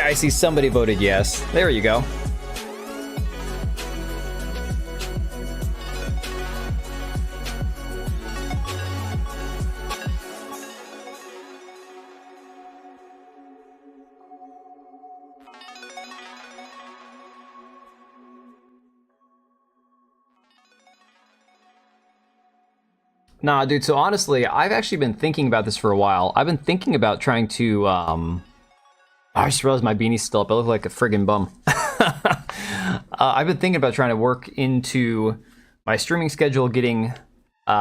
I see somebody voted yes. There you go. Nah, dude, so honestly, I've actually been thinking about this for a while. I've been thinking about trying to, I just realized my beanie's still up. I look like a friggin' bum. I've been thinking about trying to work into my streaming schedule, getting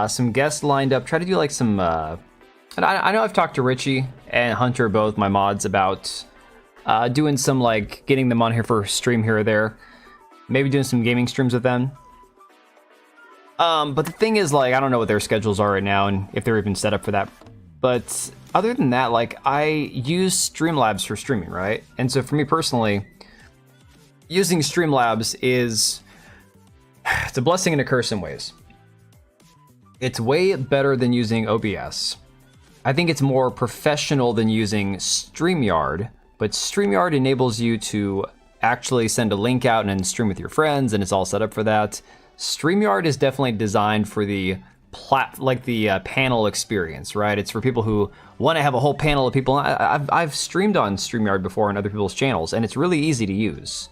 some guests lined up, try to do like some, I know I've talked to Richie and Hunter, both my mods, about doing some, like, getting them on here for a stream here or there. Maybe doing some gaming streams with them. But the thing is, like, I don't know what their schedules are right now and if they're even set up for that. But other than that, like, I use Streamlabs for streaming, right? And so for me personally, using Streamlabs it's a blessing and a curse in ways. It's way better than using OBS. I think it's more professional than using StreamYard, but StreamYard enables you to actually send a link out and then stream with your friends, and it's all set up for that. StreamYard is definitely designed for the panel experience, right? It's for people who want to have a whole panel of people. I've streamed on StreamYard before on other people's channels, and it's really easy to use.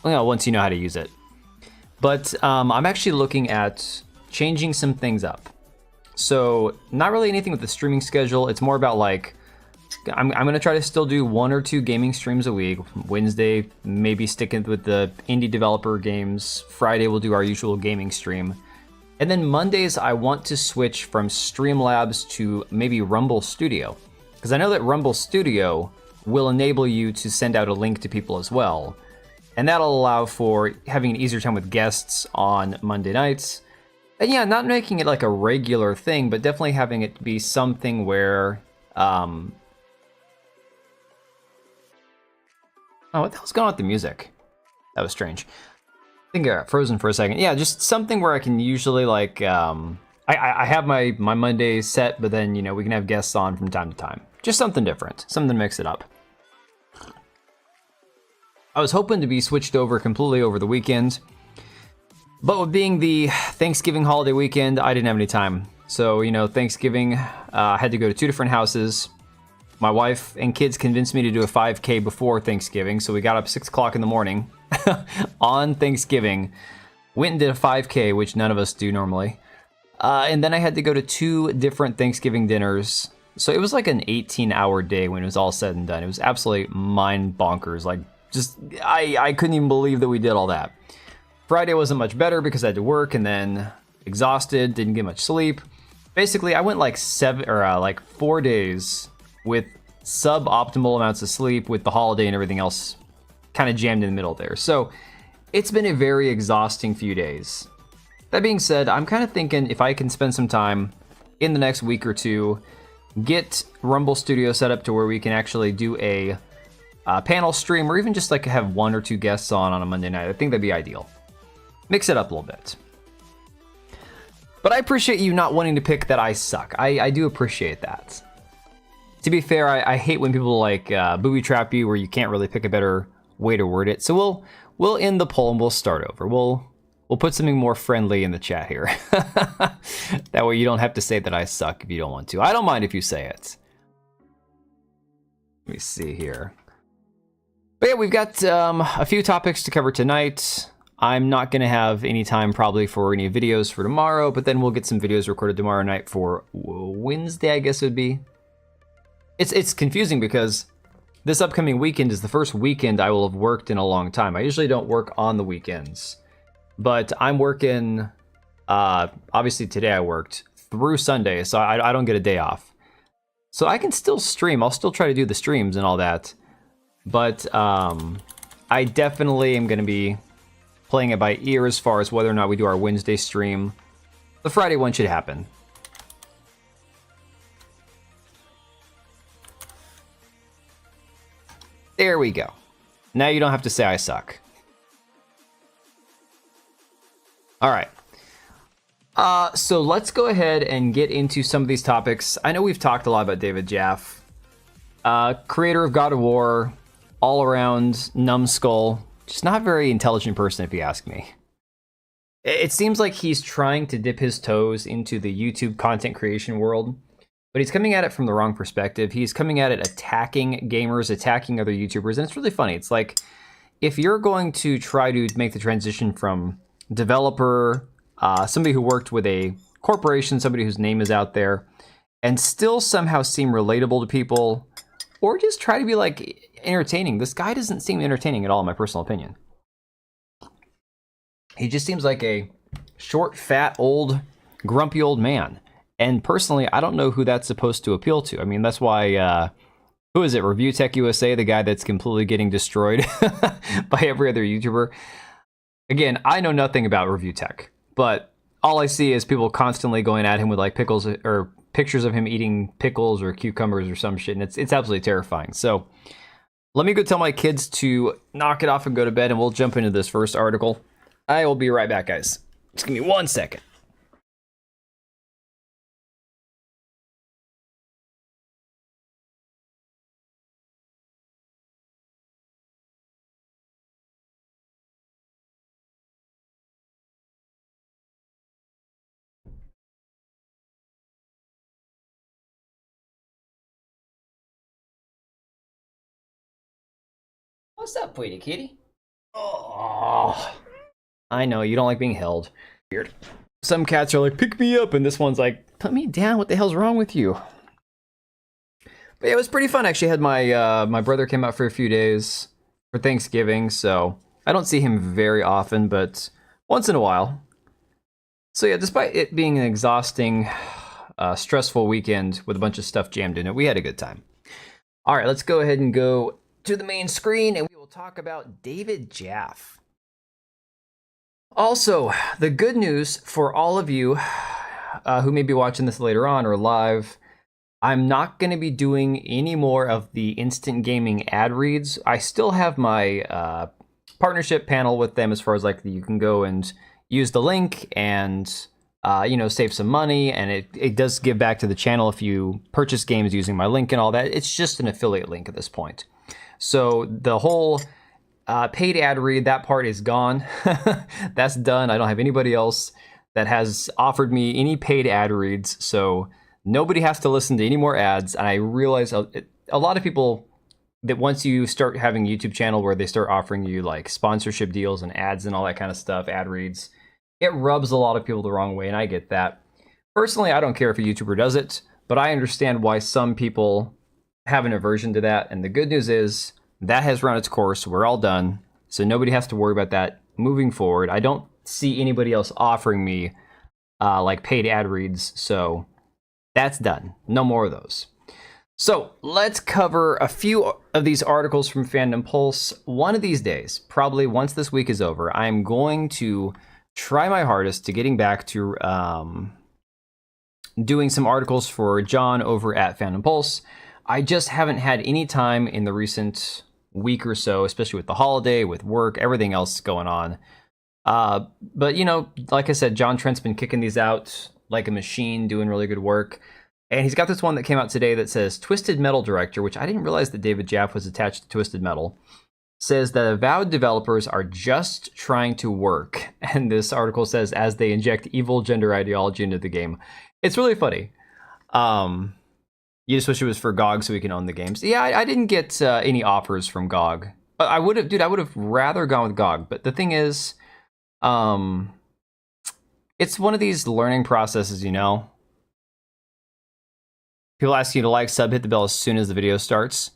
Well, once you know how to use it. But I'm actually looking at changing some things up. So not really anything with the streaming schedule. It's more about, like, I'm going to try to still do 1 or 2 gaming streams a week. Wednesday, maybe sticking with the indie developer games. Friday, we'll do our usual gaming stream. And then Mondays, I want to switch from Streamlabs to maybe Rumble Studio. Because I know that Rumble Studio will enable you to send out a link to people as well. And that'll allow for having an easier time with guests on Monday nights. And yeah, not making it like a regular thing, but definitely having it be something where... Oh, what the hell's going on with the music? That was strange. I think I got frozen for a second. Yeah, just something where I can usually, like, I have my Monday set, but then, you know, we can have guests on from time to time. Just something different, something to mix it up. I was hoping to be switched over completely over the weekend, but with being the Thanksgiving holiday weekend, I didn't have any time. So, you know, Thanksgiving, I had to go to 2 different houses. My wife and kids convinced me to do a 5K before Thanksgiving, so we got up 6 o'clock in the morning on Thanksgiving, went and did a 5K, which none of us do normally, and then I had to go to 2 different Thanksgiving dinners, so it was like an 18-hour day when it was all said and done. It was absolutely mind bonkers. Like, just, I couldn't even believe that we did all that. Friday wasn't much better because I had to work, and then exhausted, didn't get much sleep. Basically, I went like 4 days with suboptimal amounts of sleep, with the holiday and everything else kind of jammed in the middle there. So it's been a very exhausting few days. That being said, I'm kind of thinking if I can spend some time in the next week or 2, get Rumble Studio set up to where we can actually do a panel stream, or even just like have 1 or 2 guests on a Monday night. I think that'd be ideal. Mix it up a little bit. But I appreciate you not wanting to pick that I suck. I do appreciate that. To be fair, I hate when people like booby trap you where you can't really pick a better way to word it. So we'll end the poll and we'll start over. We'll put something more friendly in the chat here. That way you don't have to say that I suck if you don't want to. I don't mind if you say it. Let me see here. But yeah, we've got a few topics to cover tonight. I'm not going to have any time probably for any videos for tomorrow, but then we'll get some videos recorded tomorrow night for Wednesday, I guess it would be. It's confusing because this upcoming weekend is the first weekend I will have worked in a long time. I usually don't work on the weekends, but I'm working, obviously today I worked through Sunday, so I don't get a day off. So I can still stream. I'll still try to do the streams and all that, but I definitely am going to be playing it by ear as far as whether or not we do our Wednesday stream. The Friday one should happen. There we go. Now you don't have to say I suck. All right. So let's go ahead and get into some of these topics. I know we've talked a lot about David Jaffe, creator of God of War, all-around numbskull. Just not a very intelligent person, if you ask me. It seems like he's trying to dip his toes into the YouTube content creation world, but he's coming at it from the wrong perspective. He's coming at it attacking gamers, attacking other YouTubers, and it's really funny. It's like, if you're going to try to make the transition from developer, somebody who worked with a corporation, somebody whose name is out there, and still somehow seem relatable to people, or just try to be like entertaining. This guy doesn't seem entertaining at all, in my personal opinion. He just seems like a short, fat, old, grumpy old man. And personally, I don't know who that's supposed to appeal to. I mean, that's why, who is it? Review Tech USA, the guy that's completely getting destroyed by every other YouTuber. Again, I know nothing about Review Tech, but all I see is people constantly going at him with like pickles or pictures of him eating pickles or cucumbers or some shit, and it's absolutely terrifying. So let me go tell my kids to knock it off and go to bed, and we'll jump into this first article. I will be right back, guys. Just give me 1 second. What's up, Tweety Kitty? Oh, I know, you don't like being held. Weird. Some cats are like, pick me up, and this one's like, put me down, what the hell's wrong with you? But yeah, it was pretty fun. Actually, had my my brother came out for a few days for Thanksgiving, so I don't see him very often, but once in a while. So yeah, despite it being an exhausting, stressful weekend with a bunch of stuff jammed in it, we had a good time. All right, let's go ahead and go to the main screen, and we will talk about David Jaffe. Also, the good news for all of you who may be watching this later on or live, I'm not going to be doing any more of the instant gaming ad reads. I still have my partnership panel with them as far as like you can go and use the link and you know, save some money, and it does give back to the channel if you purchase games using my link and all that. It's just an affiliate link at this point. So the whole paid ad read, that part is gone. That's done. I don't have anybody else that has offered me any paid ad reads, so nobody has to listen to any more ads. And I realize a lot of people, that once you start having a YouTube channel where they start offering you like sponsorship deals and ads and all that kind of stuff, ad reads, it rubs a lot of people the wrong way, and I get that. Personally, I don't care if a YouTuber does it, but I understand why some people have an aversion to that. And the good news is that has run its course. We're all done, so nobody has to worry about that moving forward. I don't see anybody else offering me like paid ad reads, so that's done. No more of those. So let's cover a few of these articles from Fandom Pulse. One of these days, probably once this week is over, I'm going to try my hardest to getting back to doing some articles for John over at Fandom Pulse. I just haven't had any time in the recent week or so, especially with the holiday, with work, everything else going on. But, you know, like I said, John Trent's been kicking these out like a machine, doing really good work. And he's got this one that came out today that says Twisted Metal Director, which I didn't realize that David Jaffe was attached to Twisted Metal, says that Avowed developers are just trying to work. And this article says, as they inject evil gender ideology into the game. It's really funny. You just wish it was for GOG so we can own the games. Yeah, I didn't get any offers from GOG. I would have rather gone with GOG. But the thing is, it's one of these learning processes, you know. People ask you to like, sub, hit the bell as soon as the video starts.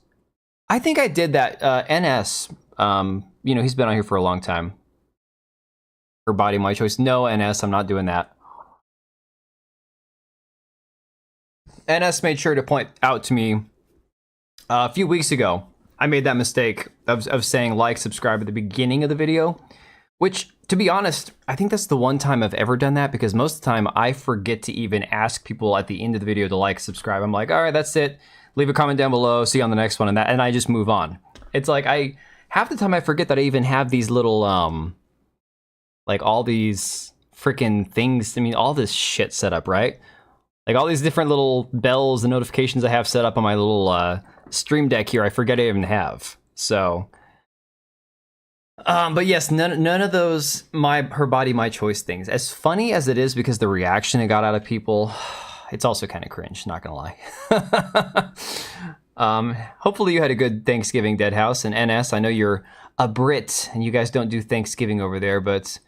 I think I did that. NS, you know, he's been on here for a long time. Her body, my choice. No, NS, I'm not doing that. NS made sure to point out to me a few weeks ago, I made that mistake of saying like, subscribe at the beginning of the video, which, to be honest, I think that's the one time I've ever done that, because most of the time I forget to even ask people at the end of the video to like, subscribe. I'm like, all right, that's it. Leave a comment down below, see you on the next one, and I just move on. It's like, half the time I forget that I even have these little, like all these freaking things, I mean, all this shit set up, right? Like all these different little bells and notifications I have set up on my little Stream Deck here, I forget I even have. So, but yes, none of those her body, my choice things. As funny as it is because the reaction it got out of people, it's also kind of cringe, not gonna lie. Hopefully you had a good Thanksgiving, Deadhouse, and NS. I know you're a Brit and you guys don't do Thanksgiving over there, but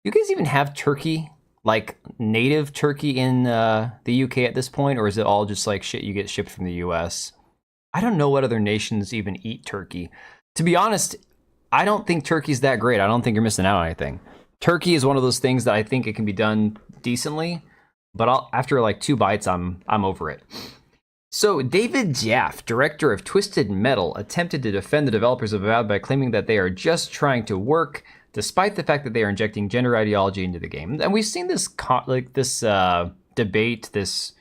you guys even have turkey, like native turkey in the UK at this point, or is it all just like shit you get shipped from the US? I don't know what other nations even eat turkey. To be honest, I don't think turkey's that great. I don't think you're missing out on anything. Turkey is one of those things that I think it can be done decently, but after like 2 bites, I'm over it. So David Jaffe, director of Twisted Metal, attempted to defend the developers of Avowed by claiming that they are just trying to work, despite the fact that they are injecting gender ideology into the game. And we've seen this debate, this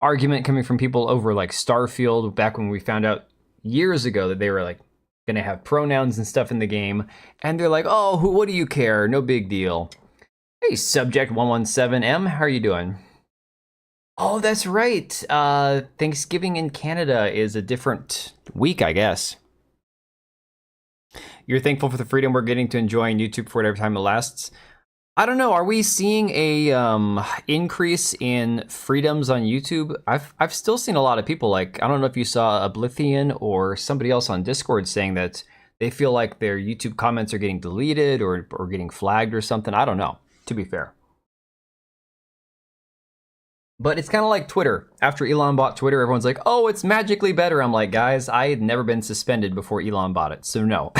argument coming from people over like Starfield, back when we found out years ago that they were like going to have pronouns and stuff in the game. And they're like, oh, what do you care? No big deal. Hey, Subject 117M, how are you doing? Oh, that's right. Thanksgiving in Canada is a different week, I guess. You're thankful for the freedom we're getting to enjoying YouTube for whatever time it lasts. I don't know. Are we seeing a increase in freedoms on YouTube? I've still seen a lot of people, like, I don't know if you saw Oblivion or somebody else on Discord saying that they feel like their YouTube comments are getting deleted or getting flagged or something. I don't know, to be fair. But it's kind of like Twitter. After Elon bought Twitter, everyone's like, oh, it's magically better. I'm like, guys, I had never been suspended before Elon bought it. So no,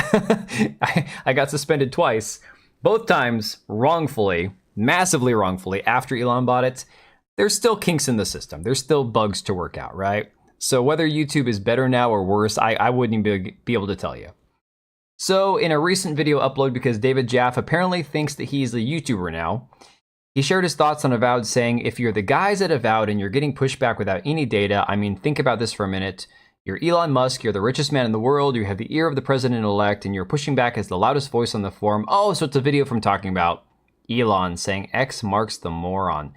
I got suspended twice, both times wrongfully, massively wrongfully after Elon bought it. There's still kinks in the system. There's still bugs to work out, right? So whether YouTube is better now or worse, I wouldn't even be able to tell you. So in a recent video upload, because David Jaffe apparently thinks that he's a YouTuber now, he shared his thoughts on Avowed, saying, if you're the guys at Avowed and you're getting pushback without any data, I mean, think about this for a minute. You're Elon Musk, you're the richest man in the world, you have the ear of the president-elect, and you're pushing back as the loudest voice on the forum. Oh, so it's a video from talking about Elon saying X marks the moron.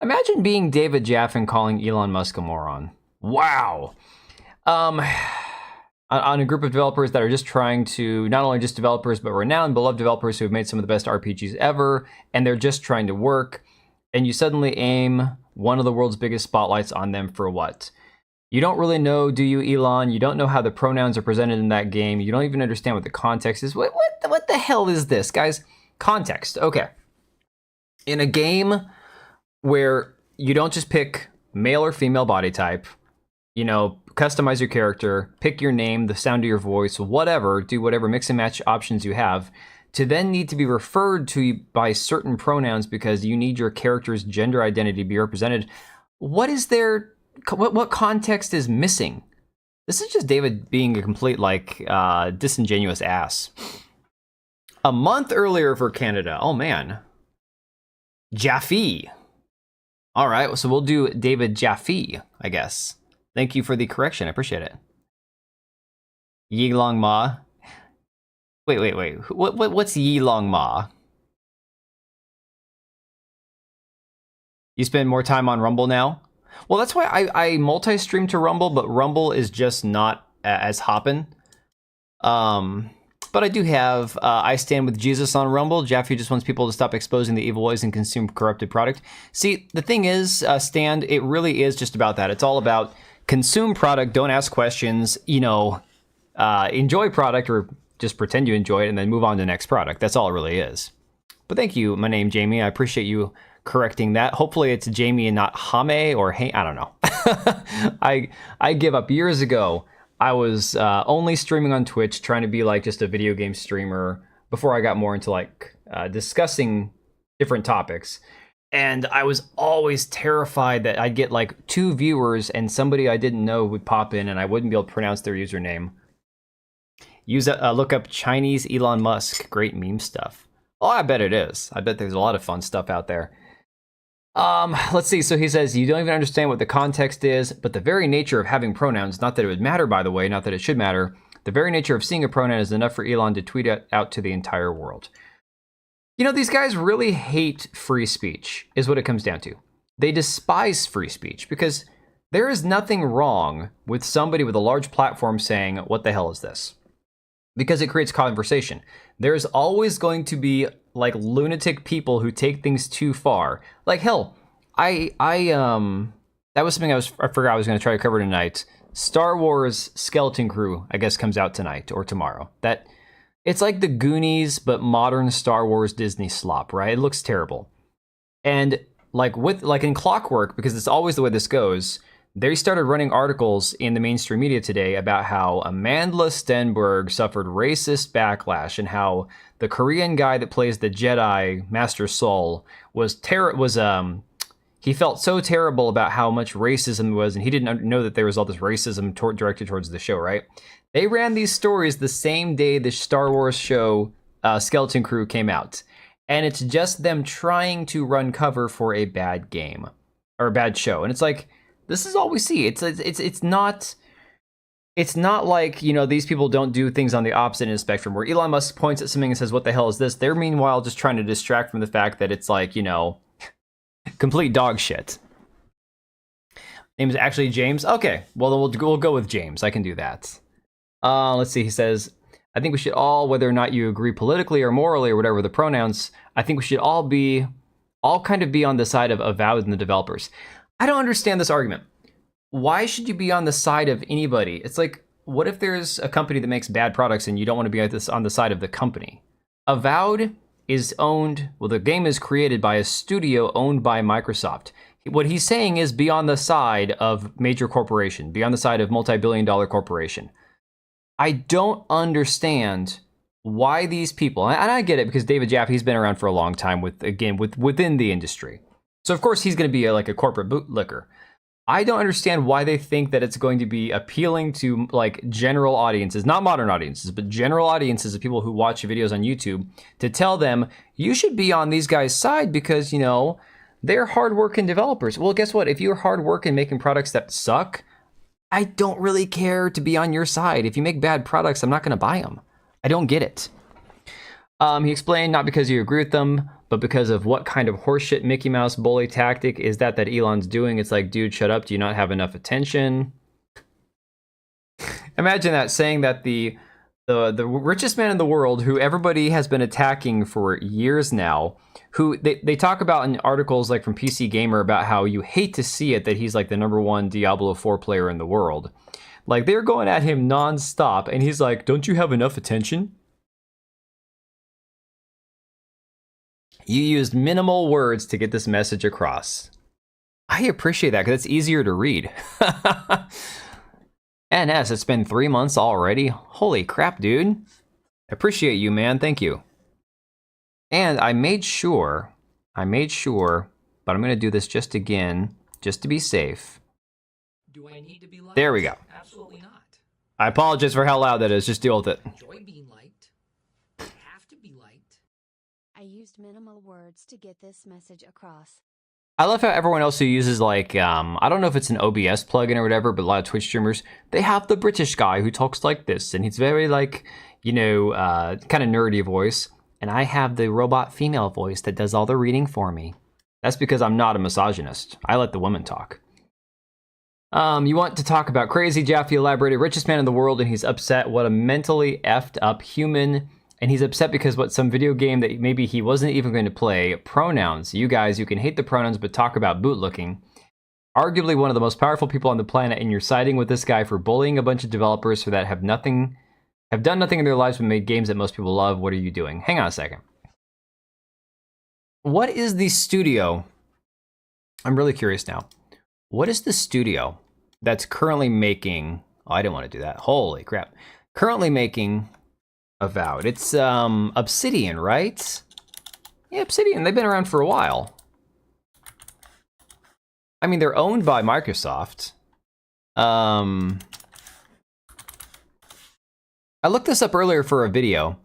Imagine being David Jaffe and calling Elon Musk a moron. Wow. On a group of developers that are just trying to, not only just developers, but renowned, beloved developers who have made some of the best RPGs ever, and they're just trying to work, and you suddenly aim one of the world's biggest spotlights on them for what? You don't really know, do you, Elon? You don't know how the pronouns are presented in that game. You don't even understand what the context is. What the hell is this, guys? Context. Okay. In a game where you don't just pick male or female body type, you know, customize your character, pick your name, the sound of your voice, whatever, do whatever mix and match options you have, to then need to be referred to by certain pronouns because you need your character's gender identity to be represented. What is there? What context is missing? This is just David being a complete, like, disingenuous ass. A month earlier for Canada. Oh, man. Jaffe. All right, so we'll do David Jaffe, I guess. Thank you for the correction. I appreciate it. Yi Long Ma. Wait. What's Yi Long Ma? You spend more time on Rumble now? Well, that's why I multi-stream to Rumble, but Rumble is just not as hoppin'. But I do have I Stand With Jesus on Rumble. Jaffe just wants people to stop exposing the evil ways and consume corrupted product. See, the thing is, Stand, it really is just about that. It's all about consume product, don't ask questions, you know, enjoy product or just pretend you enjoy it and then move on to the next product. That's all it really is. But thank you, my name, Jamie. I appreciate you correcting that. Hopefully it's Jamie and not Hame or Hey, I don't know. I give up years ago. I was only streaming on Twitch, trying to be like just a video game streamer before I got more into like discussing different topics. And I was always terrified that I'd get like 2 viewers and somebody I didn't know would pop in and I wouldn't be able to pronounce their username. Look up Chinese Elon Musk. Great meme stuff. Oh, I bet it is. I bet there's a lot of fun stuff out there. Let's see. So he says, you don't even understand what the context is, but the very nature of having pronouns, not that it would matter, by the way, not that it should matter, the very nature of seeing a pronoun is enough for Elon to tweet it out to the entire world. You know, these guys really hate free speech, is what it comes down to. They despise free speech because there is nothing wrong with somebody with a large platform saying, what the hell is this? because it creates conversation. There's always going to be like lunatic people who take things too far. Like hell, I that was something I forgot I was going to try to cover tonight. Star Wars Skeleton Crew, I guess, comes out tonight or tomorrow. That it's like the Goonies but modern Star Wars Disney slop, right? It looks terrible. And like in Clockwork, because it's always the way this goes, they started running articles in the mainstream media today about how Amanda Stenberg suffered racist backlash and how the Korean guy that plays the Jedi Master Soul he felt so terrible about how much racism was, and he didn't know that there was all this racism directed towards the show, right? They ran these stories the same day the Star Wars show Skeleton Crew came out. And it's just them trying to run cover for a bad game or a bad show. And it's like, this is all we see. It's not like, you know, these people don't do things on the opposite end of the spectrum where Elon Musk points at something and says, what the hell is this? They're meanwhile just trying to distract from the fact that it's like, you know, complete dog shit. Name is actually James. Okay, well, then we'll go with James. I can do that. Let's see. He says, I think we should all, whether or not you agree politically or morally or whatever the pronouns, I think we should all kind of be on the side of Avowed and the developers. I don't understand this argument. Why should you be on the side of anybody? It's like, what if there's a company that makes bad products and you don't want to be on the side of the company? Avowed is owned, well, the game is created by a studio owned by Microsoft. What he's saying is be on the side of major corporation, be on the side of multi-billion-dollar corporation. I don't understand why these people, and I get it because David Jaffe, he's been around for a long time within the industry. So of course he's going to be like a corporate bootlicker. I don't understand why they think that it's going to be appealing to like general audiences, not modern audiences, but general audiences of people who watch videos on YouTube, to tell them you should be on these guys' side because, you know, they're hardworking developers. Well, guess what? If you're hardworking making products that suck, I don't really care to be on your side. If you make bad products, I'm not going to buy them. I don't get it. He explained not because you agree with them, but because of what kind of horseshit Mickey Mouse bully tactic is that Elon's doing. It's like, dude, shut up. Do you not have enough attention? Imagine that, saying that the richest man in the world, who everybody has been attacking for years now, who they talk about in articles like from PC Gamer about how you hate to see it that he's like the #1 Diablo 4 player in the world. Like, they're going at him nonstop, and he's like, don't you have enough attention? You used minimal words to get this message across. I appreciate that because it's easier to read. NS, it's been 3 months already. Holy crap, dude. I appreciate you, man. Thank you. And I made sure, but I'm going to do this just again, just to be safe. Do I need to be liked? There we go. Absolutely not. I apologize for how loud that is. Just deal with it. Enjoy being liked. I have to be liked. I used minimal words to get this message across. I love how everyone else who uses, like, I don't know if it's an OBS plugin or whatever, but a lot of Twitch streamers, they have the British guy who talks like this, and he's very, like, you know, kind of nerdy voice. And I have the robot female voice that does all the reading for me. That's because I'm not a misogynist. I let the women talk. You want to talk about crazy? Jaffe elaborated, richest man in the world, and he's upset. What a mentally effed up human. And he's upset because some video game that maybe he wasn't even going to play, pronouns. You guys, you can hate the pronouns, but talk about bootlicking. Arguably one of the most powerful people on the planet, and you're siding with this guy for bullying a bunch of developers for that have done nothing in their lives but made games that most people love. What are you doing? Hang on a second. What is the studio? I'm really curious now. What is the studio that's currently making... Oh, I didn't want to do that. Holy crap. Currently making Avowed. It's Obsidian, right? Yeah, Obsidian. They've been around for a while. I mean, they're owned by Microsoft. I looked this up earlier for a video,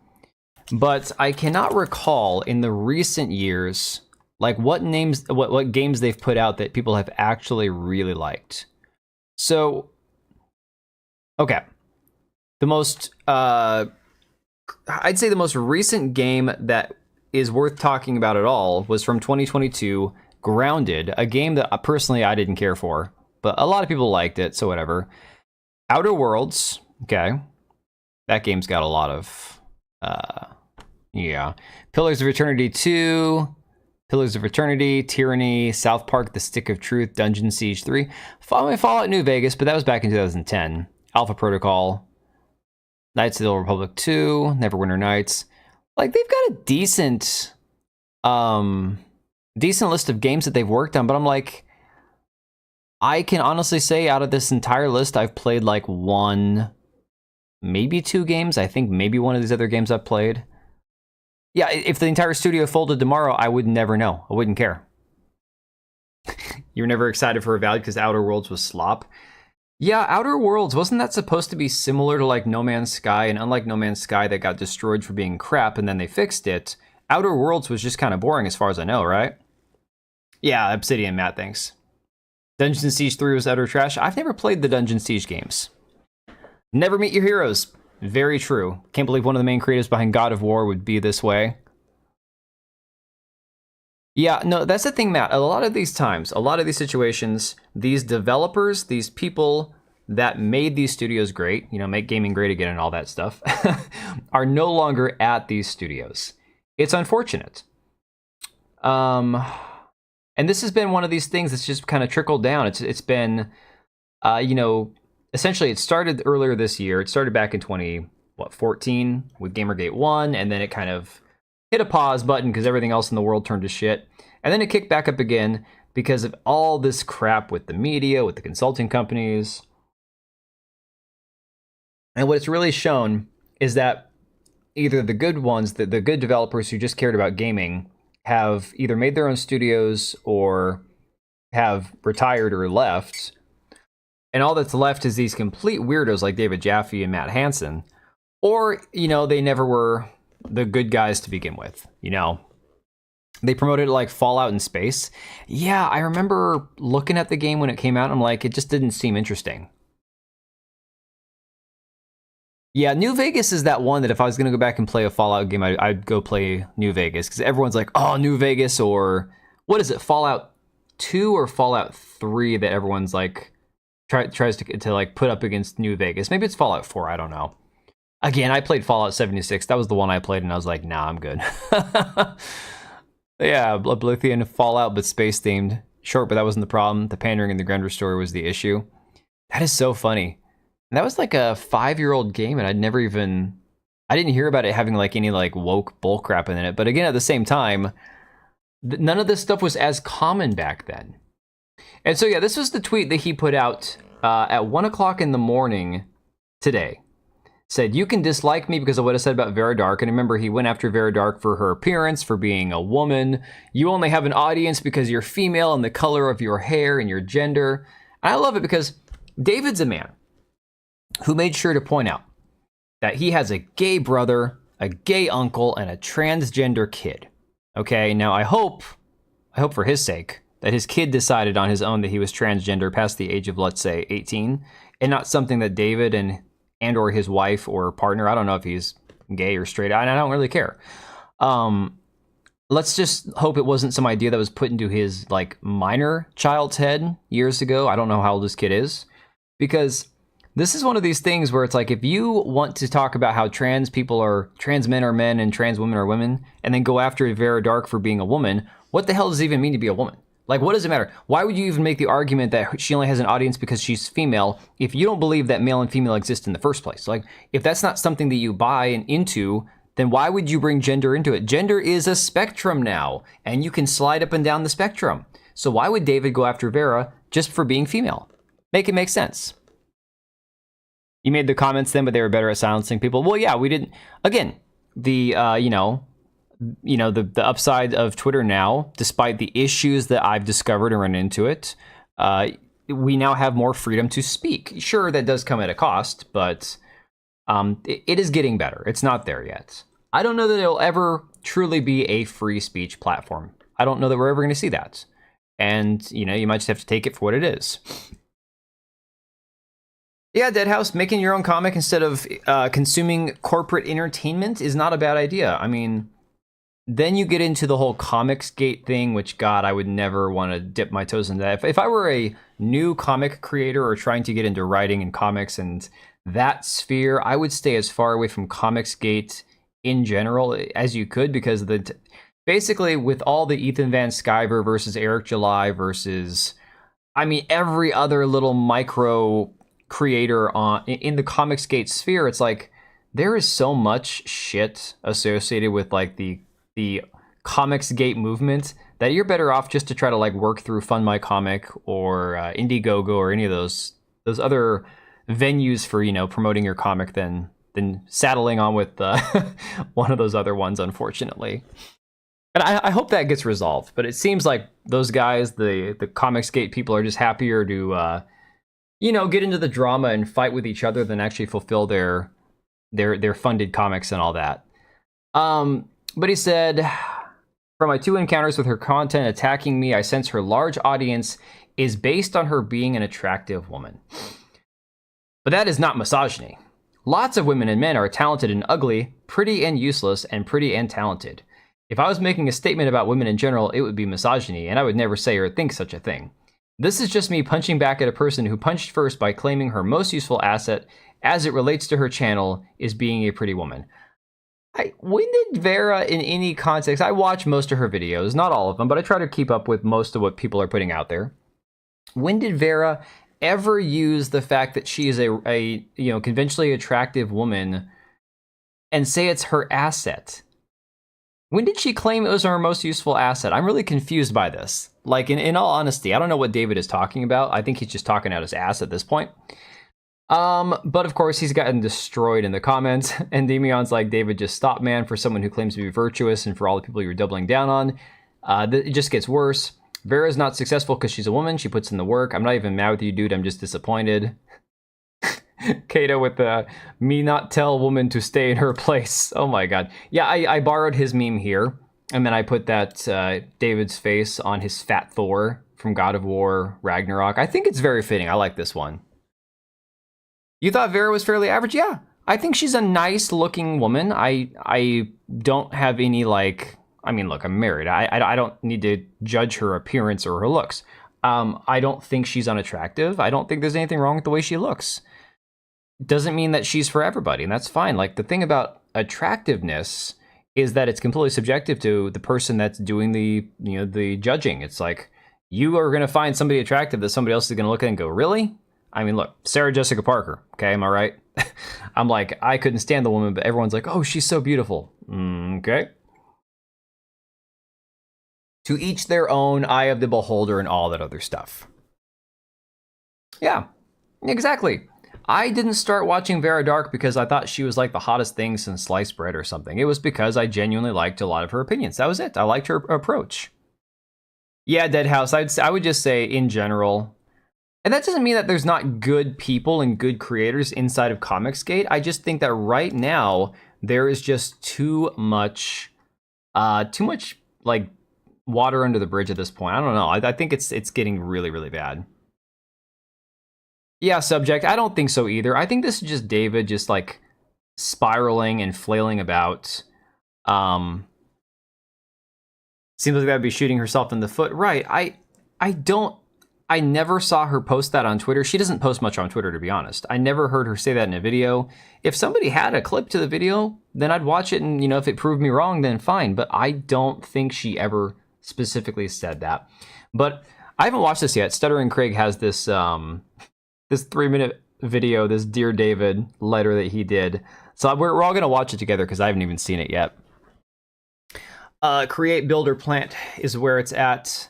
but I cannot recall in the recent years, like what games they've put out that people have actually really liked. So, okay. The most, I'd say the most recent game that is worth talking about at all was from 2022, Grounded, a game that personally I didn't care for, but a lot of people liked it, so whatever. Outer Worlds, okay. That game's got a lot of, yeah. Pillars of Eternity 2, Pillars of Eternity, Tyranny, South Park, The Stick of Truth, Dungeon Siege 3. Fallout New Vegas, but that was back in 2010. Alpha Protocol, Knights of the Old Republic 2, Neverwinter Nights. Like, they've got a decent list of games that they've worked on, but I'm like, I can honestly say out of this entire list, I've played like 1, maybe 2 games. I think maybe one of these other games I've played. Yeah, if the entire studio folded tomorrow, I would never know. I wouldn't care. You were never excited for Avowed because Outer Worlds was slop. Yeah, Outer Worlds, wasn't that supposed to be similar to like No Man's Sky? And unlike No Man's Sky that got destroyed for being crap and then they fixed it, Outer Worlds was just kind of boring as far as I know, right? Yeah, Obsidian, Matt, thanks. Dungeon Siege 3 was utter trash. I've never played the Dungeon Siege games. Never meet your heroes. Very true. Can't believe one of the main creatives behind God of War would be this way. Yeah, no, that's the thing, Matt. A lot of these times, a lot of these situations, these developers, these people that made these studios great, you know, make gaming great again and all that stuff, are no longer at these studios. It's unfortunate. And this has been one of these things that's just kind of trickled down. It's been, you know, essentially it started earlier this year. It started back in 2014 with Gamergate 1, and then it kind of hit a pause button because everything else in the world turned to shit. And then it kicked back up again because of all this crap with the media, with the consulting companies. And what it's really shown is that either the good ones, the good developers who just cared about gaming, have either made their own studios or have retired or left. And all that's left is these complete weirdos like David Jaffe and Matt Hansen. Or, you know, they never were the good guys to begin with, you know. They promoted like Fallout in space. Yeah, I remember looking at the game when it came out. I'm like, it just didn't seem interesting. Yeah, New Vegas is that one that if I was going to go back and play a Fallout game, I'd go play New Vegas. Because everyone's like, oh, New Vegas, or what is it, Fallout 2 or Fallout 3 that everyone's like, tries to like put up against New Vegas. Maybe it's Fallout 4, I don't know. Again, I played Fallout 76. That was the one I played, and I was like, nah, I'm good. Yeah, Oblivion Fallout, but space-themed. Short, but that wasn't the problem. The pandering in the Grandeur story was the issue. That is so funny. And that was like a 5-year-old game, and I didn't hear about it having like any like woke bullcrap in it. But again, at the same time, none of this stuff was as common back then. And so, yeah, this was the tweet that he put out at 1 o'clock in the morning today. Said, you can dislike me because of what I said about Vera Dark. And remember, he went after Vera Dark for her appearance, for being a woman. You only have an audience because you're female and the color of your hair and your gender. And I love it because David's a man who made sure to point out that he has a gay brother, a gay uncle, and a transgender kid. Okay, now I hope for his sake, that his kid decided on his own that he was transgender past the age of, let's say, 18, and not something that David and or his wife or partner, I don't know if he's gay or straight, I don't really care. Let's just hope it wasn't some idea that was put into his like minor child's head years ago. I don't know how old this kid is, because this is one of these things where it's like, if you want to talk about how trans men are men and trans women are women, and then go after Vera Dark for being a woman, what the hell does it even mean to be a woman? Like, what does it matter? Why would you even make the argument that she only has an audience because she's female if you don't believe that male and female exist in the first place? Like, if that's not something that you buy into, then why would you bring gender into it? Gender is a spectrum now, and you can slide up and down the spectrum. So why would David go after Vera just for being female? Make it make sense. You made the comments then, but they were better at silencing people. Well, yeah, we didn't. Again, the the upside of Twitter now, despite the issues that I've discovered and run into it, we now have more freedom to speak. Sure, that does come at a cost, but it is getting better. It's not there yet. I don't know that it'll ever truly be a free speech platform. I don't know that we're ever going to see that. And, you might just have to take it for what it is. Yeah, Deadhouse, making your own comic instead of consuming corporate entertainment is not a bad idea. I mean, then you get into the whole Comicsgate thing, which, God, I would never want to dip my toes into that. If I were a new comic creator or trying to get into writing and comics and that sphere, I would stay as far away from Comicsgate in general as you could, because basically with all the Ethan Van Sciver versus Eric July versus, I mean, every other little micro creator in the Comicsgate sphere, it's like there is so much shit associated with like the Comicsgate movement that you're better off just to try to like work through Fund My Comic or Indiegogo or any of those other venues for, you know, promoting your comic than saddling on with one of those other ones, unfortunately. And I hope that gets resolved, but it seems like those guys, the Comicsgate people, are just happier to you know, get into the drama and fight with each other than actually fulfill their funded comics and all that. But he said, from my 2 encounters with her content attacking me, I sense her large audience is based on her being an attractive woman. But that is not misogyny. Lots of women and men are talented and ugly, pretty and useless, and pretty and talented. If I was making a statement about women in general, it would be misogyny, and I would never say or think such a thing. This is just me punching back at a person who punched first by claiming her most useful asset, as it relates to her channel, is being a pretty woman. When did Vera, in any context, I watch most of her videos, not all of them, but I try to keep up with most of what people are putting out there. When did Vera ever use the fact that she is a you know, conventionally attractive woman and say it's her asset? When did she claim it was her most useful asset? I'm really confused by this. Like, in all honesty, I don't know what David is talking about. I think he's just talking out his ass at this point. But of course, he's gotten destroyed in the comments. And Demion's like, David, just stop, man, for someone who claims to be virtuous and for all the people you're doubling down on. It just gets worse. Vera's not successful because she's a woman. She puts in the work. I'm not even mad with you, dude. I'm just disappointed. Kato with the me not tell woman to stay in her place. Oh my god. Yeah, I borrowed his meme here. And then I put that David's face on his fat Thor from God of War Ragnarok. I think it's very fitting. I like this one. You thought Vera was fairly average? Yeah. I think she's a nice looking woman. I don't have any like, I mean, look, I'm married. I don't need to judge her appearance or her looks. I don't think she's unattractive. I don't think there's anything wrong with the way she looks. Doesn't mean that she's for everybody, and that's fine. Like, the thing about attractiveness is that it's completely subjective to the person that's doing the, you know, the judging. It's like, you are going to find somebody attractive that somebody else is going to look at and go, really? I mean, look, Sarah Jessica Parker, okay, am I right? I'm like, I couldn't stand the woman, but everyone's like, oh, she's so beautiful. Okay. To each their own, eye of the beholder, and all that other stuff. Yeah, exactly. I didn't start watching Vera Dark because I thought she was like the hottest thing since sliced bread or something. It was because I genuinely liked a lot of her opinions. That was it. I liked her approach. Yeah, Deadhouse, I would just say in general, and that doesn't mean that there's not good people and good creators inside of Comicsgate. I just think that right now there is just too much like water under the bridge at this point. I don't know. I think it's getting really, really bad. Yeah, Subject, I don't think so either. I think this is just David just like spiraling and flailing about. Seems like that'd be shooting herself in the foot. Right. I never saw her post that on Twitter. She doesn't post much on Twitter, to be honest. I never heard her say that in a video. If somebody had a clip to the video, then I'd watch it, and, you know, if it proved me wrong, then fine. But I don't think she ever specifically said that. But I haven't watched this yet. Stuttering Craig has this this 3-minute video, this Dear David letter that he did. So we're all going to watch it together because I haven't even seen it yet. Create, build, or plant is where it's at.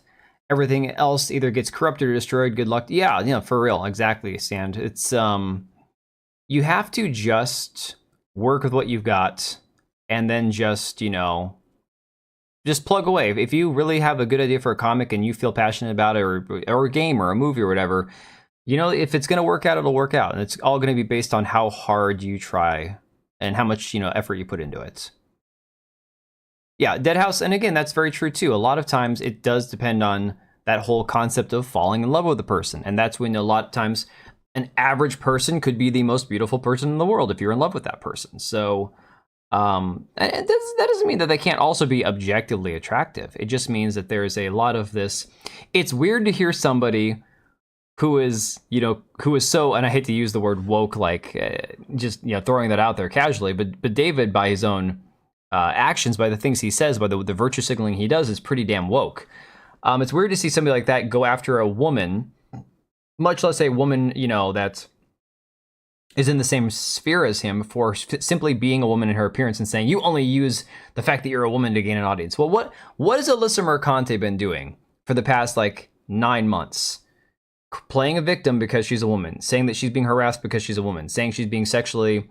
Everything else either gets corrupted or destroyed. Good luck. Yeah, you know, for real. Exactly, Sand. It's, you have to just work with what you've got and then just, you know, just plug away. If you really have a good idea for a comic and you feel passionate about it, or a game or a movie or whatever, you know, if it's going to work out, it'll work out. And it's all going to be based on how hard you try and how much, you know, effort you put into it. Yeah, Deadhouse, and again, that's very true too. A lot of times it does depend on that whole concept of falling in love with a person. And that's when a lot of times an average person could be the most beautiful person in the world if you're in love with that person. So that doesn't mean that they can't also be objectively attractive. It just means that there's a lot of this. It's weird to hear somebody who is, who is so, and I hate to use the word woke, like just, throwing that out there casually, but David, by his own actions, by the things he says, by the virtue signaling he does, is pretty damn woke. It's weird to see somebody like that go after a woman, much less a woman, that is in the same sphere as him, for simply being a woman in her appearance and saying, you only use the fact that you're a woman to gain an audience. Well, what has Alyssa Mercante been doing for the past, 9 months? Playing a victim because she's a woman, saying that she's being harassed because she's a woman, saying she's being sexually,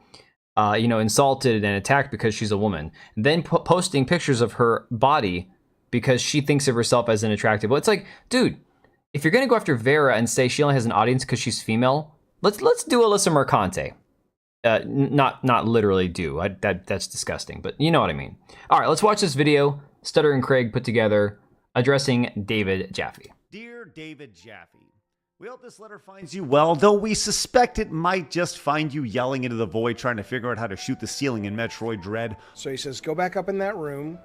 insulted and attacked because she's a woman, and then posting pictures of her body because she thinks of herself as an attractive. Well, it's like, dude, if you're going to go after Vera and say she only has an audience because she's female, let's do Alyssa Mercante. Not literally do. That's disgusting, but you know what I mean. All right, let's watch this video Stuttering Craig put together addressing David Jaffe. Dear David Jaffe, we hope this letter finds you well, though we suspect it might just find you yelling into the void trying to figure out how to shoot the ceiling in Metroid Dread. So he says, go back up in that room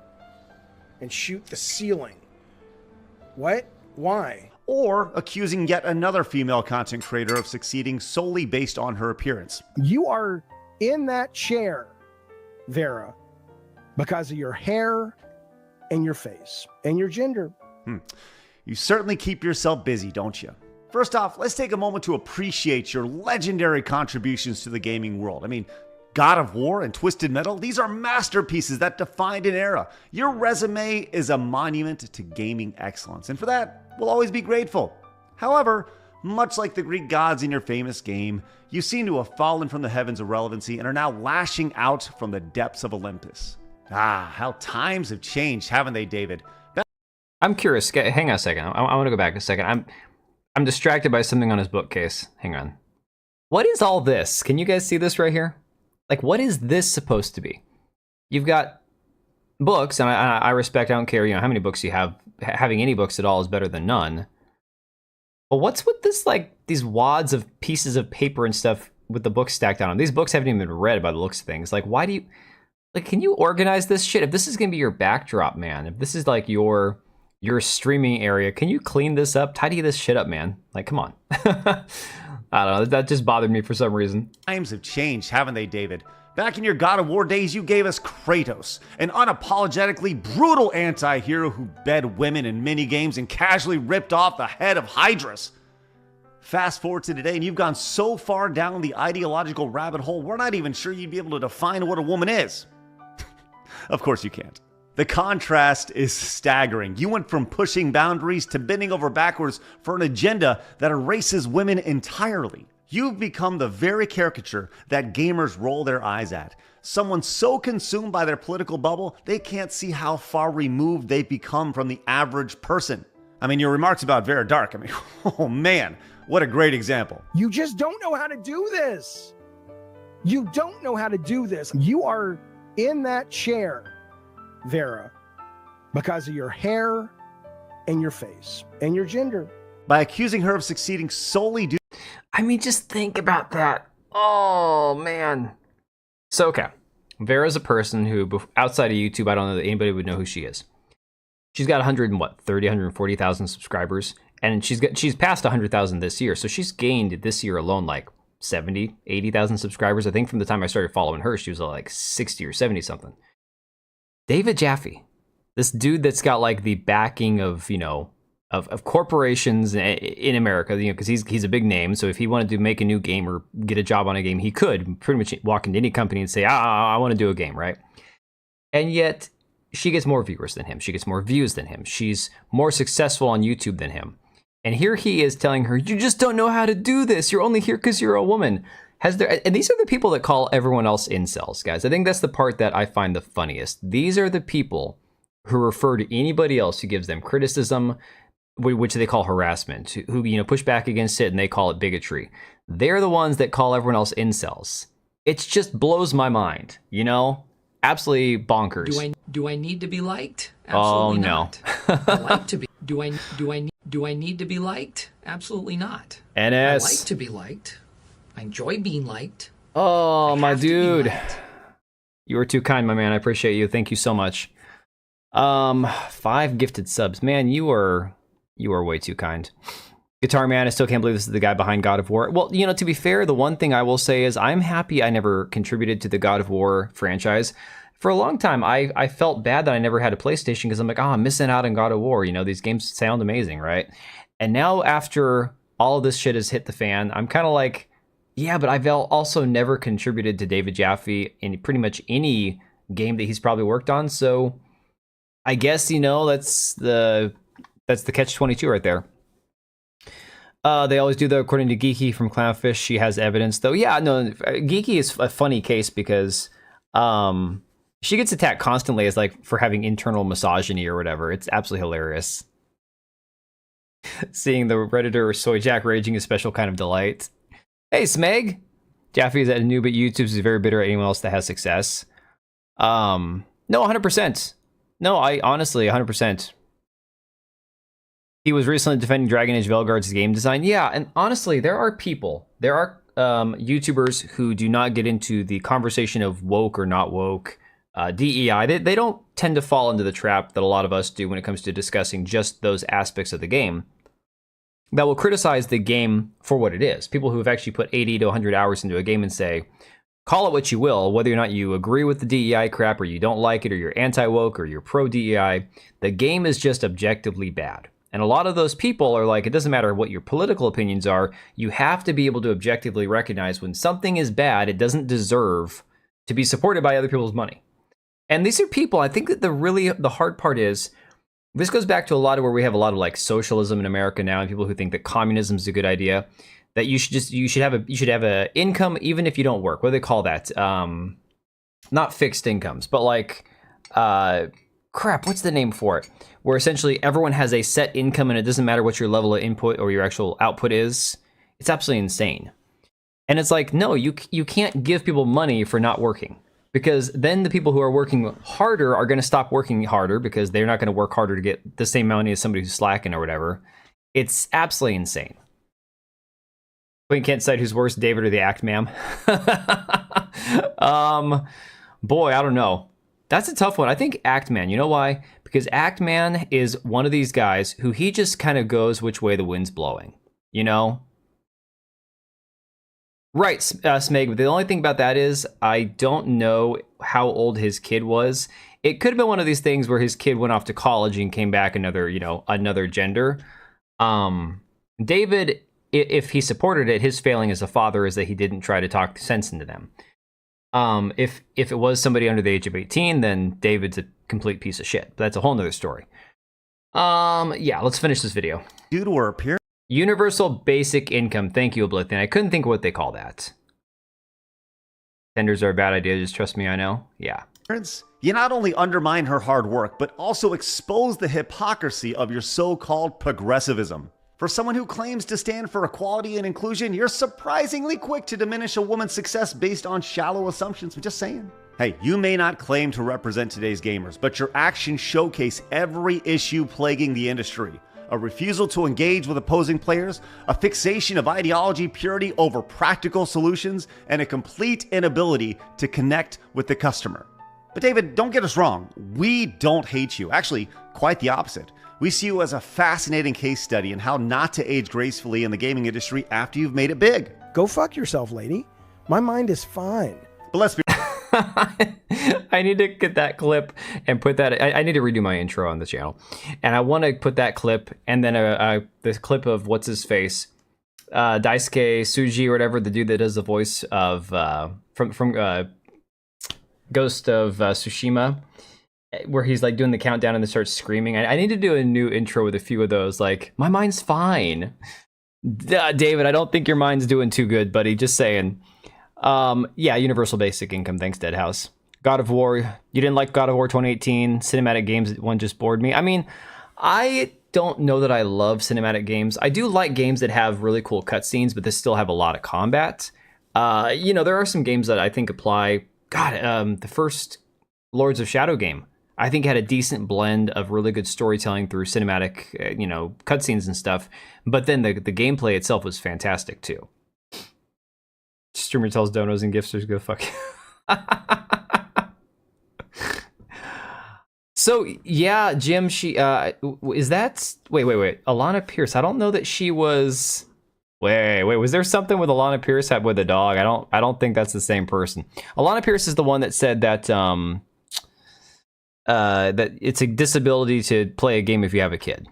and shoot the ceiling. What? Why? Or accusing yet another female content creator of succeeding solely based on her appearance. You are in that chair, Vera, because of your hair and your face and your gender. You certainly keep yourself busy, don't you? First off, let's take a moment to appreciate your legendary contributions to the gaming world. I mean, God of War and Twisted Metal, these are masterpieces that defined an era. Your resume is a monument to gaming excellence, and for that, we'll always be grateful. However, much like the Greek gods in your famous game, you seem to have fallen from the heavens of relevancy and are now lashing out from the depths of Olympus. How times have changed, haven't they, David? I'm curious. Hang on a second. I want to go back a second. I'm distracted by something on his bookcase. Hang on. What is all this? Can you guys see this right here? What is this supposed to be? You've got books, and I respect, I don't care, how many books you have. Having any books at all is better than none. But what's with this, these wads of pieces of paper and stuff with the books stacked on them? These books haven't even been read by the looks of things. Why do you, can you organize this shit? If this is going to be your backdrop, man, if this is your streaming area, can you clean this up? Tidy this shit up, man. Come on. I don't know. That just bothered me for some reason. Times have changed, haven't they, David? Back in your God of War days, you gave us Kratos, an unapologetically brutal anti-hero who bed women in minigames and casually ripped off the head of Hydrus. Fast forward to today, and you've gone so far down the ideological rabbit hole, we're not even sure you'd be able to define what a woman is. Of course you can't. The contrast is staggering. You went from pushing boundaries to bending over backwards for an agenda that erases women entirely. You've become the very caricature that gamers roll their eyes at. Someone so consumed by their political bubble, they can't see how far removed they've become from the average person. I mean, your remarks about Vera Dark, oh man, what a great example. You just don't know how to do this. You don't know how to do this. You are in that chair, Vera, because of your hair and your face and your gender. By accusing her of succeeding solely due... just think about that. Oh, man. So, okay. Vera's a person who, outside of YouTube, I don't know that anybody would know who she is. She's got 140,000 subscribers, and she's passed 100,000 this year, so she's gained this year alone 70, 80,000 subscribers. I think from the time I started following her, she was 60 or 70 something. David Jaffe, this dude that's got the backing of, of corporations in America, because he's a big name. So if he wanted to make a new game or get a job on a game, he could pretty much walk into any company and say, I want to do a game, right? And yet she gets more viewers than him. She gets more views than him. She's more successful on YouTube than him. And here he is telling her, you just don't know how to do this. You're only here because you're a woman. And these are the people that call everyone else incels, guys. I think that's the part that I find the funniest. These are the people who refer to anybody else who gives them criticism, which they call harassment, who push back against it and they call it bigotry. They're the ones that call everyone else incels. It just blows my mind, Absolutely bonkers. Do I need to be liked? Absolutely not. I like to be. Do I need to be liked? Absolutely not. NS. I like to be liked. I enjoy being liked. Oh, my dude. You were too kind, my man. I appreciate you. Thank you so much. 5 gifted subs. Man, you are way too kind. Guitar Man, I still can't believe this is the guy behind God of War. Well, you know, to be fair, the one thing I will say is I'm happy I never contributed to the God of War franchise. For a long time, I felt bad that I never had a PlayStation because I'm like, I'm missing out on God of War. You know, these games sound amazing, right? And now after all of this shit has hit the fan, I'm kind of like, yeah, but I've also never contributed to David Jaffe in pretty much any game that he's probably worked on. So I guess, you know, that's the catch-22 right there. They always do, though, according to Geeky from Clownfish. She has evidence, though. Yeah, no, Geeky is a funny case because she gets attacked constantly as like for having internal misogyny or whatever. It's absolutely hilarious. Seeing the Redditor Soy Jack raging is a special kind of delight. Hey, Smeg! Jaffe is at a noob at YouTube, is very bitter at anyone else that has success. No, 100%. No, I honestly, 100%. He was recently defending Dragon Age Velguard's game design. Yeah, and honestly, there are YouTubers who do not get into the conversation of woke or not woke, DEI. They don't tend to fall into the trap that a lot of us do when it comes to discussing just those aspects of the game. That will criticize the game for what it is. People who have actually put 80 to 100 hours into a game and say, call it what you will, whether or not you agree with the DEI crap or you don't like it or you're anti-woke or you're pro-DEI, the game is just objectively bad. And a lot of those people are like, it doesn't matter what your political opinions are, you have to be able to objectively recognize when something is bad, it doesn't deserve to be supported by other people's money. And these are people, I think that the hard part is, this goes back to a lot of where we have a lot of like socialism in America now, and people who think that communism is a good idea, that you should have a income even if you don't work. What do they call that? Not fixed incomes, but like, crap, what's the name for it? Where essentially everyone has a set income and it doesn't matter what your level of input or your actual output is. It's absolutely insane. And it's like, no, you can't give people money for not working, because then the people who are working harder are going to stop working harder because they're not going to work harder to get the same money as somebody who's slacking or whatever. It's absolutely insane. Queen can't decide who's worse, David or the Act Man. Boy, I don't know. That's a tough one. I think Act Man. You know why? Because Act Man is one of these guys who he just kind of goes which way the wind's blowing. You know? Right, Smeg, but the only thing about that is I don't know how old his kid was. It could have been one of these things where his kid went off to college and came back another gender. David, if he supported it, his failing as a father is that he didn't try to talk sense into them. If it was somebody under the age of 18, then David's a complete piece of shit. That's a whole nother story. Yeah, let's finish this video. Due to her appearance. Universal basic income. Thank you, Oblivion. I couldn't think of what they call that. Tenders are a bad idea. Just trust me, I know. Yeah. You not only undermine her hard work, but also expose the hypocrisy of your so-called progressivism. For someone who claims to stand for equality and inclusion, you're surprisingly quick to diminish a woman's success based on shallow assumptions. I'm just saying. Hey, you may not claim to represent today's gamers, but your actions showcase every issue plaguing the industry. A refusal to engage with opposing players, a fixation of ideology purity over practical solutions, and a complete inability to connect with the customer. But David, don't get us wrong. We don't hate you. Actually, quite the opposite. We see you as a fascinating case study in how not to age gracefully in the gaming industry after you've made it big. Go fuck yourself, lady. My mind is fine. But let's be I need to get that clip and put that. I need to redo my intro on the channel, and I want to put that clip and then the clip of what's his face, Daisuke Tsuji or whatever, the dude that does the voice of from Ghost of Tsushima, where he's like doing the countdown and then starts screaming. I need to do a new intro with a few of those. Like, my mind's fine. David, I don't think your mind's doing too good, buddy. Just saying. Yeah, universal basic income. Thanks, Deadhouse. God of War. You didn't like God of War 2018. Cinematic games, one just bored me. I mean, I don't know that I love cinematic games. I do like games that have really cool cutscenes, but they still have a lot of combat. There are some games that I think apply. God, the first Lords of Shadow game, I think, had a decent blend of really good storytelling through cinematic, cutscenes and stuff. But then the gameplay itself was fantastic too. Streamer tells donos and gifters go fuck. So yeah, Jim, she is that wait. Alanah Pearce. I don't know that she was wait, was there something with Alanah Pearce with a dog? I don't think that's the same person. Alanah Pearce is the one that said that that it's a disability to play a game if you have a kid.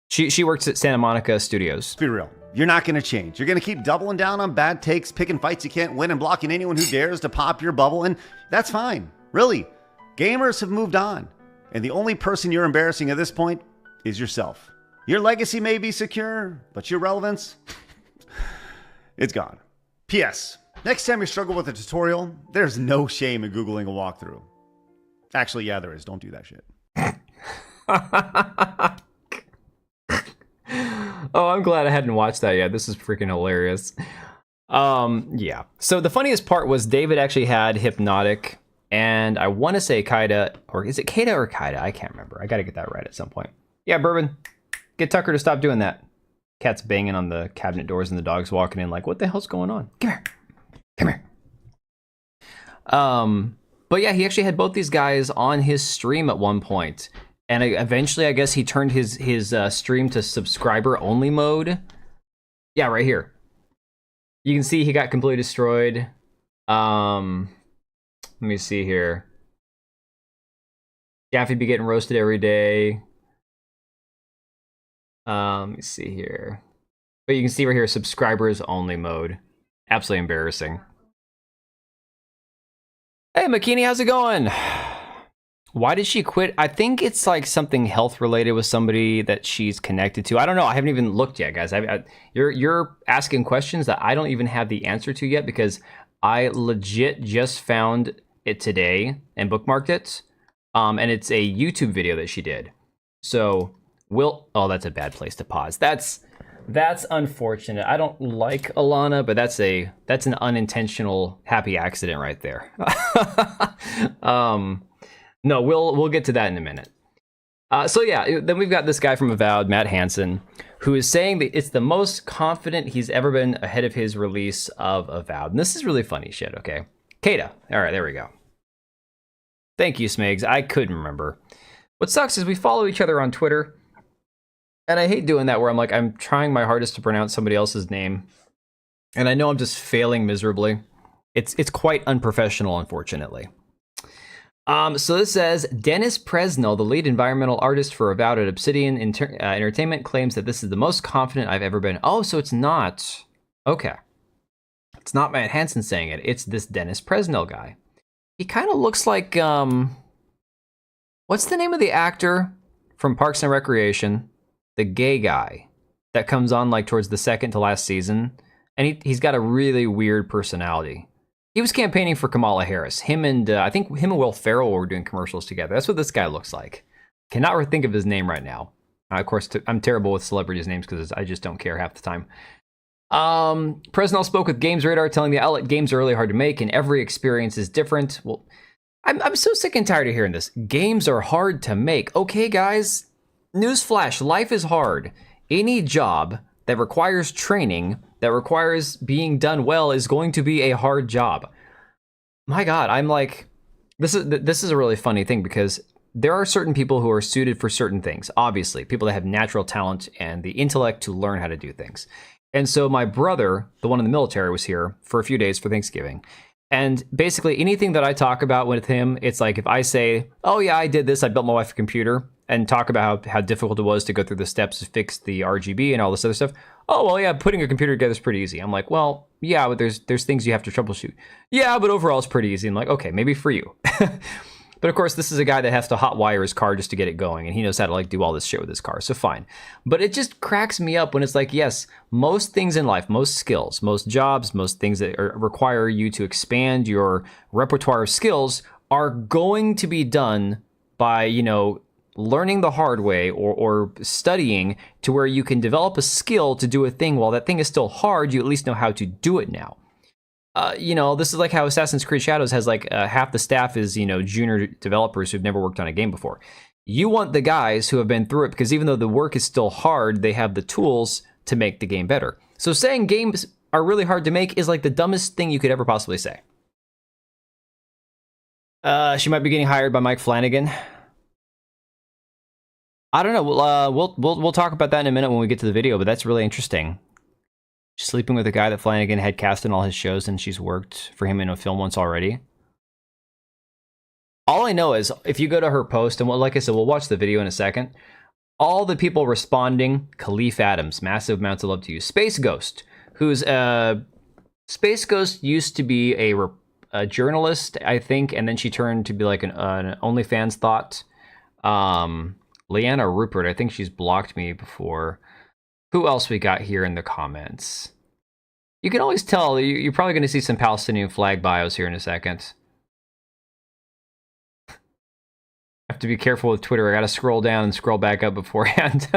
She works at Santa Monica Studios. Let's be real. You're not going to change. You're going to keep doubling down on bad takes, picking fights you can't win, and blocking anyone who dares to pop your bubble, and that's fine. Really, gamers have moved on, and the only person you're embarrassing at this point is yourself. Your legacy may be secure, but your relevance, it's gone. P.S. Next time you struggle with a tutorial, there's no shame in Googling a walkthrough. Actually, yeah, there is. Don't do that shit. Oh, I'm glad I hadn't watched that yet. This is freaking hilarious. Yeah. So the funniest part was David actually had Hypnotic, and I want to say Kaida, or is it Kaida or Kaida? I can't remember. I got to get that right at some point. Yeah, Bourbon, get Tucker to stop doing that. Cat's banging on the cabinet doors, and the dog's walking in like, what the hell's going on? Come here. Come here. But yeah, he actually had both these guys on his stream at one point. And eventually, I guess he turned his stream to subscriber only mode. Yeah, right here. You can see he got completely destroyed. Let me see here. Jaffe be getting roasted every day. Let me see here. But you can see right here, subscribers only mode. Absolutely embarrassing. Hey, McKinney, how's it going? Why did she quit? I think it's like something health related with somebody that she's connected to. I don't know. I haven't even looked yet, guys. You're asking questions that I don't even have the answer to yet because I legit just found it today and bookmarked it. And it's a YouTube video that she did. So oh, that's a bad place to pause. That's unfortunate. I don't like Alanah, but that's an unintentional happy accident right there. No, we'll get to that in a minute. So yeah, then we've got this guy from Avowed, Matt Hansen, who is saying that it's the most confident he's ever been ahead of his release of Avowed. And this is really funny shit, okay? Kata. All right, there we go. Thank you, Smigs. I couldn't remember. What sucks is we follow each other on Twitter, and I hate doing that where I'm trying my hardest to pronounce somebody else's name, and I know I'm just failing miserably. It's quite unprofessional, unfortunately. So this says, Dennis Presnell, the lead environmental artist for Avowed at Obsidian Entertainment, claims that this is the most confident I've ever been. Oh, so it's not. Okay. It's not Matt Hansen saying it. It's this Dennis Presnell guy. He kind of looks like, what's the name of the actor from Parks and Recreation? The gay guy that comes on like towards the second to last season. And he's got a really weird personality. He was campaigning for Kamala Harris. I think him and Will Ferrell were doing commercials together. That's what this guy looks like. Cannot think of his name right now. Of course, I'm terrible with celebrities' names because I just don't care half the time. Presnell spoke with Games Radar, telling the outlet games are really hard to make and every experience is different. Well, I'm so sick and tired of hearing this. Games are hard to make. Okay, guys, newsflash, life is hard. Any job that requires training, that requires being done well, is going to be a hard job. My God, I'm like, this is a really funny thing because there are certain people who are suited for certain things. Obviously, people that have natural talent and the intellect to learn how to do things. And so my brother, the one in the military, was here for a few days for Thanksgiving. And basically anything that I talk about with him, it's like if I say, oh yeah, I did this, I built my wife a computer, and talk about how difficult it was to go through the steps to fix the RGB and all this other stuff. Oh, well, yeah, putting a computer together is pretty easy. I'm like, well, yeah, but there's things you have to troubleshoot. Yeah, but overall it's pretty easy. I'm like, okay, maybe for you. But of course, this is a guy that has to hotwire his car just to get it going, and he knows how to like do all this shit with his car, so fine. But it just cracks me up when it's like, yes, most things in life, most skills, most jobs, most things that require you to expand your repertoire of skills are going to be done by, learning the hard way or studying to where you can develop a skill to do a thing. While that thing is still hard, you at least know how to do it now. This is like how Assassin's Creed Shadows has like half the staff is, junior developers who've never worked on a game before. You want the guys who have been through it because even though the work is still hard, they have the tools to make the game better. So saying games are really hard to make is like the dumbest thing you could ever possibly say. She might be getting hired by Mike Flanagan. I don't know. We'll talk about that in a minute when we get to the video, but that's really interesting. She's sleeping with a guy that Flanagan had cast in all his shows, and she's worked for him in a film once already. All I know is, if you go to her post, and like I said, we'll watch the video in a second, all the people responding, Khalif Adams, massive amounts of love to you. Space Ghost, who's Space Ghost used to be a journalist, I think, and then she turned to be like an OnlyFans thought. Leanna Rupert, I think she's blocked me before. Who else we got here in the comments? You can always tell, you're probably going to see some Palestinian flag bios here in a second. I have to be careful with Twitter. I got to scroll down and scroll back up beforehand.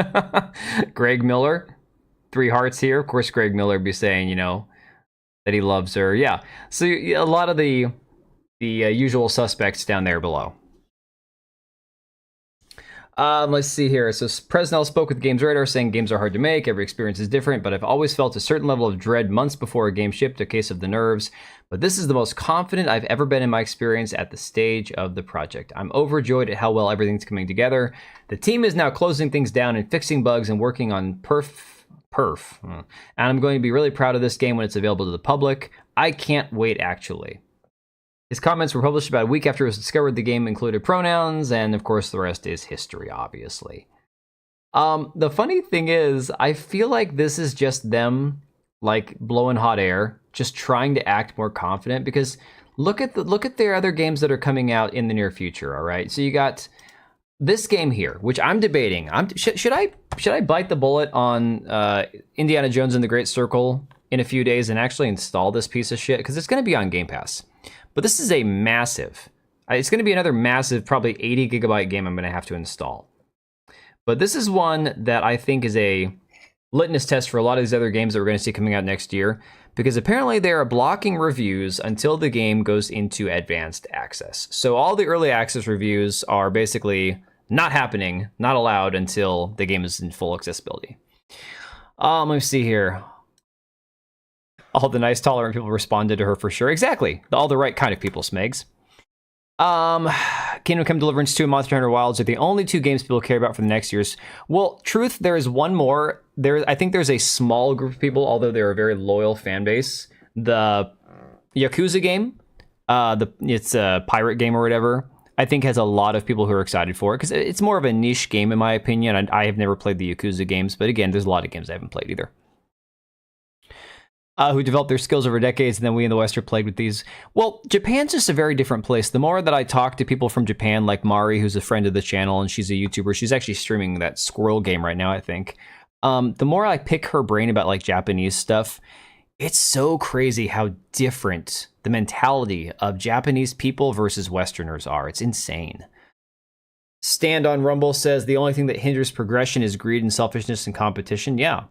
Greg Miller, 3 hearts here. Of course, Greg Miller be saying, you know, that he loves her. Yeah. So a lot of the usual suspects down there below. Let's see here. So Presnell spoke with Games Radar saying games are hard to make. Every experience is different, but I've always felt a certain level of dread months before a game shipped, a case of the nerves. But this is the most confident I've ever been in my experience at the stage of the project. I'm overjoyed at how well everything's coming together. The team is now closing things down and fixing bugs and working on perf. And I'm going to be really proud of this game when it's available to the public. I can't wait, actually. His comments were published about a week after it was discovered the game included pronouns, and of course the rest is history, obviously. The funny thing is, I feel like this is just them, like, blowing hot air, just trying to act more confident, because look at their other games that are coming out in the near future, all right? So you got this game here, which I'm debating. Should I bite the bullet on Indiana Jones and the Great Circle in a few days and actually install this piece of shit? Because it's going to be on Game Pass. But this is a massive, it's going to be another massive, probably 80 gigabyte game I'm going to have to install. But this is one that I think is a litmus test for a lot of these other games that we're going to see coming out next year, because apparently they are blocking reviews until the game goes into advanced access. So all the early access reviews are basically not happening, not allowed until the game is in full accessibility. Let me see here. All the nice, tolerant people responded to her for sure. Exactly. All the right kind of people, Smegs. Kingdom Come Deliverance 2 and Monster Hunter Wilds are the only 2 games people care about for the next years. Well, truth, there is one more. I think there's a small group of people, although they're a very loyal fan base. The Yakuza game, it's a pirate game or whatever, I think has a lot of people who are excited for it, because it's more of a niche game in my opinion. I have never played the Yakuza games, but again, there's a lot of games I haven't played either. Who developed their skills over decades, and then we in the West are plagued with these. Well, Japan's just a very different place. The more that I talk to people from Japan, like Mari, who's a friend of the channel, and she's a YouTuber. She's actually streaming that squirrel game right now, I think. The more I pick her brain about like Japanese stuff, it's so crazy how different the mentality of Japanese people versus Westerners are. It's insane. Stand on Rumble says the only thing that hinders progression is greed and selfishness and competition. Yeah,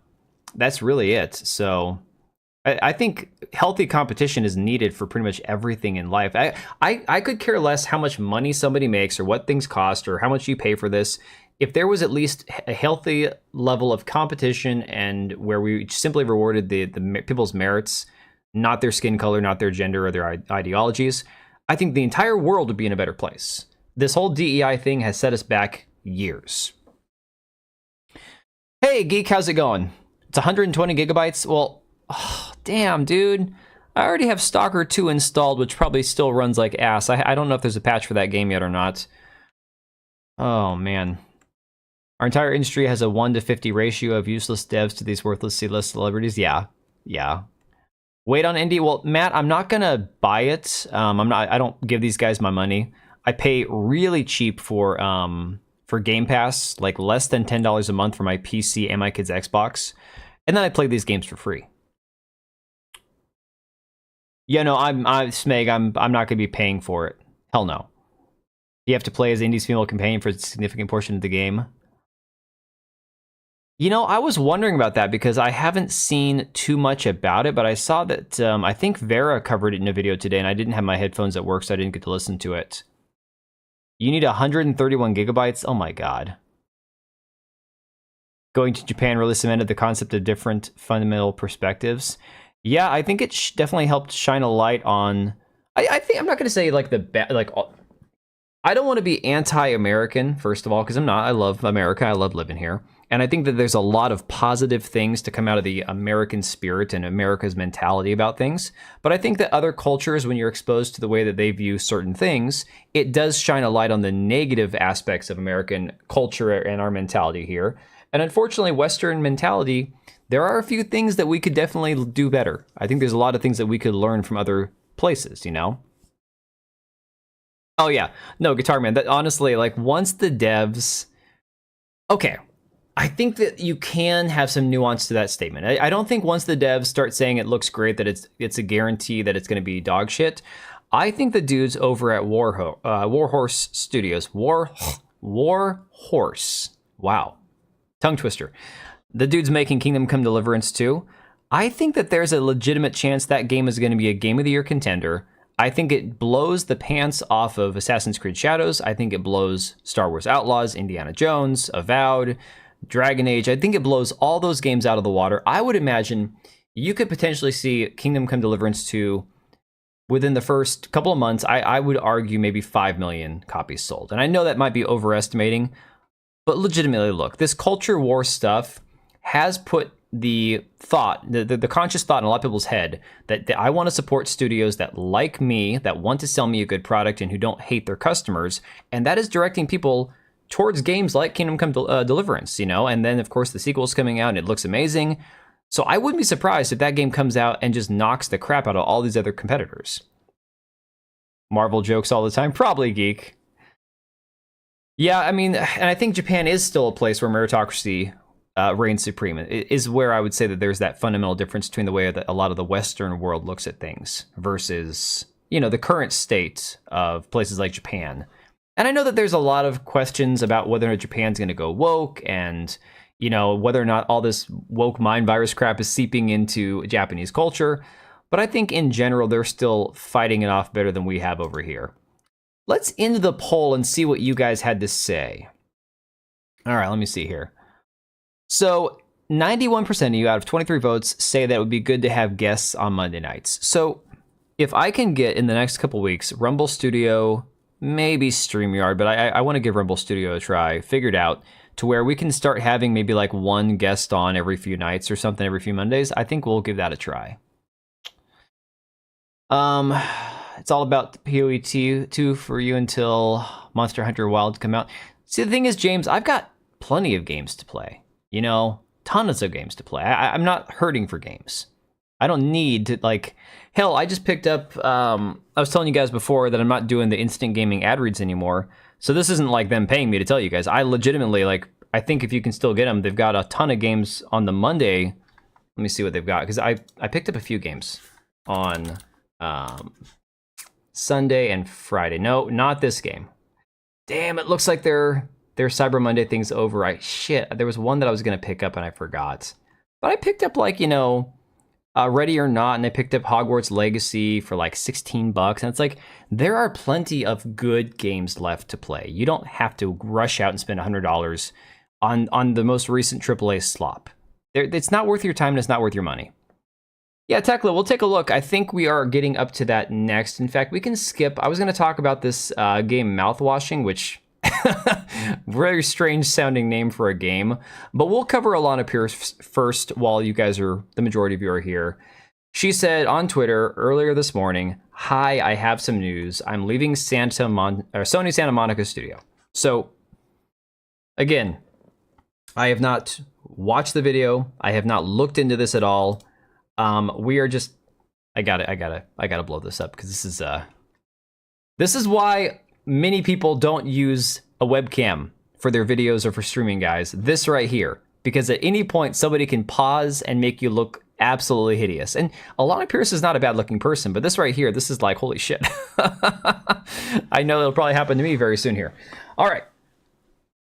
that's really it. So I think healthy competition is needed for pretty much everything in life. I could care less how much money somebody makes or what things cost or how much you pay for this. If there was at least a healthy level of competition and where we simply rewarded the people's merits, not their skin color, not their gender or their ideologies, I think the entire world would be in a better place. This whole DEI thing has set us back years. Hey, Geek, how's it going? It's 120 gigabytes. Well, oh, damn, dude. I already have Stalker 2 installed, which probably still runs like ass. I don't know if there's a patch for that game yet or not. Oh, man. Our entire industry has a 1-to-50 ratio of useless devs to these worthless C-list celebrities. Yeah. Wait on indie. Well, Matt, I'm not gonna buy it. I don't give these guys my money. I pay really cheap for Game Pass, like less than $10 a month for my PC and my kid's Xbox, and then I play these games for free. Yeah, no, I'm Smeg. I'm not gonna be paying for it. Hell no. You have to play as Indy's female companion for a significant portion of the game. You know, I was wondering about that because I haven't seen too much about it, but I saw that I think Vera covered it in a video today, and I didn't have my headphones at work, so I didn't get to listen to it. You need 131 gigabytes? Oh my god. Going to Japan really cemented the concept of different fundamental perspectives. Yeah, I think it definitely helped shine a light on... I think I'm not going to say like I don't want to be anti-American, first of all, because I'm not. I love America. I love living here. And I think that there's a lot of positive things to come out of the American spirit and America's mentality about things. But I think that other cultures, when you're exposed to the way that they view certain things, it does shine a light on the negative aspects of American culture and our mentality here. And unfortunately, Western mentality, there are a few things that we could definitely do better. I think there's a lot of things that we could learn from other places, you know? Oh yeah, no, Guitar Man, that honestly, like once the devs, okay, I think that you can have some nuance to that statement. I don't think once the devs start saying it looks great that it's a guarantee that it's going to be dog shit. I think the dudes over at Warhorse Studios, Warhorse, wow, tongue twister. The dudes making Kingdom Come Deliverance 2. I think that there's a legitimate chance that game is going to be a Game of the Year contender. I think it blows the pants off of Assassin's Creed Shadows. I think it blows Star Wars Outlaws, Indiana Jones, Avowed, Dragon Age. I think it blows all those games out of the water. I would imagine you could potentially see Kingdom Come Deliverance 2 within the first couple of months. I would argue maybe 5 million copies sold. And I know that might be overestimating, but legitimately, look, this culture war stuff has put the thought, the conscious thought in a lot of people's head that I want to support studios that like me, that want to sell me a good product and who don't hate their customers. And that is directing people towards games like Kingdom Come Deliverance, you know? And then, of course, the sequel's coming out and it looks amazing. So I wouldn't be surprised if that game comes out and just knocks the crap out of all these other competitors. Marvel jokes all the time. Probably, Geek. Yeah, I mean, and I think Japan is still a place where meritocracy reigns supreme. It is where I would say that there's that fundamental difference between the way that a lot of the Western world looks at things versus, you know, the current state of places like Japan. And I know that there's a lot of questions about whether or not Japan's going to go woke and, you know, whether or not all this woke mind virus crap is seeping into Japanese culture. But I think in general, they're still fighting it off better than we have over here. Let's end the poll and see what you guys had to say. All right, let me see here. So 91% of you out of 23 votes say that it would be good to have guests on Monday nights. So if I can get in the next couple weeks, Rumble Studio, maybe StreamYard, but I want to give Rumble Studio a try, figured out to where we can start having maybe like one guest on every few nights or something every few Mondays. I think we'll give that a try. It's all about the PoE 2 for you until Monster Hunter Wild come out. See, the thing is, James, I've got plenty of games to play. You know, tons of games to play. I'm not hurting for games. I don't need to, like, hell, I just picked up, I was telling you guys before that I'm not doing the instant gaming ad reads anymore. So this isn't like them paying me to tell you guys. I legitimately, like, I think if you can still get them, they've got a ton of games on the Monday. Let me see what they've got, because I picked up a few games on Sunday and Friday. No, not this game. Damn, it looks like their Cyber Monday thing's over. Shit, there was one that I was going to pick up and I forgot. But I picked up, like, you know, Ready or Not, and I picked up Hogwarts Legacy for like $16. And it's like, there are plenty of good games left to play. You don't have to rush out and spend $100 on the most recent AAA slop. It's not worth your time and it's not worth your money. Yeah, Tekla, we'll take a look. I think we are getting up to that next. In fact, we can skip. I was going to talk about this game Mouthwashing, which very strange sounding name for a game, but we'll cover Alanah Pearce first while you guys are, the majority of you are here. She said on Twitter earlier this morning, "Hi, I have some news. I'm leaving Sony Santa Monica studio." So again, I have not watched the video. I have not looked into this at all. We are just, I gotta blow this up because this is why many people don't use a webcam for their videos or for streaming, guys. This right here, because at any point somebody can pause and make you look absolutely hideous. And Alanah Pearce is not a bad looking person, but this right here, this is like, holy shit. I know it'll probably happen to me very soon here. All right,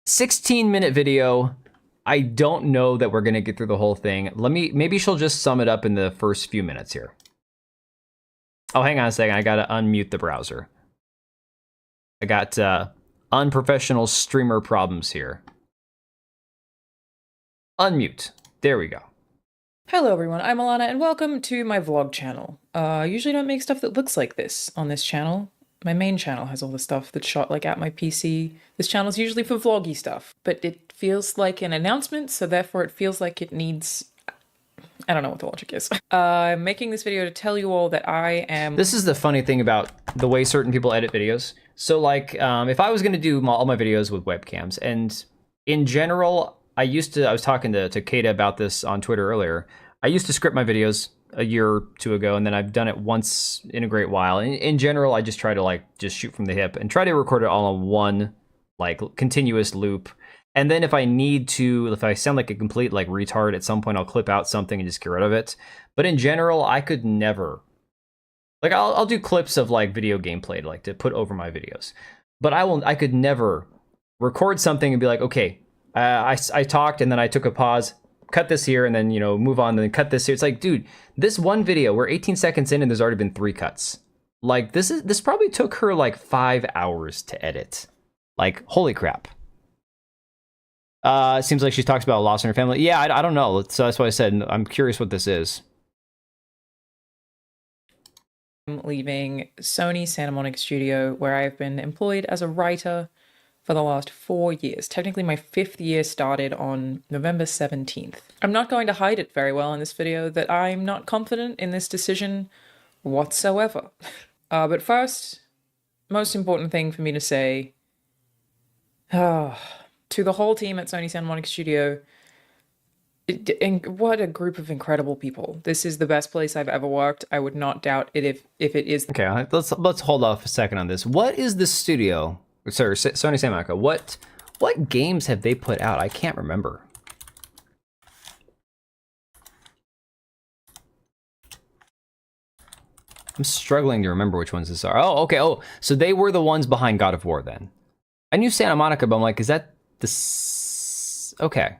16-minute video. I don't know that we're gonna get through the whole thing. Maybe she'll just sum it up in the first few minutes here. Oh, hang on a second, I gotta unmute the browser. I got unprofessional streamer problems here. Unmute. There we go. Hello everyone, I'm Alanah and welcome to my vlog channel. I usually don't make stuff that looks like this on this channel. My main channel has all the stuff that's shot like at my PC. This channel's usually for vloggy stuff, but it feels like an announcement, so therefore it feels like it needs... I don't know what the logic is. I'm making this video to tell you all that I am... This is the funny thing about the way certain people edit videos. So like, if I was gonna do all my videos with webcams, and in general, I was talking to Kata about this on Twitter earlier. I used to script my videos a year or two ago, and then I've done it once in a great while. In general, I just try to like just shoot from the hip and try to record it all on one like continuous loop. And then if I sound like a complete like retard at some point, I'll clip out something and just get rid of it. But in general, I could never, like I'll do clips of like video gameplay like to put over my videos, but I could never record something and be like, okay, I talked and then I took a pause, cut this here, and then, you know, move on and then cut this here. It's like, dude, this one video, we're 18 seconds in and there's already been 3 cuts. Like this probably took her like 5 hours to edit. Like, holy crap. It seems like she talks about a loss in her family. Yeah, I don't know. So that's why I said I'm curious what this is. I'm leaving Sony Santa Monica Studio, where I've been employed as a writer for the last 4 years. Technically, my 5th year started on November 17th. I'm not going to hide it very well in this video that I'm not confident in this decision whatsoever. But first, most important thing for me to say, to the whole team at Sony Santa Monica Studio, what a group of incredible people. This is the best place I've ever worked. I would not doubt it if it is. Okay, let's hold off a second on this. What is this studio? Sorry, Sony Santa Monica. What games have they put out? I can't remember. I'm struggling to remember which ones this are. Oh, okay. Oh, so they were the ones behind God of War then. I knew Santa Monica, but I'm like, is that this? Okay.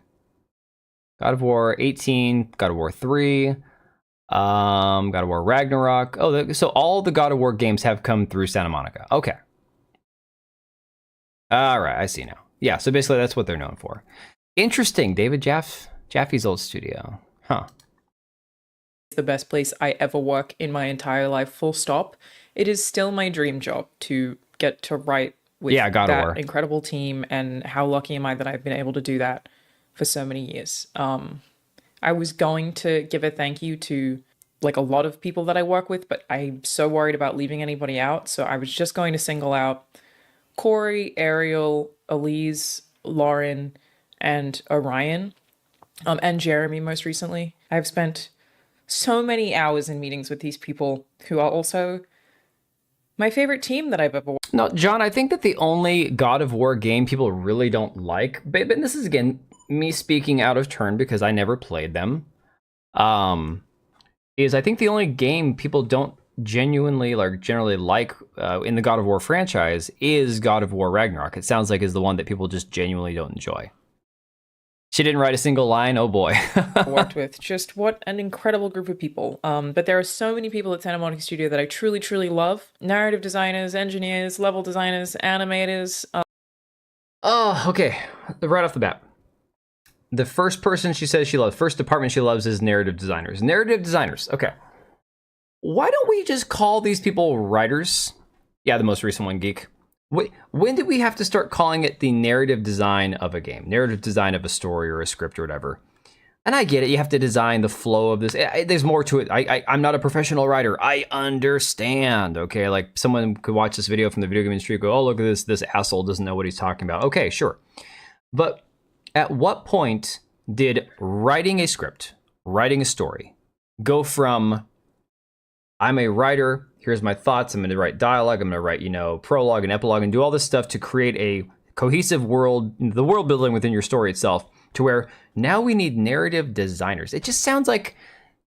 God of War 18, God of War 3, God of War Ragnarok. Oh, so all the God of War games have come through Santa Monica. Okay. All right, I see now. Yeah, so basically that's what they're known for. Interesting, David Jaffe's old studio. Huh. It's the best place I ever work in my entire life, full stop. It is still my dream job to get to write with that incredible team, and how lucky am I that I've been able to do that for so many years. I was going to give a thank you to like a lot of people that I work with, but I'm so worried about leaving anybody out, so I was just going to single out Corey, Ariel, Elise, Lauren, and Orion, and Jeremy most recently. I've spent so many hours in meetings with these people who are also my favorite team that I've ever watched. No, John, I think that the only God of War game people really don't like, but this is, again, me speaking out of turn because I never played them, is I think the only game people don't genuinely, like, generally like in the God of War franchise is God of War Ragnarok. It sounds like is the one that people just genuinely don't enjoy. She didn't write a single line, oh boy. Worked with. Just what an incredible group of people. But there are so many people at Santa Monica Studio that I truly, truly love. Narrative designers, engineers, level designers, animators. Oh, okay. Right off the bat. The first person she says she loves, first department she loves is narrative designers. Narrative designers, okay. Why don't we just call these people writers? Yeah, the most recent one, Geek. Wait, when did we have to start calling it the narrative design of a game? Narrative design of a story or a script or whatever. And I get it, you have to design the flow of this. There's more to it. I'm not a professional writer. I understand, okay? Like, someone could watch this video from the video game industry and go, oh, look at this asshole doesn't know what he's talking about. Okay, sure. But at what point did writing a script, writing a story, go from, I'm a writer, here's my thoughts, I'm going to write dialogue, I'm going to write, prologue and epilogue and do all this stuff to create a cohesive world, the world building within your story itself, to where now we need narrative designers. It just sounds like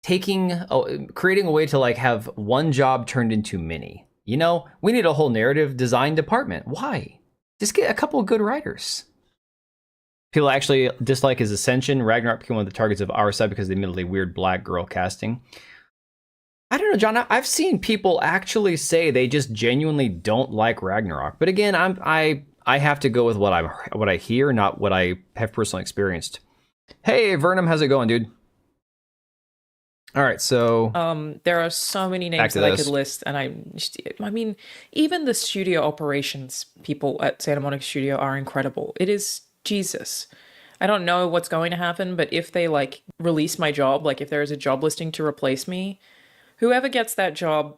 creating a way to like have one job turned into many. We need a whole narrative design department. Why? Just get a couple of good writers. People actually dislike his Ascension. Ragnarok became one of the targets of our side because of the admittedly weird black girl casting. I don't know, John. I've seen people actually say they just genuinely don't like Ragnarok. But again, I have to go with what I hear, not what I have personally experienced. Hey, Vernum, how's it going, dude? All right, so there are so many names that I could list, and I mean, even the studio operations people at Santa Monica Studio are incredible. It is Jesus. I don't know what's going to happen, but if they like release my job, like if there is a job listing to replace me, whoever gets that job,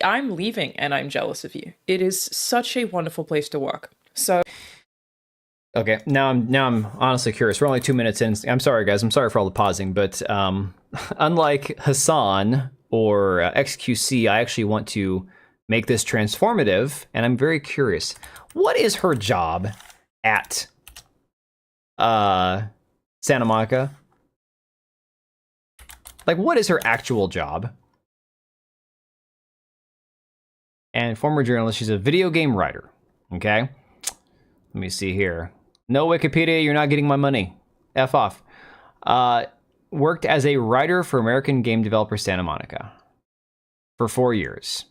I'm leaving, and I'm jealous of you. It is such a wonderful place to work. So. Okay, now I'm honestly curious. We're only 2 minutes in. I'm sorry, guys. I'm sorry for all the pausing, but unlike Hassan or XQC, I actually want to make this transformative, and I'm very curious. What is her job at Santa Monica? Like, what is her actual job? And former journalist, she's a video game writer. Okay, let me see here. No Wikipedia, you're not getting my money. F off. Worked as a writer for American game developer Santa Monica for 4 years.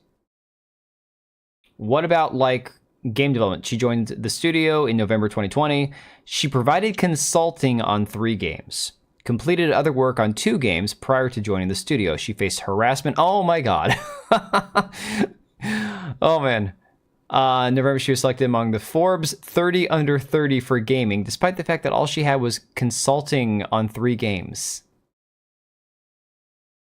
What about, like, game development? She joined the studio in November 2020. She provided consulting on 3 games. Completed other work on 2 games prior to joining the studio. She faced harassment. Oh my god. Oh man. In November, she was selected among the Forbes 30 under 30 for gaming, despite the fact that all she had was consulting on 3 games.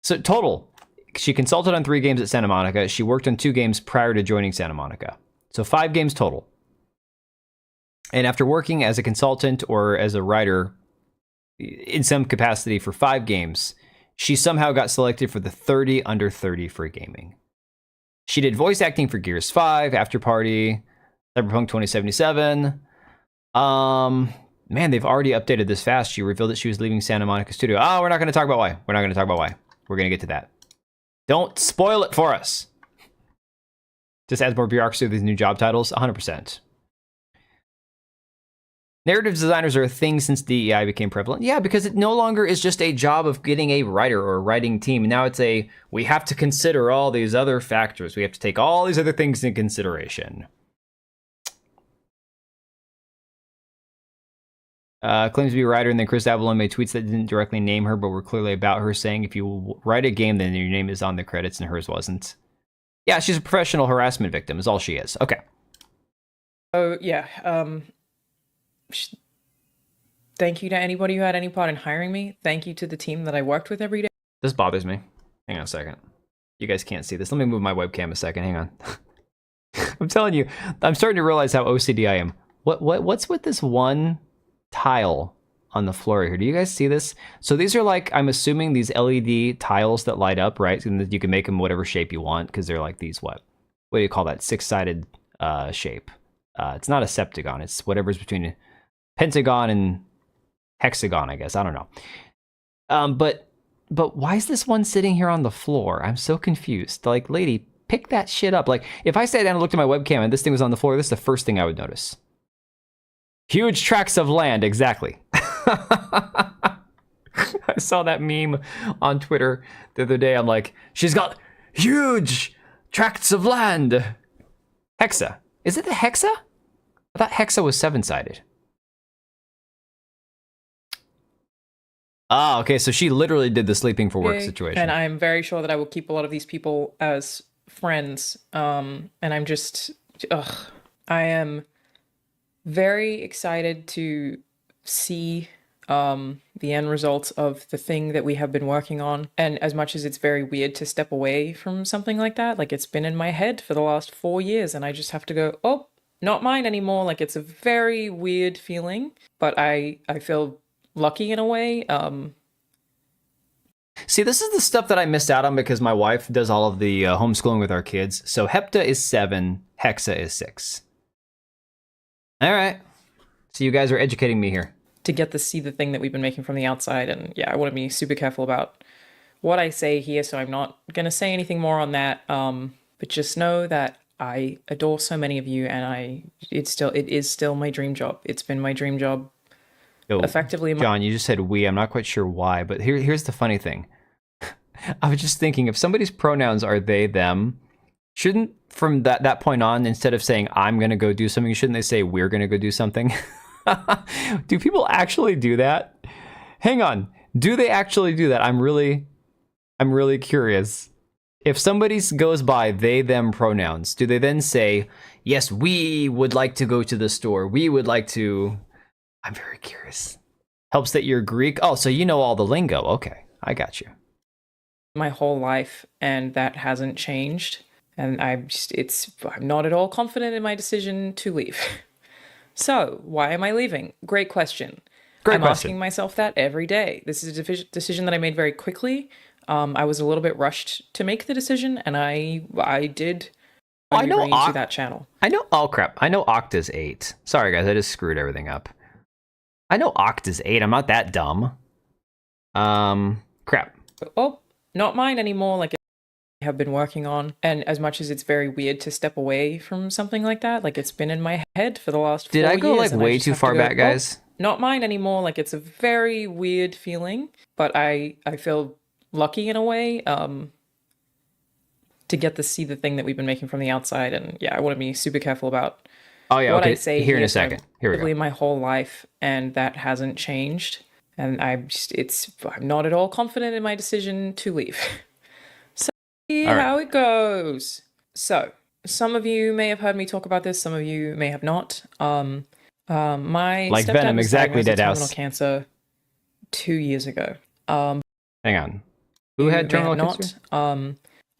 So total, she consulted on 3 games at Santa Monica. She worked on 2 games prior to joining Santa Monica. So 5 games total. And after working as a consultant or as a writer in some capacity for 5 games, she somehow got selected for the 30 under 30 for gaming. She did voice acting for Gears 5, After Party, Cyberpunk 2077. Man, they've already updated this fast. She revealed that she was leaving Santa Monica Studio. Oh, we're not going to talk about why. We're not going to talk about why. We're going to get to that. Don't spoil it for us. Just adds more bureaucracy with these new job titles. 100%. Narrative designers are a thing since DEI became prevalent. Yeah, because it no longer is just a job of getting a writer or a writing team. Now it's we have to consider all these other factors. We have to take all these other things into consideration. Claims to be a writer, and then Chris Avalon made tweets that didn't directly name her, but were clearly about her, saying if you write a game, then your name is on the credits, and hers wasn't. Yeah, she's a professional harassment victim, is all she is. Okay. Oh, yeah. Thank you to anybody who had any part in hiring me. Thank you to the team that I worked with every day. This bothers me. Hang on a second. You guys can't see this. Let me move my webcam a second. Hang on. I'm telling you, I'm starting to realize how OCD I am. What's with this one tile on the floor here? Do you guys see this? So these are like, I'm assuming these LED tiles that light up, right? And you can make them whatever shape you want because they're like these, what do you call that? 6-sided shape. It's not a septagon. It's whatever's between a pentagon and hexagon, I guess. I don't know. But why is this one sitting here on the floor? I'm so confused. Like, lady, pick that shit up. Like, if I sat down and looked at my webcam and this thing was on the floor, this is the first thing I would notice. Huge tracts of land, exactly. I saw that meme on Twitter the other day. I'm like, she's got huge tracts of land. Hexa. Is it the hexa? I thought hexa was 7-sided. Ah, okay, so she literally did the sleeping for work situation. And I'm very sure that I will keep a lot of these people as friends. And I'm just, I am very excited to see the end results of the thing that we have been working on. And as much as it's very weird to step away from something like that, like it's been in my head for the last 4 years and I just have to go, oh, not mine anymore. Like it's a very weird feeling, but I feel lucky in a way. See, this is the stuff that I missed out on because my wife does all of the homeschooling with our kids. So Hepta is 7, Hexa is 6. All right. So you guys are educating me here. To get to see the thing that we've been making from the outside. And yeah, I want to be super careful about what I say here. So I'm not going to say anything more on that. But just know that I adore so many of you and it is still my dream job. It's been my dream job. Yo, effectively. John, you just said we. I'm not quite sure why, but here's the funny thing. I was just thinking, if somebody's pronouns are they, them, shouldn't from that point on, instead of saying I'm going to go do something, shouldn't they say we're going to go do something? Do people actually do that? Hang on. Do they actually do that? I'm really I'm really curious. If somebody goes by they, them pronouns, do they then say, yes, we would like to go to the store. We would like to... I'm very curious. Helps that you're Greek. Oh, so you know all the lingo. Okay, I got you. My whole life, and that hasn't changed. And I'm not at all confident in my decision to leave. So, why am I leaving? Great question. I'm asking myself that every day. This is a decision that I made very quickly. I was a little bit rushed to make the decision, and I did agree to that channel. I know. Oh crap! I know Octa's 8. Sorry guys, I just screwed everything up. I know Octa's 8. I'm not that dumb. Crap. Oh, not mine anymore. Like I have been working on, and as much as it's very weird to step away from something like that, like it's been in my head for the last 4 years. Did I go like way too far back, guys? Not mine anymore. Like it's a very weird feeling, but I feel lucky in a way to get to see the thing that we've been making from the outside. And yeah, I want to be super careful about what I say here in a second. Here we go. My whole life, and that hasn't changed. And I'm not at all confident in my decision to leave. So see how it goes. So some of you may have heard me talk about this. Some of you may have not. My like stepdad Venom, was exactly, diagnosed with Deadhouse. terminal cancer 2 years ago. Hang on. Who had terminal cancer?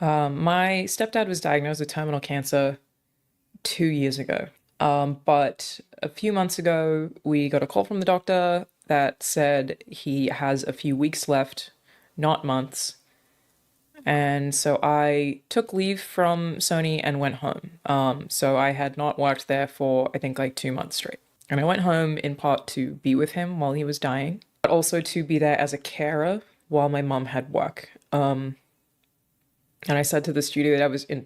My stepdad was diagnosed with terminal cancer 2 years ago. But a few months ago, we got a call from the doctor that said he has a few weeks left, not months. And so I took leave from Sony and went home. So I had not worked there for, I think, like 2 months straight. And I went home in part to be with him while he was dying, but also to be there as a carer while my mom had work. And I said to the studio that I was in...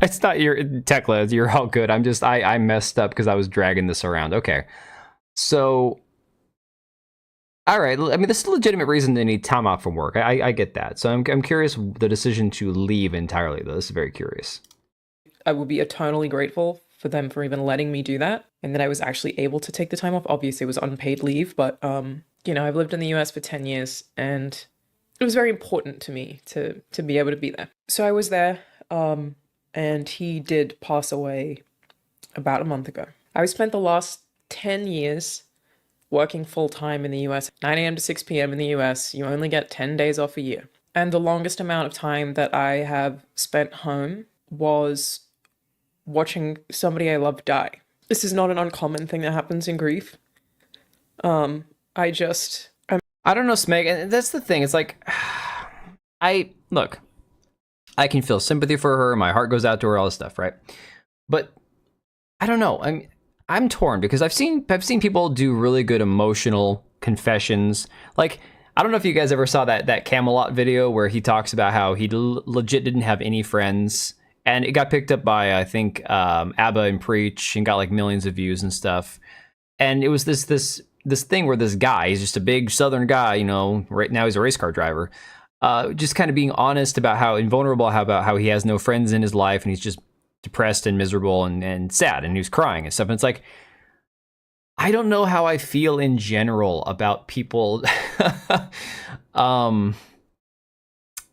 It's not your Tekla, you're all good. I messed up because I was dragging this around. Okay. So, all right. I mean, this is a legitimate reason to need time off from work. I get that. So I'm curious the decision to leave entirely, though. This is very curious. I would be eternally grateful for them for even letting me do that. And that I was actually able to take the time off. Obviously, it was unpaid leave, but, you know, I've lived in the US for 10 years and it was very important to me to be able to be there. So I was there, and he did pass away about a month ago. I spent the last 10 years working full-time in the US, 9 a.m. to 6 p.m. in the US. You only get 10 days off a year. And the longest amount of time that I have spent home was watching somebody I love die. This is not an uncommon thing that happens in grief. I don't know, Smeg, and that's the thing. It's like, I can feel sympathy for her. My heart goes out to her, all this stuff, right? But I don't know. I'm torn because I've seen people do really good emotional confessions. Like, I don't know if you guys ever saw that Camelot video where he talks about how he legit didn't have any friends, and it got picked up by, I think, ABBA and Preach, and got like millions of views and stuff. And it was this thing where this guy, he's just a big Southern guy, you know, right now he's a race car driver, just kind of being honest about how invulnerable, about how he has no friends in his life, and he's just depressed and miserable and sad, and he was crying and stuff. And it's like, I don't know how I feel in general about people, I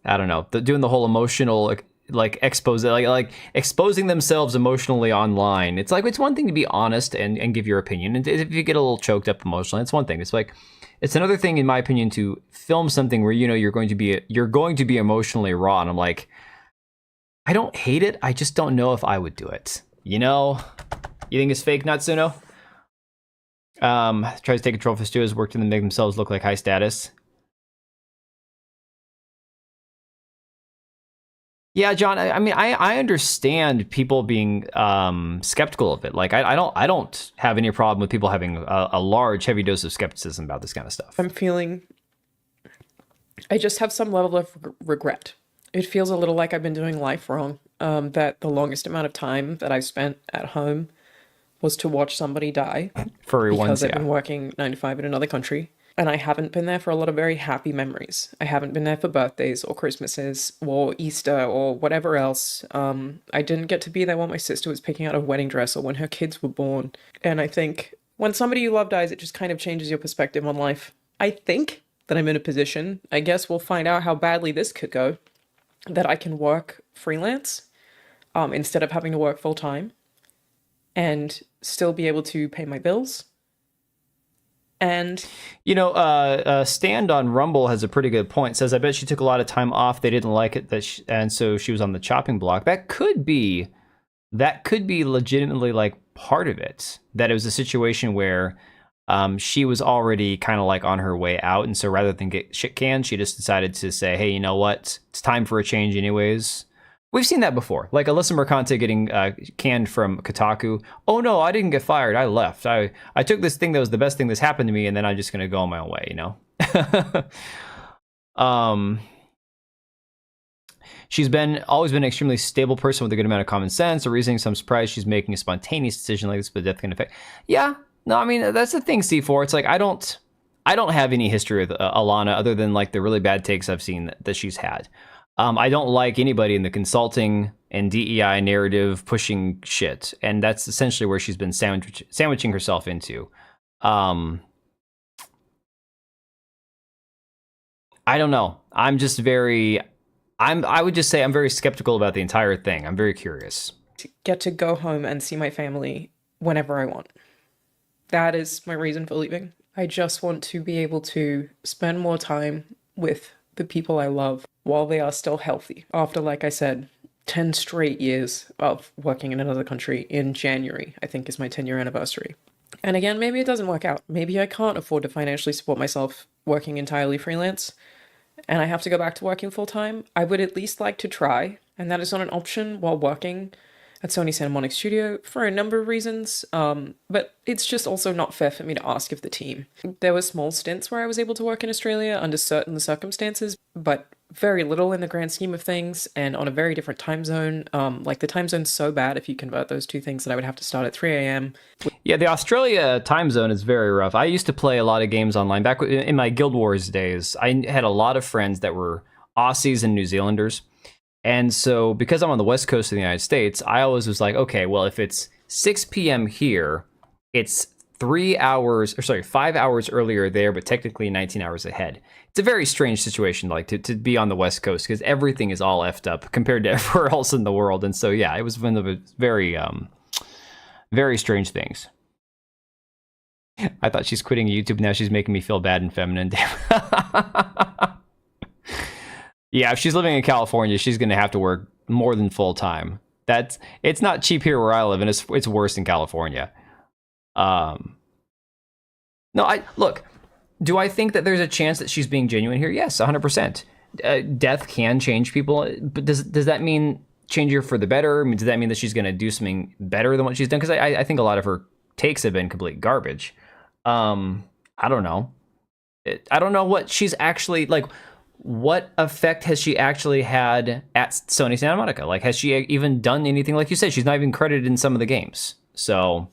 don't know, doing the whole emotional, like exposing themselves emotionally online. It's like, it's one thing to be honest and give your opinion, and if you get a little choked up emotionally, it's one thing. It's like, it's another thing, in my opinion, to film something where, you know, you're going to be emotionally raw. And I'm like, I don't hate it, I just don't know if I would do it. You know? You think it's fake, Natsuno? Tries to take control for studios, work to them, make themselves look like high status. Yeah, John. I mean, I understand people being skeptical of it. Like, I don't have any problem with people having a large, heavy dose of skepticism about this kind of stuff. I just have some level of regret. It feels a little like I've been doing life wrong. That the longest amount of time that I've spent at home was to watch somebody die. Because I've been working 9 to 5 in another country. And I haven't been there for a lot of very happy memories. I haven't been there for birthdays or Christmases or Easter or whatever else. I didn't get to be there when my sister was picking out a wedding dress or when her kids were born. And I think when somebody you love dies, it just kind of changes your perspective on life. I think that I'm in a position, I guess we'll find out how badly this could go, that I can work freelance instead of having to work full time and still be able to pay my bills. And Stand on Rumble has a pretty good point. Says, I bet she took a lot of time off. They didn't like it, and so she was on the chopping block. That could be legitimately like part of it. That it was a situation where she was already kind of like on her way out, and so rather than get shit canned, she just decided to say, hey, you know what? It's time for a change anyways. We've seen that before, like Alyssa Mercante getting canned from Kotaku. Oh no, I didn't get fired. I left. I took this thing that was the best thing that's happened to me, and then I'm just gonna go on my own way. She's always been an extremely stable person with a good amount of common sense. A reasoning, so I'm surprised she's making a spontaneous decision like this, but death can affect. Yeah, no, I mean that's the thing. C4. It's like I don't have any history with Alanah other than like the really bad takes I've seen that she's had. I don't like anybody in the consulting and DEI narrative pushing shit, and that's essentially where she's been sandwiching herself into. I don't know. I would just say I'm very skeptical about the entire thing. I'm very curious. To get to go home and see my family whenever I want. That is my reason for leaving. I just want to be able to spend more time with the people I love while they are still healthy. After, like I said, 10 straight years of working in another country. In January, I think, is my 10-year anniversary. And again, maybe it doesn't work out. Maybe I can't afford to financially support myself working entirely freelance, and I have to go back to working full-time. I would at least like to try, and that is not an option while working at Sony Santa Monica Studio for a number of reasons, but it's just also not fair for me to ask of the team. There were small stints where I was able to work in Australia under certain circumstances, but very little in the grand scheme of things, and on a very different time zone. Like the time zone's so bad if you convert those two things that I would have to start at 3 a.m. Yeah, the Australia time zone is very rough. I used to play a lot of games online. Back in my Guild Wars days, I had a lot of friends that were Aussies and New Zealanders. And so because I'm on the West Coast of the United States, I always was like, okay, well, if it's 6 p.m. here, it's 5 hours earlier there, but technically 19 hours ahead. It's a very strange situation, like to be on the West Coast, because everything is all effed up compared to everywhere else in the world. And so, yeah, it was one of the very, very strange things. I thought she's quitting YouTube. Now she's making me feel bad and feminine. Yeah, if she's living in California, she's going to have to work more than full time. It's not cheap here where I live, and it's worse in California. Look. Do I think that there's a chance that she's being genuine here? Yes, 100%. Death can change people, but does that mean change her for the better? I mean, does that mean that she's going to do something better than what she's done? Because I think a lot of her takes have been complete garbage. I don't know. I don't know what she's actually like. What effect has she actually had at Sony Santa Monica? Like, has she even done anything? Like you said, she's not even credited in some of the games. So,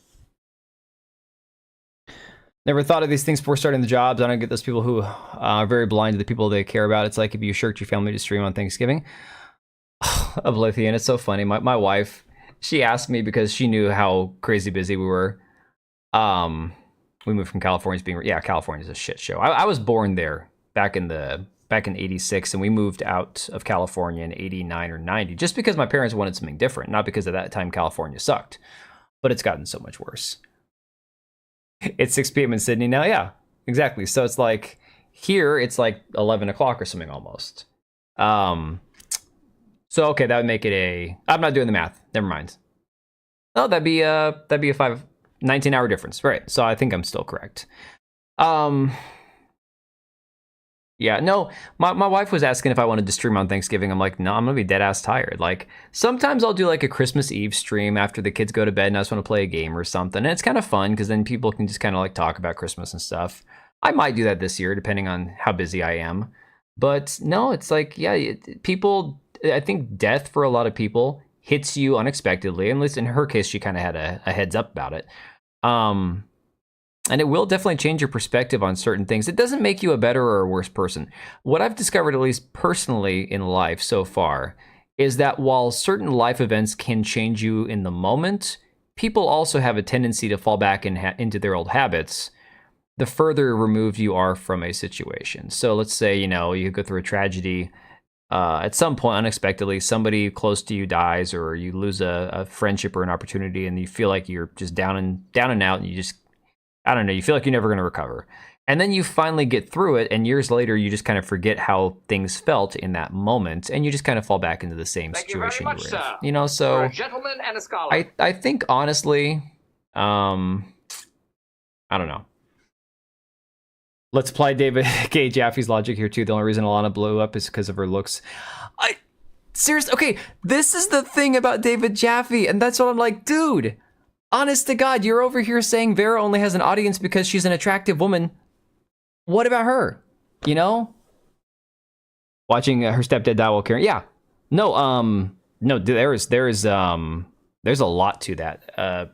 never thought of these things before starting the jobs. I don't get those people who are very blind to the people they care about. It's like if you shirked your family to stream on Thanksgiving. Oblivion, it's so funny. My wife, she asked me because she knew how crazy busy we were. We moved from California California's a shit show. I was born there back in 86, and we moved out of California in 89 or 90, just because my parents wanted something different, not because at that time California sucked. But it's gotten so much worse. It's 6 p.m. in Sydney now. Yeah, exactly. So it's like here it's like 11 o'clock or something almost. So okay, that would make it I'm not doing the math. Never mind. Oh, that'd be a 19-hour difference. Right. So I think I'm still correct. Yeah, no, my wife was asking if I wanted to stream on Thanksgiving. I'm like, no, I'm going to be dead ass tired. Like, sometimes I'll do like a Christmas Eve stream after the kids go to bed and I just want to play a game or something. And it's kind of fun because then people can just kind of like talk about Christmas and stuff. I might do that this year, depending on how busy I am. But no, it's like, yeah, I think death for a lot of people hits you unexpectedly. At least in her case, she kind of had a heads up about it. And it will definitely change your perspective on certain things. It doesn't make you a better or a worse person. What I've discovered, at least personally in life so far, is that while certain life events can change you in the moment, people also have a tendency to fall back into their old habits. the further removed you are from a situation. So let's say, you know, you go through a tragedy. At some point, unexpectedly, somebody close to you dies, or you lose a friendship or an opportunity, and you feel like you're just down and out, and you just, I don't know, you feel like you're never going to recover. And then you finally get through it, and years later, you just kind of forget how things felt in that moment, and you just kind of fall back into the same situation you were in. You know, so You're a gentleman and a scholar. I think honestly, I don't know. Let's apply David K. Jaffe's logic here too. The only reason Alanah blew up is because of her looks. Seriously, okay, this is the thing about David Jaffe, and that's what I'm like, dude, honest to God, you're over here saying Vera only has an audience because she's an attractive woman. What about her? You know? Watching her stepdad die while caring. Yeah. No, there's a lot to that.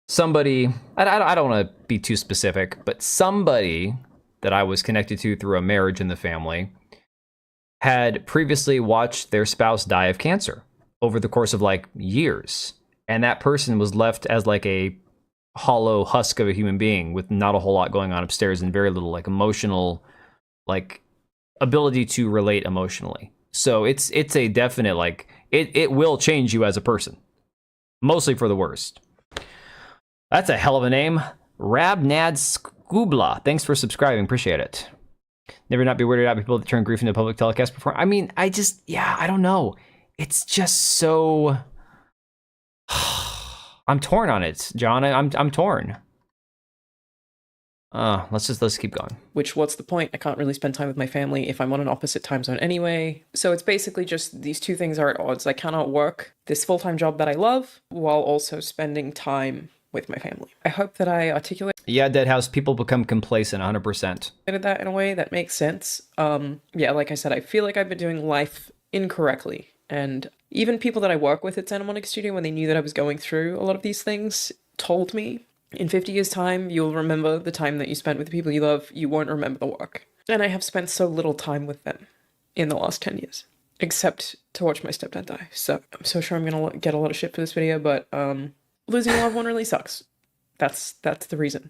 Somebody, I don't want to be too specific, but somebody that I was connected to through a marriage in the family had previously watched their spouse die of cancer over the course of like years. And that person was left as like a hollow husk of a human being with not a whole lot going on upstairs and very little like emotional, like ability to relate emotionally. So it's a definite, like, it will change you as a person, mostly for the worst. That's a hell of a name. Rabnad Skubla. Thanks for subscribing. Appreciate it. Never not be weirded out by people that turn grief into public telecast before. I mean, I don't know. It's just so... I'm torn on it, John. I'm torn. Let's keep going. Which, what's the point? I can't really spend time with my family if I'm on an opposite time zone anyway. So it's basically just these two things are at odds. I cannot work this full-time job that I love while also spending time with my family. I hope that I articulated Deadhouse, people become complacent 100%. that in a way that makes sense. Like I said, I feel like I've been doing life incorrectly. And even people that I work with at Santa Monica Studio, when they knew that I was going through a lot of these things, told me, in 50 years' time, you'll remember the time that you spent with the people you love. You won't remember the work. And I have spent so little time with them in the last 10 years, except to watch my stepdad die. So I'm so sure I'm going to get a lot of shit for this video, but losing a loved one really sucks. That's the reason.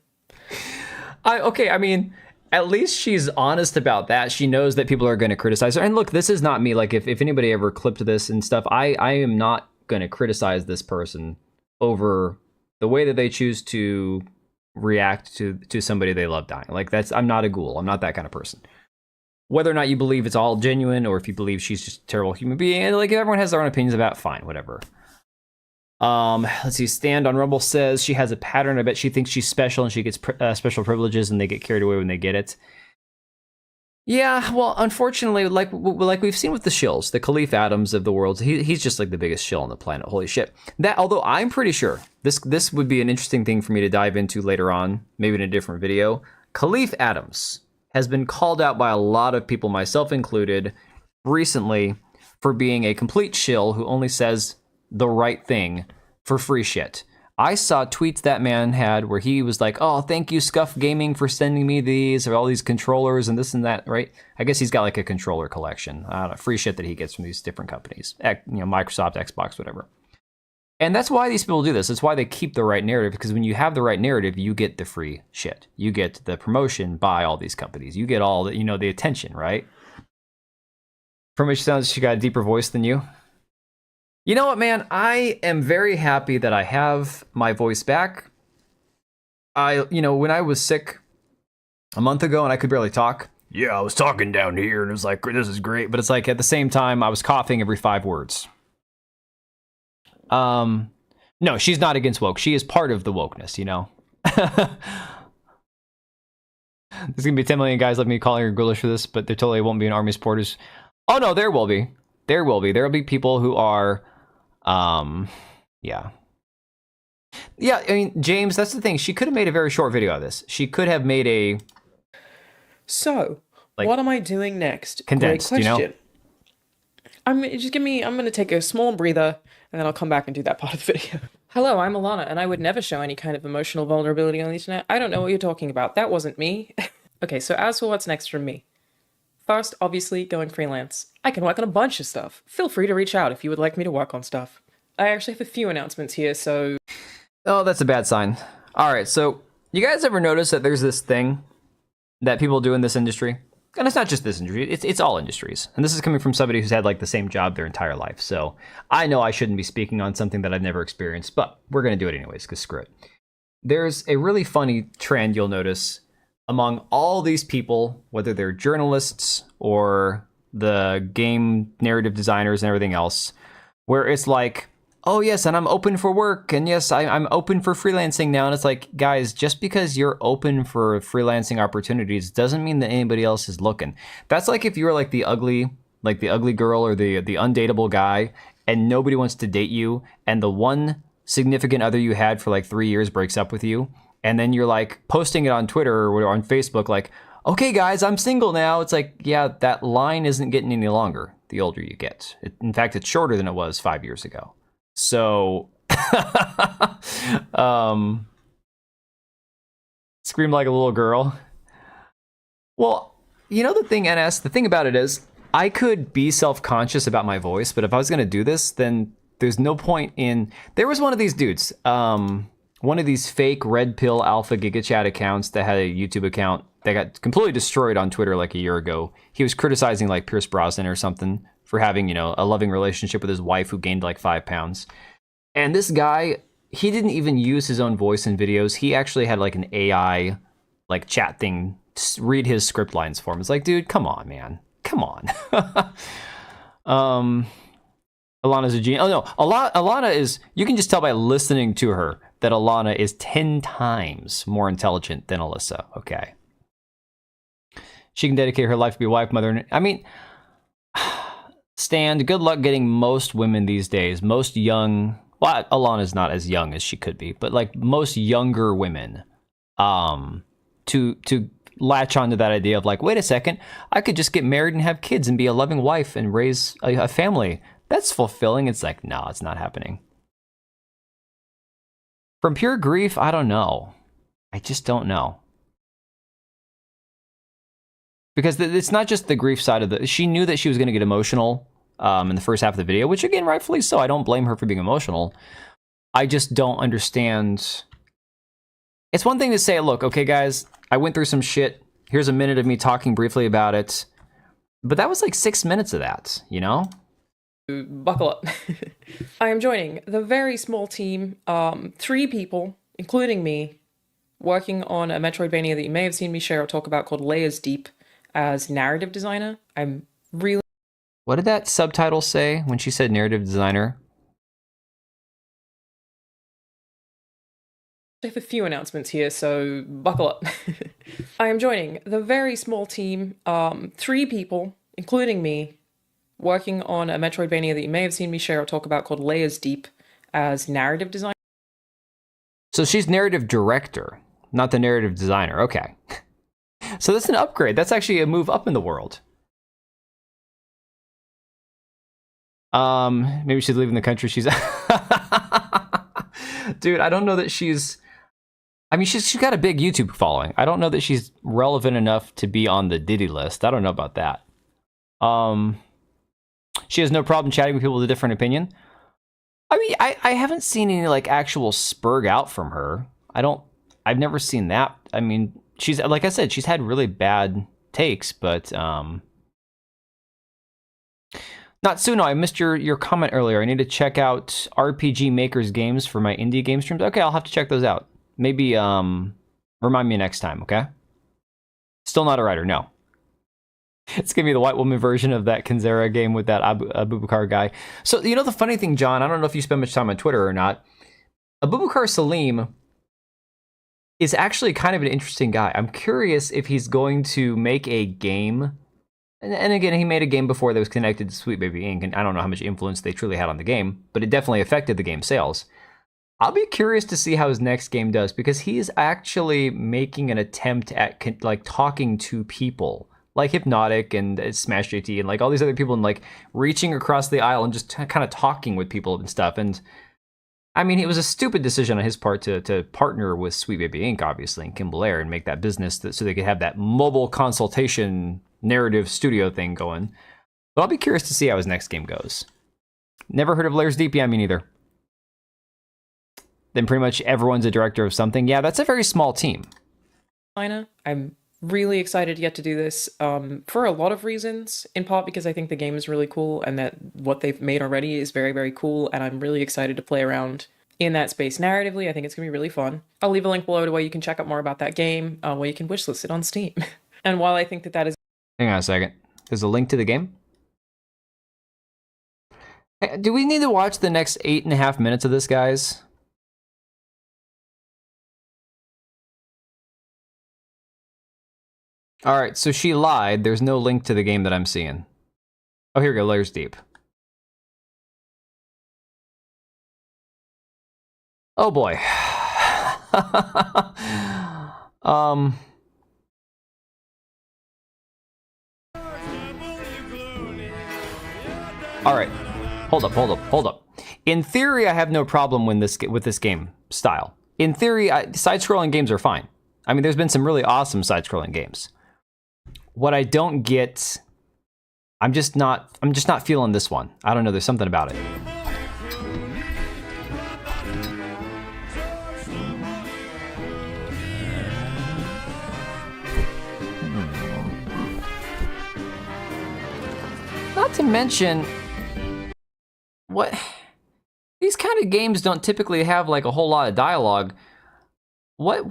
I mean, at least she's honest about that. She knows that people are going to criticize her. And look, this is not me. Like, if anybody ever clipped this and stuff, I am not going to criticize this person over the way that they choose to react to somebody they love dying. Like, I'm not a ghoul. I'm not that kind of person. Whether or not you believe it's all genuine, or if you believe she's just a terrible human being, and like, everyone has their own opinions about, fine, whatever. Let's see. Stand on Rumble says she has a pattern. I bet she thinks she's special and she gets special privileges, and they get carried away when they get it. Yeah, well, unfortunately, like we've seen with the shills, the Khalif Adams of the world, he's just like the biggest shill on the planet. Holy shit! That, although I'm pretty sure this would be an interesting thing for me to dive into later on, maybe in a different video. Khalif Adams has been called out by a lot of people, myself included, recently for being a complete shill who only says the right thing for free shit. I saw tweets that man had where he was like, "Oh, thank you, Scuff Gaming, for sending me these, or all these controllers and this and that," right? I guess he's got like a controller collection, free shit that he gets from these different companies, Microsoft, Xbox, whatever. And that's why these people do this. It's why they keep the right narrative, because when you have the right narrative, you get the free shit. You get the promotion by all these companies. You get all the, the attention, right? From which sounds she got a deeper voice than you. You know what, man? I am very happy that I have my voice back. When I was sick a month ago and I could barely talk, I was talking down here and it was like, this is great. But it's like, at the same time, I was coughing every 5 words. No, she's not against woke. She is part of the wokeness, There's going to be 10 million guys like me calling her ghoulish for this, but there totally won't be an army supporters. Oh, no, there will be. There will be. There will be people who are... Yeah, I mean, James, that's the thing. She could have made a very short video of this. She could have made a... So, what am I doing next? Condensed, Great question. I'm going to take a small breather, and then I'll come back and do that part of the video. Hello, I'm Alanah, and I would never show any kind of emotional vulnerability on the internet. I don't know what you're talking about. That wasn't me. Okay, so as for what's next from me. First, obviously, going freelance. I can work on a bunch of stuff. Feel free to reach out if you would like me to work on stuff. I actually have a few announcements here, so... Oh, that's a bad sign. All right, so You guys ever notice that there's this thing that people do in this industry? And it's not just this industry, it's all industries. And this is coming from somebody who's had like the same job their entire life. So I know I shouldn't be speaking on something that I've never experienced, but we're going to do it anyways, because screw it. There's a really funny trend you'll notice among all these people, whether they're journalists or the game narrative designers and everything else, where it's like, oh yes, and I'm open for work, and yes, I'm open for freelancing now. And it's like, guys, just because you're open for freelancing opportunities doesn't mean that anybody else is looking. That's like if you were like the ugly girl or the undateable guy, and nobody wants to date you, and the one significant other you had for like 3 years breaks up with you, and then you're like posting it on Twitter or on Facebook like, okay guys, I'm single now. It's like, yeah, that line isn't getting any longer the older you get. In fact, it's shorter than it was 5 years ago. So, scream like a little girl. Well, you know the thing, NS, the thing about it is, I could be self-conscious about my voice, but if I was going to do this, then there's no point in... There was one of these dudes, one of these fake red pill alpha giga chat accounts that had a YouTube account that got completely destroyed on Twitter like a year ago. He was criticizing like Pierce Brosnan or something for having, you know, a loving relationship with his wife who gained like 5 pounds. And this guy, he didn't even use his own voice in videos. He actually had like an AI like chat thing read his script lines for him. It's like, dude, come on, man. Come on. Alanah's a genius. Oh no, Alanah is, you can just tell by listening to her that Alanah is 10 times more intelligent than Alyssa, okay? She can dedicate her life to be a wife, mother, I mean... Stan, good luck getting most women these days, most young, well, Alanah's not as young as she could be, but like most younger women, to latch onto that idea of like, wait a second, I could just get married and have kids and be a loving wife and raise a family. That's fulfilling. It's like, no, it's not happening. From pure grief, I don't know. I just don't know. Because it's not just the grief side of the... She knew that she was going to get emotional in the first half of the video, which, again, rightfully so. I don't blame her for being emotional. I just don't understand... It's one thing to say, look, okay, guys, I went through some shit. Here's a minute of me talking briefly about it. But that was like 6 minutes of that, you know? Buckle up. I am joining the very small team, 3 people, including me, working on a Metroidvania that you may have seen me share or talk about called Layers Deep. As narrative designer, I'm really... What did that subtitle say when she said narrative designer? I have a few announcements here, so buckle up. I am joining the very small team, 3 people, including me, working on a Metroidvania that you may have seen me share or talk about called Layers Deep as narrative designer. So she's narrative director, not the narrative designer. Okay. So that's an upgrade. That's actually a move up in the world. Maybe she's leaving the country. She's... Dude, I don't know that she's... I mean, she's got a big YouTube following. I don't know that she's relevant enough to be on the Diddy list. I don't know about that. She has no problem chatting with people with a different opinion. I mean, I haven't seen any, like, actual spurg out from her. I've never seen that. I mean... She's, like I said, she's had really bad takes, but, Natsuno, I missed your comment earlier. I need to check out RPG Maker's games for my indie game streams. Okay, I'll have to check those out. Maybe, remind me next time, okay? Still not a writer, no. It's gonna be the white woman version of that Kanzera game with that Abubakar guy. So, you know the funny thing, John, I don't know if you spend much time on Twitter or not. Abubakar Salim is actually kind of an interesting guy. I'm curious if he's going to make a game. And again, he made a game before that was connected to Sweet Baby Inc. And I don't know how much influence they truly had on the game, but it definitely affected the game sales. I'll be curious to see how his next game does, because he is actually making an attempt at like talking to people, like Hypnotic and Smash JT and like all these other people, and like reaching across the aisle and just kind of talking with people and stuff. And I mean, it was a stupid decision on his part to partner with Sweet Baby Inc., obviously, and Kim Blair, and make that business so they could have that mobile consultation narrative studio thing going. But I'll be curious to see how his next game goes. Never heard of Layers Deep? Yeah, me neither. then pretty much everyone's a director of something. Yeah, that's a very small team. I'm really excited to get to do this for a lot of reasons, in part because I think the game is really cool and that what they've made already is very, very cool, and I'm really excited to play around in that space narratively. I think it's going to be really fun. I'll leave a link below to where you can check out more about that game, where you can wishlist it on Steam. And while I think that that is... Hang on a second. There's a link to the game? Hey, do we need to watch the next 8.5 minutes of this, guys? All right, so she lied. There's no link to the game that I'm seeing. Oh, here we go. Layers Deep. Oh boy. All right. Hold up. In theory, I have no problem with this game style. In theory, side-scrolling games are fine. I mean, there's been some really awesome side-scrolling games. What I don't get, I'm just not feeling this one. I don't know, there's something about it. Not to mention, what these kind of games don't typically have like a whole lot of dialogue. What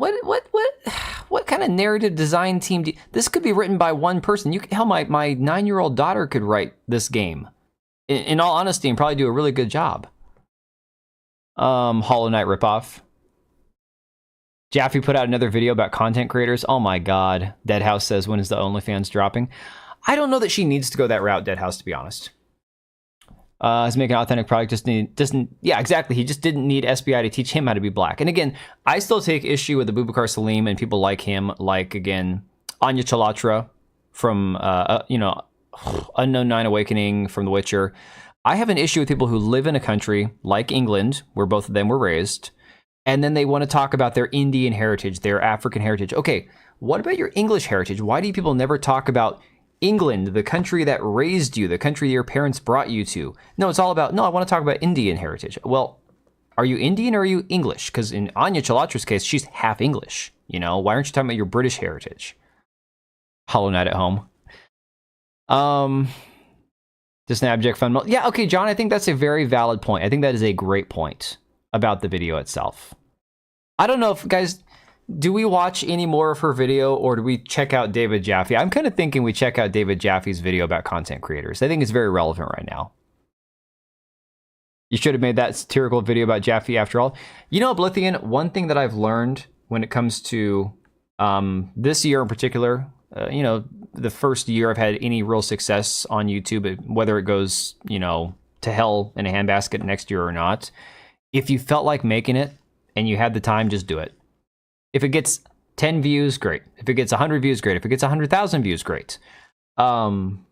kind of narrative design team this could be written by one person. Hell, my 9-year-old daughter could write this game in all honesty and probably do a really good job. Hollow Knight ripoff. Jaffe put out another video about content creators. Oh my god. Deadhouse says, when is the OnlyFans dropping? I don't know that she needs to go that route, Deadhouse, to be honest. He's making an authentic product, yeah, exactly. He just didn't need SBI to teach him how to be black. And again, I still take issue with the Boubacar Salim and people like him, like, again, Anya Chalotra from, Unknown Nine Awakening from The Witcher. I have an issue with people who live in a country like England, where both of them were raised, and then they want to talk about their Indian heritage, their African heritage. Okay, what about your English heritage? Why do people never talk about England, the country that raised you, the country your parents brought you to? No, it's all about, no, I want to talk about Indian heritage. Well, are you Indian or are you English? Because in Anya Chalotra's case, she's half English. You know, why aren't you talking about your British heritage? Hollow Knight at home. Just an abject fun. Yeah, okay, John, I think that's a very valid point. I think that is a great point about the video itself. I don't know if, guys, do we watch any more of her video or do we check out David Jaffe? I'm kind of thinking we check out David Jaffe's video about content creators. I think it's very relevant right now. You should have made that satirical video about Jaffe after all. You know, Oblivion, one thing that I've learned when it comes to this year in particular, the first year I've had any real success on YouTube, whether it goes, to hell in a handbasket next year or not, if you felt like making it and you had the time, just do it. If it gets 10 views, great. If it gets 100 views, great. If it gets 100,000 views, great. Some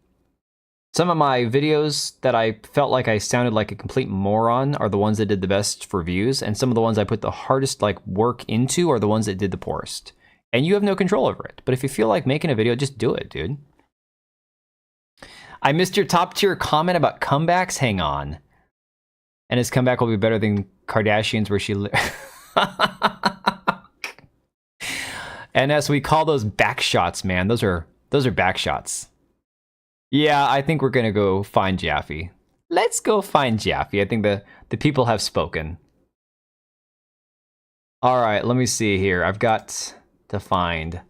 of my videos that I felt like I sounded like a complete moron are the ones that did the best for views, and some of the ones I put the hardest work into are the ones that did the poorest. And you have no control over it. But if you feel like making a video, just do it, dude. I missed your top tier comment about comebacks. Hang on. And his comeback will be better than Kardashian's where she And as we call those back shots, man, those are back shots. Yeah, I think we're gonna go find Jaffe. Let's go find Jaffe. I think the people have spoken. All right, let me see here. I've got to find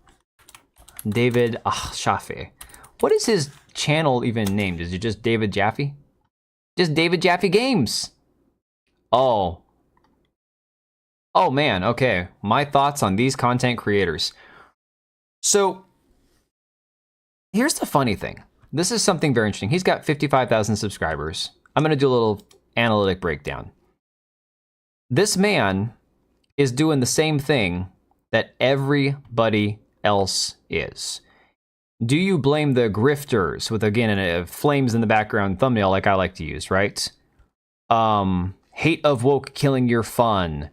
David Jaffe. What is his channel even named? Is it just David Jaffe? Just David Jaffe Games. Oh man, okay. My thoughts on these content creators. So, here's the funny thing. This is something very interesting. He's got 55,000 subscribers. I'm going to do a little analytic breakdown. This man is doing the same thing that everybody else is. Do you blame the grifters with, again, a flames in the background thumbnail like I like to use, right? Hate of woke killing your fun.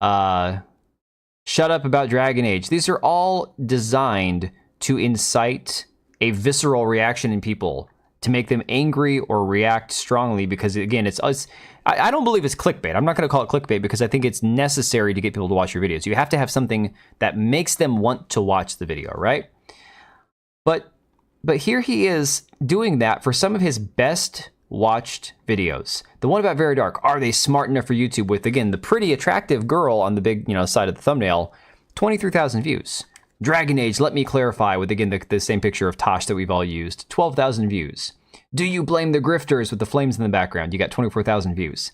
Shut up about Dragon Age. These are all designed to incite a visceral reaction in people to make them angry or react strongly, because again, it's us. I don't believe it's clickbait. I'm not going to call it clickbait because I think it's necessary to get people to watch your videos. You have to have something that makes them want to watch the video, right? But here he is doing that for some of his best watched videos. The one about Very Dark, are they smart enough for YouTube, with, again, the pretty attractive girl on the big, side of the thumbnail, 23,000 views. Dragon Age, let me clarify, with, again, the same picture of Tosh that we've all used, 12,000 views. Do you blame the grifters, with the flames in the background? You got 24,000 views.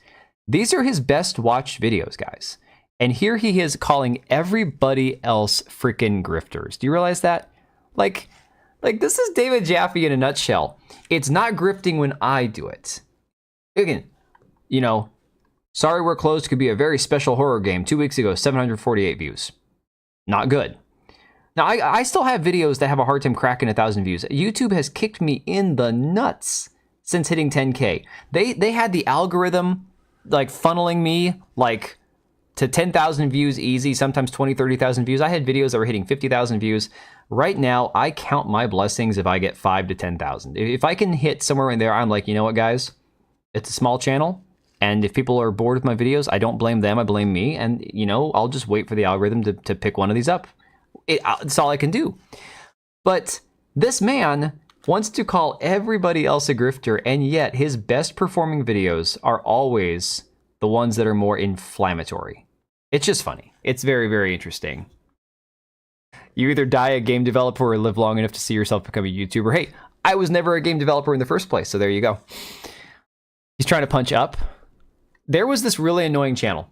These are his best watched videos, guys. And here he is calling everybody else freaking grifters. Do you realize that? Like this is David Jaffe in a nutshell. It's not grifting when I do it. Again, Sorry We're Closed could be a very special horror game. 2 weeks ago, 748 views. Not good. Now, I still have videos that have a hard time cracking 1,000 views. YouTube has kicked me in the nuts since hitting 10K. They had the algorithm, funneling me, to 10,000 views easy, sometimes 20, 30,000 views. I had videos that were hitting 50,000 views. Right now, I count my blessings if I get 5 to 10,000. If I can hit somewhere in there, I'm like, you know what, guys? It's a small channel, and if people are bored with my videos, I don't blame them, I blame me, and, I'll just wait for the algorithm to pick one of these up. It's all I can do. But this man wants to call everybody else a grifter, and yet his best performing videos are always the ones that are more inflammatory. It's just funny. It's very, very interesting. You either die a game developer or live long enough to see yourself become a YouTuber. Hey, I was never a game developer in the first place, so there you go. He's trying to punch up. There was this really annoying channel.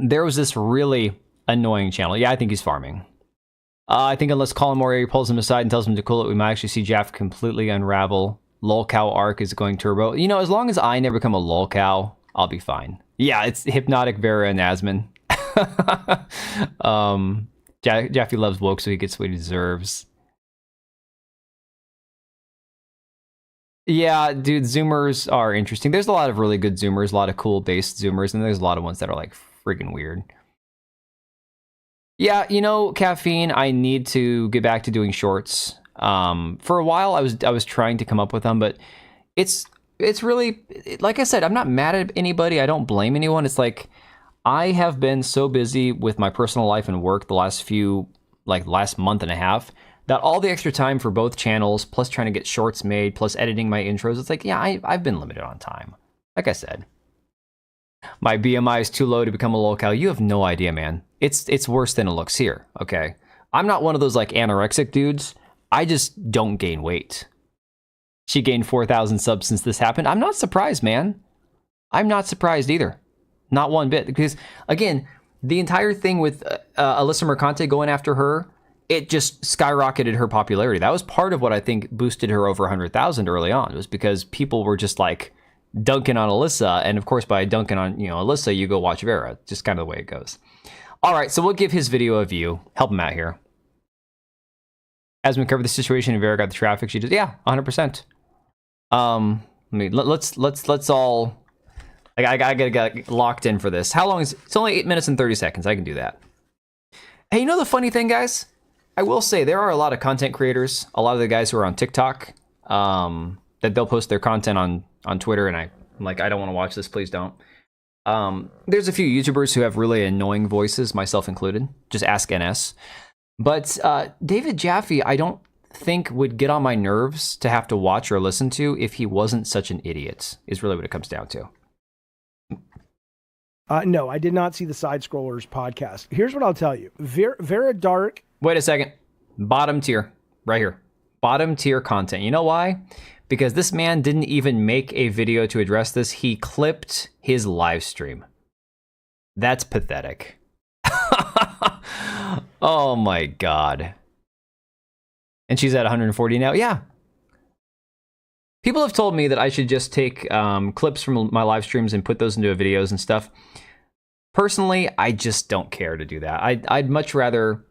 Yeah, I think he's farming. I think unless Colin Moriarty pulls him aside and tells him to cool it, we might actually see Jaffe completely unravel. Lolcow arc is going turbo. As long as I never become a lolcow, I'll be fine. Yeah, it's Hypnotic, Vera, and Asman. Jaffe loves woke, so he gets what he deserves. Yeah, dude, Zoomers are interesting. There's a lot of really good Zoomers, a lot of cool based Zoomers, and there's a lot of ones that are freaking weird. Yeah, Caffeine, I need to get back to doing shorts. For a while, I was trying to come up with them, but it's really, like I said, I'm not mad at anybody. I don't blame anyone. It's I have been so busy with my personal life and work the last month and a half, that all the extra time for both channels, plus trying to get shorts made, plus editing my intros, it's I've been limited on time. Like I said. My BMI is too low to become a lolcow. You have no idea, man. It's worse than it looks here, okay? I'm not one of those anorexic dudes. I just don't gain weight. She gained 4,000 subs since this happened. I'm not surprised, man. I'm not surprised either. Not one bit. Because, again, the entire thing with Alyssa Mercante going after her, it just skyrocketed her popularity. That was part of what I think boosted her over 100,000 early on. It was because people were just dunking on Alyssa, and of course by dunking on Alyssa, you go watch Vera. Just kind of the way it goes. All right, so we'll give his video a view. Help him out here. As we covered the situation, and Vera got the traffic, she did. Yeah, 100%. Let's all. I gotta get locked in for this. How long is? It's only 8 minutes and 30 seconds. I can do that. Hey, the funny thing, guys? I will say there are a lot of content creators. A lot of the guys who are on TikTok, that they'll post their content on Twitter, and I'm like, I don't want to watch this. Please don't. There's a few YouTubers who have really annoying voices, myself included. Just ask NS. But David Jaffe, I don't think would get on my nerves to have to watch or listen to if he wasn't such an idiot, is really what it comes down to. No, I did not see the Side Scrollers podcast. Here's what I'll tell you. Vera Dark. Wait a second. Bottom tier. Right here. Bottom tier content. You know why? Because this man didn't even make a video to address this. He clipped his live stream. That's pathetic. Oh my God. And she's at 140 now. Yeah. People have told me that I should just take clips from my live streams and put those into videos and stuff. Personally, I just don't care to do that. I'd much rather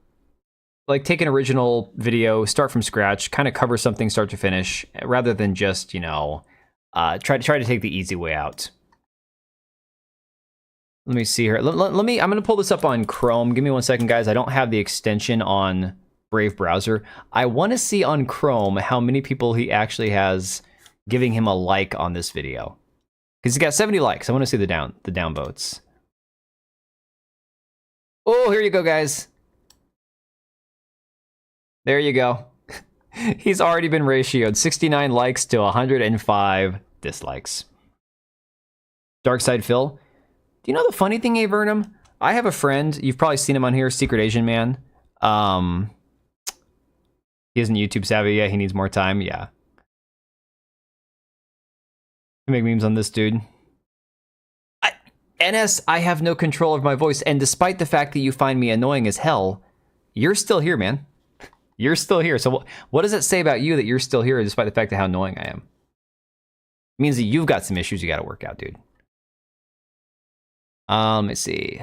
take an original video, start from scratch, kind of cover something start to finish, rather than just, try to take the easy way out. Let me see here. Let me. I'm going to pull this up on Chrome. Give me 1 second, guys. I don't have the extension on Brave browser. I want to see on Chrome how many people he actually has giving him a like on this video. Because he got 70 likes. I want to see the down votes. Oh, here you go, guys. There you go. He's already been ratioed. 69 likes to 105 dislikes. Darkside Phil. Do you know the funny thing, Avernum? I have a friend. You've probably seen him on here. Secret Asian Man. He isn't YouTube savvy yet. He needs more time. Yeah. You make memes on this dude. NS, I have no control of my voice. And despite the fact that you find me annoying as hell, you're still here, man. You're still here. So what does it say about you that you're still here despite the fact of how annoying I am? It means that you've got some issues you got to work out, dude. Let me see.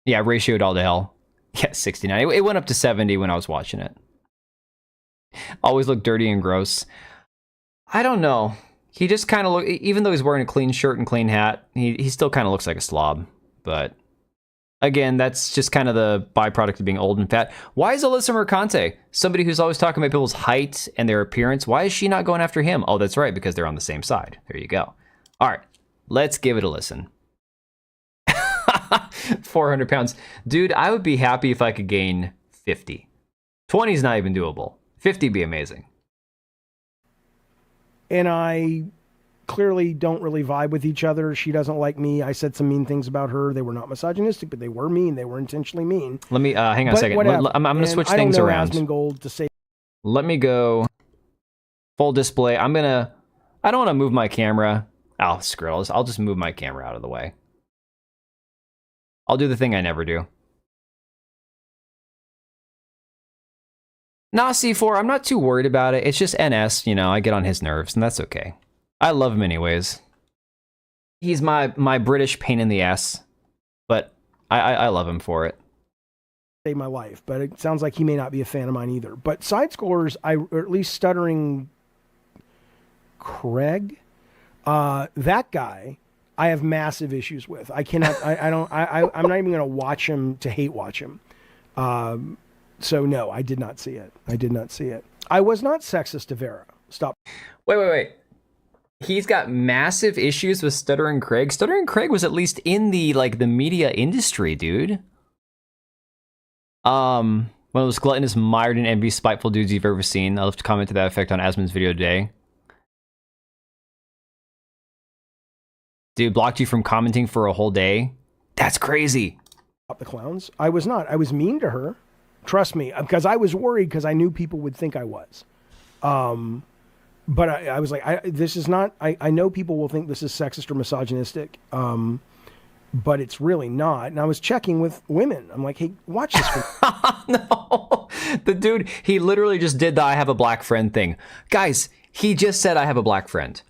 Yeah, ratioed all to hell. Yeah, 69. It went up to 70 when I was watching it. Always look dirty and gross. I don't know. He just kind of look, even though he's wearing a clean shirt and clean hat, he still kind of looks like a slob. But again, that's just kind of the byproduct of being old and fat. Why is Alyssa Mercante, somebody who's always talking about people's height and their appearance, why is she not going after him? Oh, that's right, because they're on the same side. There you go. All right, let's give it a listen. 400 pounds. Dude, I would be happy if I could gain 50. 20 is not even doable. 50 would be amazing. And I clearly don't really vibe with each other. She doesn't like me. I said some mean things about her. They were not misogynistic, but they were mean. They were intentionally mean. Let me, hang on a second. I'm going to switch things around. Asmongold to say. Let me go full display. I don't want to move my camera. Oh, screw it. I'll just move my camera out of the way. I'll do the thing I never do. Nah, C4, I'm not too worried about it. It's just NS, you know, I get on his nerves, and that's okay. I love him anyways. He's my British pain in the ass, but I love him for it. Save my life, but it sounds like he may not be a fan of mine either. But side scores, or at least Stuttering Craig, that guy, I have massive issues with. I cannot, I'm not even going to watch him to hate watch him. So no, I did not see it. I did not see it. I was not sexist to Vera. Stop. Wait. He's got massive issues with Stuttering Craig. Stuttering Craig was at least in the media industry, dude. One of those gluttonous, mired in envy, spiteful dudes you've ever seen. I'll have to comment to that effect on Asmon's video today. Dude, blocked you from commenting for a whole day? That's crazy. The clowns. I was not. I was mean to her. Trust me, because I was worried because I knew people would think I was. But I was like, this is not, I know people will think this is sexist or misogynistic, but it's really not. And I was checking with women. I'm like, hey, watch this. No, the dude, he literally just did the I have a black friend thing. Guys, he just said I have a black friend.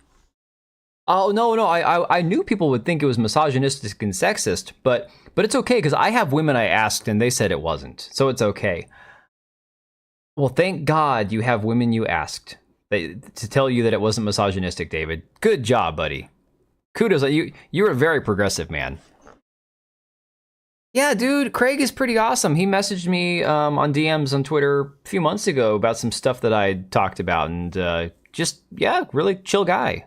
Oh, no, I knew people would think it was misogynistic and sexist, but it's okay, because I have women I asked and they said it wasn't, so it's okay. Well, thank God you have women you asked to tell you that it wasn't misogynistic, David. Good job, buddy. Kudos, you're a very progressive man. Yeah, dude, Craig is pretty awesome. He messaged me on DMs on Twitter a few months ago about some stuff that I talked about, and just, yeah, really chill guy.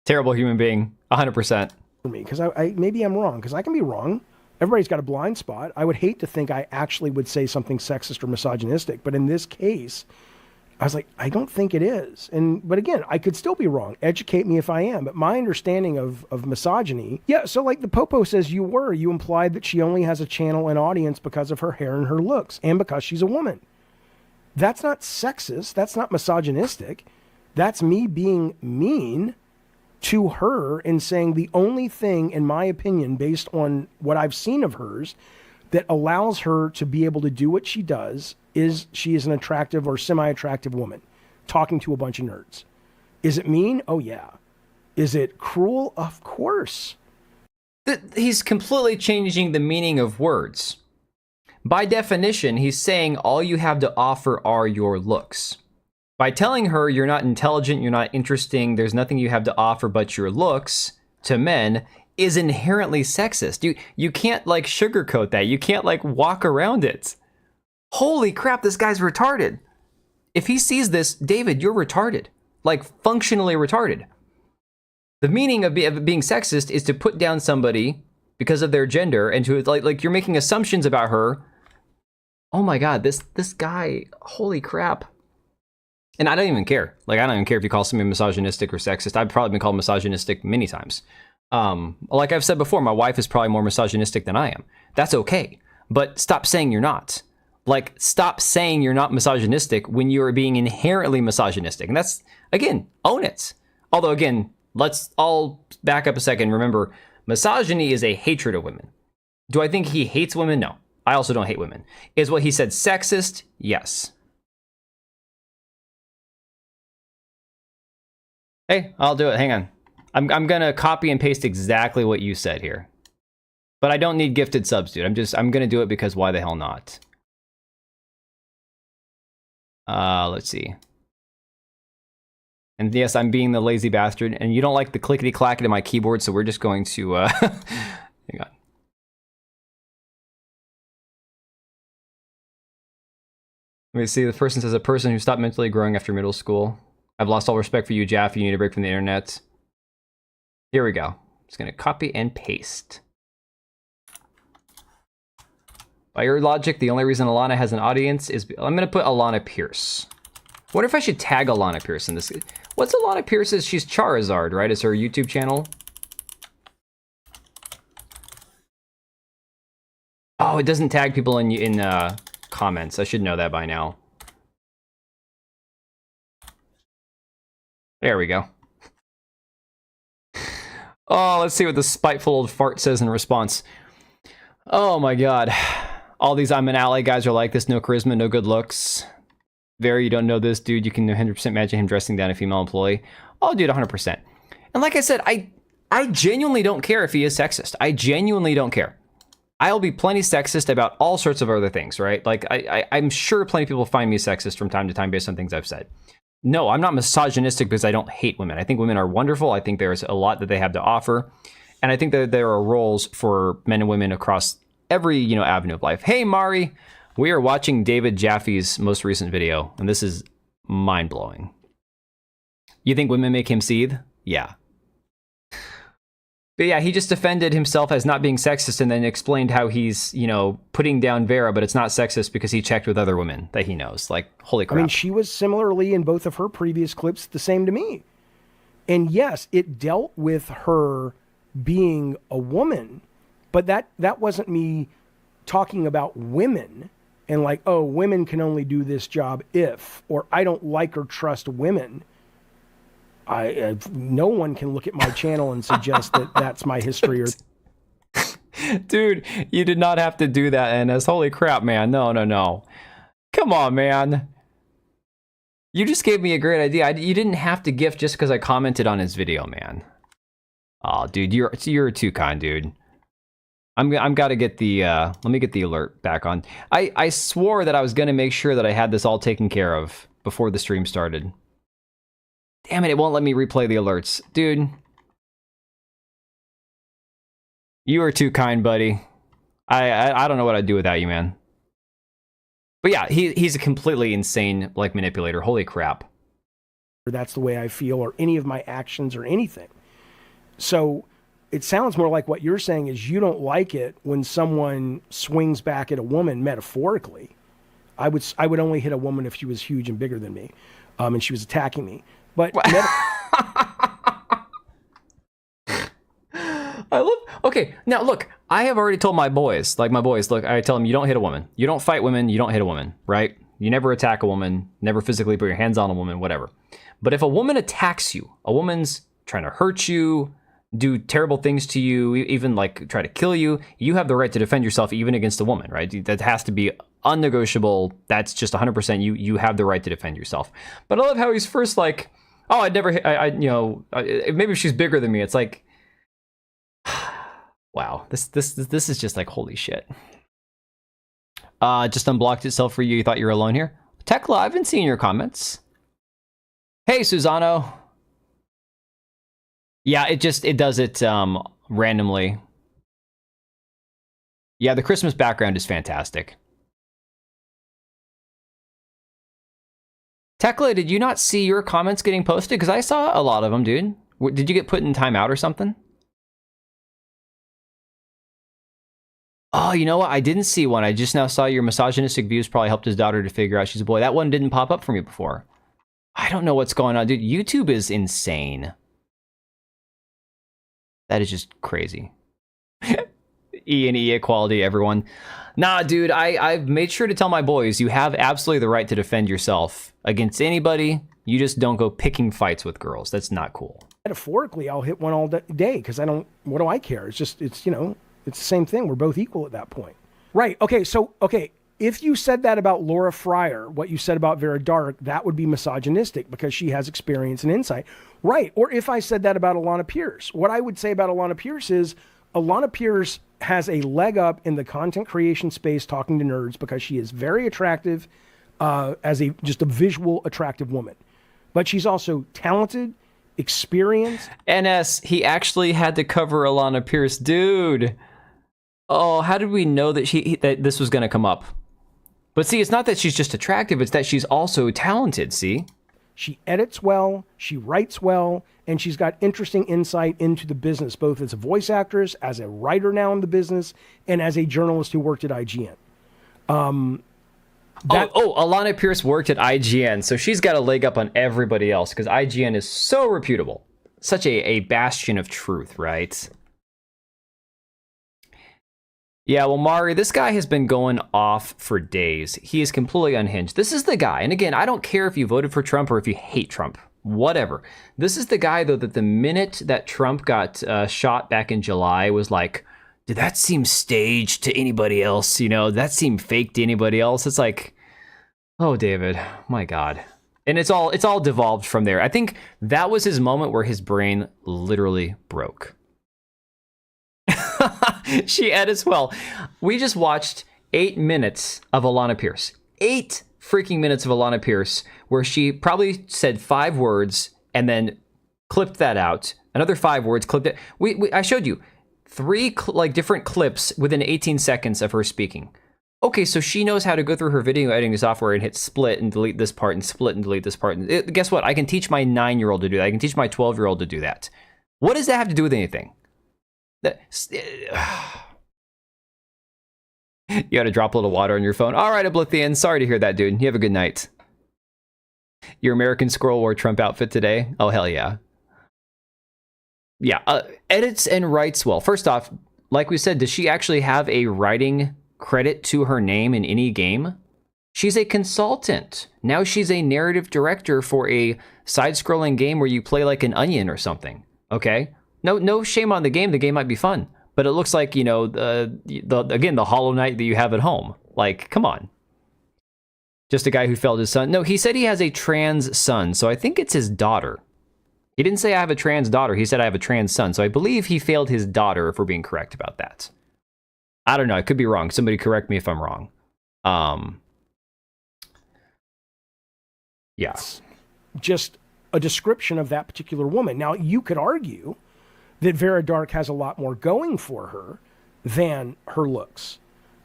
Terrible human being, 100%. For me, because maybe I'm wrong, because I can be wrong. Everybody's got a blind spot. I would hate to think I actually would say something sexist or misogynistic, but in this case, I was like, I don't think it is. But again, I could still be wrong. Educate me if I am. But my understanding of misogyny, yeah, so like the Popo says you implied that she only has a channel and audience because of her hair and her looks, and because she's a woman. That's not sexist. That's not misogynistic. That's me being mean to her and saying the only thing, in my opinion, based on what I've seen of hers, that allows her to be able to do what she does is she is an attractive or semi-attractive woman talking to a bunch of nerds. Is it mean? Oh, yeah. Is it cruel? Of course. He's completely changing the meaning of words. By definition, he's saying all you have to offer are your looks. By telling her you're not intelligent, you're not interesting, there's nothing you have to offer but your looks to men, is inherently sexist. You can't like sugarcoat that. You can't like walk around it. Holy crap, this guy's retarded. If he sees this, David, you're retarded. Like functionally retarded. The meaning of being sexist is to put down somebody because of their gender and to like you're making assumptions about her. Oh my god, this guy, holy crap. And I don't even care. Like, I don't even care if you call somebody misogynistic or sexist. I've probably been called misogynistic many times. Like I've said before, my wife is probably more misogynistic than I am. That's okay. But stop saying you're not. Like, stop saying you're not misogynistic when you're being inherently misogynistic. And that's, again, own it. Although, again, let's all back up a second. Remember, misogyny is a hatred of women. Do I think he hates women? No. I also don't hate women. Is what he said sexist? Yes. Hey, I'll do it. Hang on. I'm gonna copy and paste exactly what you said here. But I don't need gifted subs, dude. I'm gonna do it because why the hell not? Let's see. And yes, I'm being the lazy bastard. And you don't like the clickety clack in my keyboard, so we're just going to hang on. Let me see. The person says, a person who stopped mentally growing after middle school. I've lost all respect for you, Jaffe. You need a break from the internet. Here we go. Just going to copy and paste. By your logic, the only reason Alanah has an audience is... I'm going to put Alanah Pearce. I wonder if I should tag Alanah Pearce in this. What's Alanah Pearce's? She's Charizard, right? Is her YouTube channel? Oh, it doesn't tag people in comments. I should know that by now. There we go. Oh, let's see what the spiteful old fart says in response. Oh my god. All these I'm an ally guys are like this. No charisma, no good looks. Vera, you don't know this dude. You can 100% imagine him dressing down a female employee. Oh, dude, 100%. And like I said, I genuinely don't care if he is sexist. I genuinely don't care. I'll be plenty sexist about all sorts of other things, right? Like, I'm sure plenty of people find me sexist from time to time based on things I've said. No, I'm not misogynistic because I don't hate women. I think women are wonderful. I think there's a lot that they have to offer. And I think that there are roles for men and women across every, avenue of life. Hey, Mari, we are watching David Jaffe's most recent video, and this is mind-blowing. You think women make him seethe? Yeah. But yeah, he just defended himself as not being sexist and then explained how he's, putting down Vera, but it's not sexist because he checked with other women that he knows. Like, holy crap. I mean, she was similarly in both of her previous clips the same to me. And yes, it dealt with her being a woman, but that wasn't me talking about women and like, oh, women can only do this job if, or I don't like or trust women. No one can look at my channel and suggest that that's my history. Or dude, you did not have to do that, Ennis. Holy crap, man. No. Come on, man. You just gave me a great idea. You didn't have to gift just because I commented on his video, man. Oh, dude, you're too kind, dude. I'm gotta get the let me get the alert back on. I swore that I was gonna make sure that I had this all taken care of before the stream started. Damn it won't let me replay the alerts. Dude. You are too kind, buddy. I don't know what I'd do without you, man. But yeah, he's a completely insane, like, manipulator. Holy crap. That's the way I feel, or any of my actions or anything. So it sounds more like what you're saying is you don't like it when someone swings back at a woman metaphorically. I would only hit a woman if she was huge and bigger than me, and she was attacking me. But okay, now look, I have already told my boys, look, I tell them you don't hit a woman. You don't fight women, you don't hit a woman, right? You never attack a woman, never physically put your hands on a woman, whatever. But if a woman attacks you, a woman's trying to hurt you, do terrible things to you, even like try to kill you, you have the right to defend yourself even against a woman, right? That has to be unnegotiable. That's just 100% you have the right to defend yourself. But I love how he's first like, oh, I'd never hit, maybe if she's bigger than me, it's like, wow, this is just like, holy shit. Just unblocked itself for you. You thought you were alone here? Tekla, I've been seeing your comments. Hey, Susano. Yeah, it does it randomly. Yeah, the Christmas background is fantastic. Tekla, did you not see your comments getting posted? Because I saw a lot of them, dude. Did you get put in timeout or something? Oh, you know what? I didn't see one. I just now saw your misogynistic views probably helped his daughter to figure out she's a boy. That one didn't pop up for me before. I don't know what's going on, dude. YouTube is insane. That is just crazy. E and E equality, everyone. Nah, dude, I've made sure to tell my boys, you have absolutely the right to defend yourself against anybody. You just don't go picking fights with girls. That's not cool. Metaphorically, I'll hit one all day because what do I care? It's the same thing. We're both equal at that point. Right. Okay. So, if you said that about Laura Fryer, what you said about Vera Dark, that would be misogynistic because she has experience and insight. Right. Or if I said that about Alanah Pearce, what I would say about Alanah Pearce is Alanah Pearce has a leg up in the content creation space talking to nerds because she is very attractive as just a visual attractive woman. But she's also talented, experienced. NS, he actually had to cover Alanah Pearce. Dude. Oh, how did we know that that this was going to come up? But see, it's not that she's just attractive, it's that she's also talented, see? She edits well, she writes well, and she's got interesting insight into the business, both as a voice actress, as a writer now in the business, and as a journalist who worked at IGN. Alanah Pearce worked at IGN, so she's got a leg up on everybody else, because IGN is so reputable. Such a bastion of truth, right? Yeah, well, Mari, this guy has been going off for days. He is completely unhinged. This is the guy, and again, I don't care if you voted for Trump or if you hate Trump, whatever. This is the guy, though, that the minute that Trump got shot back in July was like, did that seem staged to anybody else? You know, that seemed fake to anybody else? It's like, oh, David, my God. And it's all devolved from there. I think that was his moment where his brain literally broke. She edits well. We just watched 8 minutes of Alanah Pearce. 8 freaking minutes of Alanah Pearce, where she probably said 5 words and then clipped that out. Another 5 words, clipped it. I showed you 3 different clips within 18 seconds of her speaking. Okay, so she knows how to go through her video editing software and hit split and delete this part and split and delete this part. Guess what? I can teach my 9-year-old to do that. I can teach my 12-year-old to do that. What does that have to do with anything? You had to drop a little water on your phone. All right, Oblivion. Sorry to hear that, dude. You have a good night. Your American Squirrel wore Trump outfit today? Oh, hell yeah. Yeah, edits and writes well. First off, like we said, does she actually have a writing credit to her name in any game? She's a consultant. Now she's a narrative director for a side-scrolling game where you play like an onion or something. Okay? No shame on the game. The game might be fun. But it looks like, you know, again, the Hollow Knight that you have at home. Like, come on. Just a guy who failed his son. No, he said he has a trans son, so I think it's his daughter. He didn't say I have a trans daughter. He said I have a trans son. So I believe he failed his daughter, if we're being correct about that. I don't know. I could be wrong. Somebody correct me if I'm wrong. Yeah. Just a description of that particular woman. Now, you could argue that Vera Dark has a lot more going for her than her looks.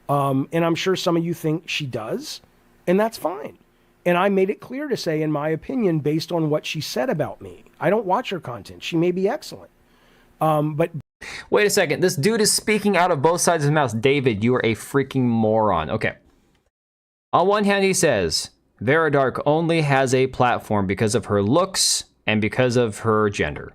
And I'm sure some of you think she does, and that's fine. And I made it clear to say, in my opinion, based on what she said about me. I don't watch her content. She may be excellent. But wait a second. This dude is speaking out of both sides of his mouth. David, you are a freaking moron. Okay. On one hand, he says, Vera Dark only has a platform because of her looks and because of her gender.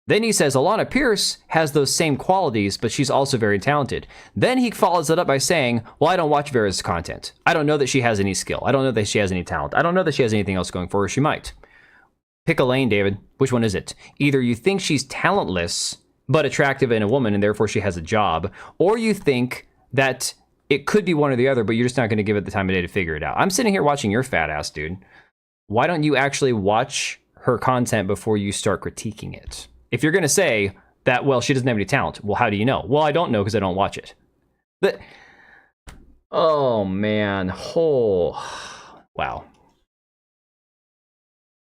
Then he says Alanah Pearce has those same qualities, but she's also very talented. Then he follows it up by saying, well, I don't watch Vera's content. I don't know that she has any skill. I don't know that she has any talent. I don't know that she has anything else going for her. She might. Pick a lane, David. Which one is it? Either you think she's talentless, but attractive in a woman, and therefore she has a job, or you think that it could be one or the other, but you're just not going to give it the time of day to figure it out. I'm sitting here watching your fat ass, dude. Why don't you actually watch her content before you start critiquing it? If you're going to say that, well, she doesn't have any talent, well, how do you know? Well, I don't know because I don't watch it. But, oh, man. Oh, wow.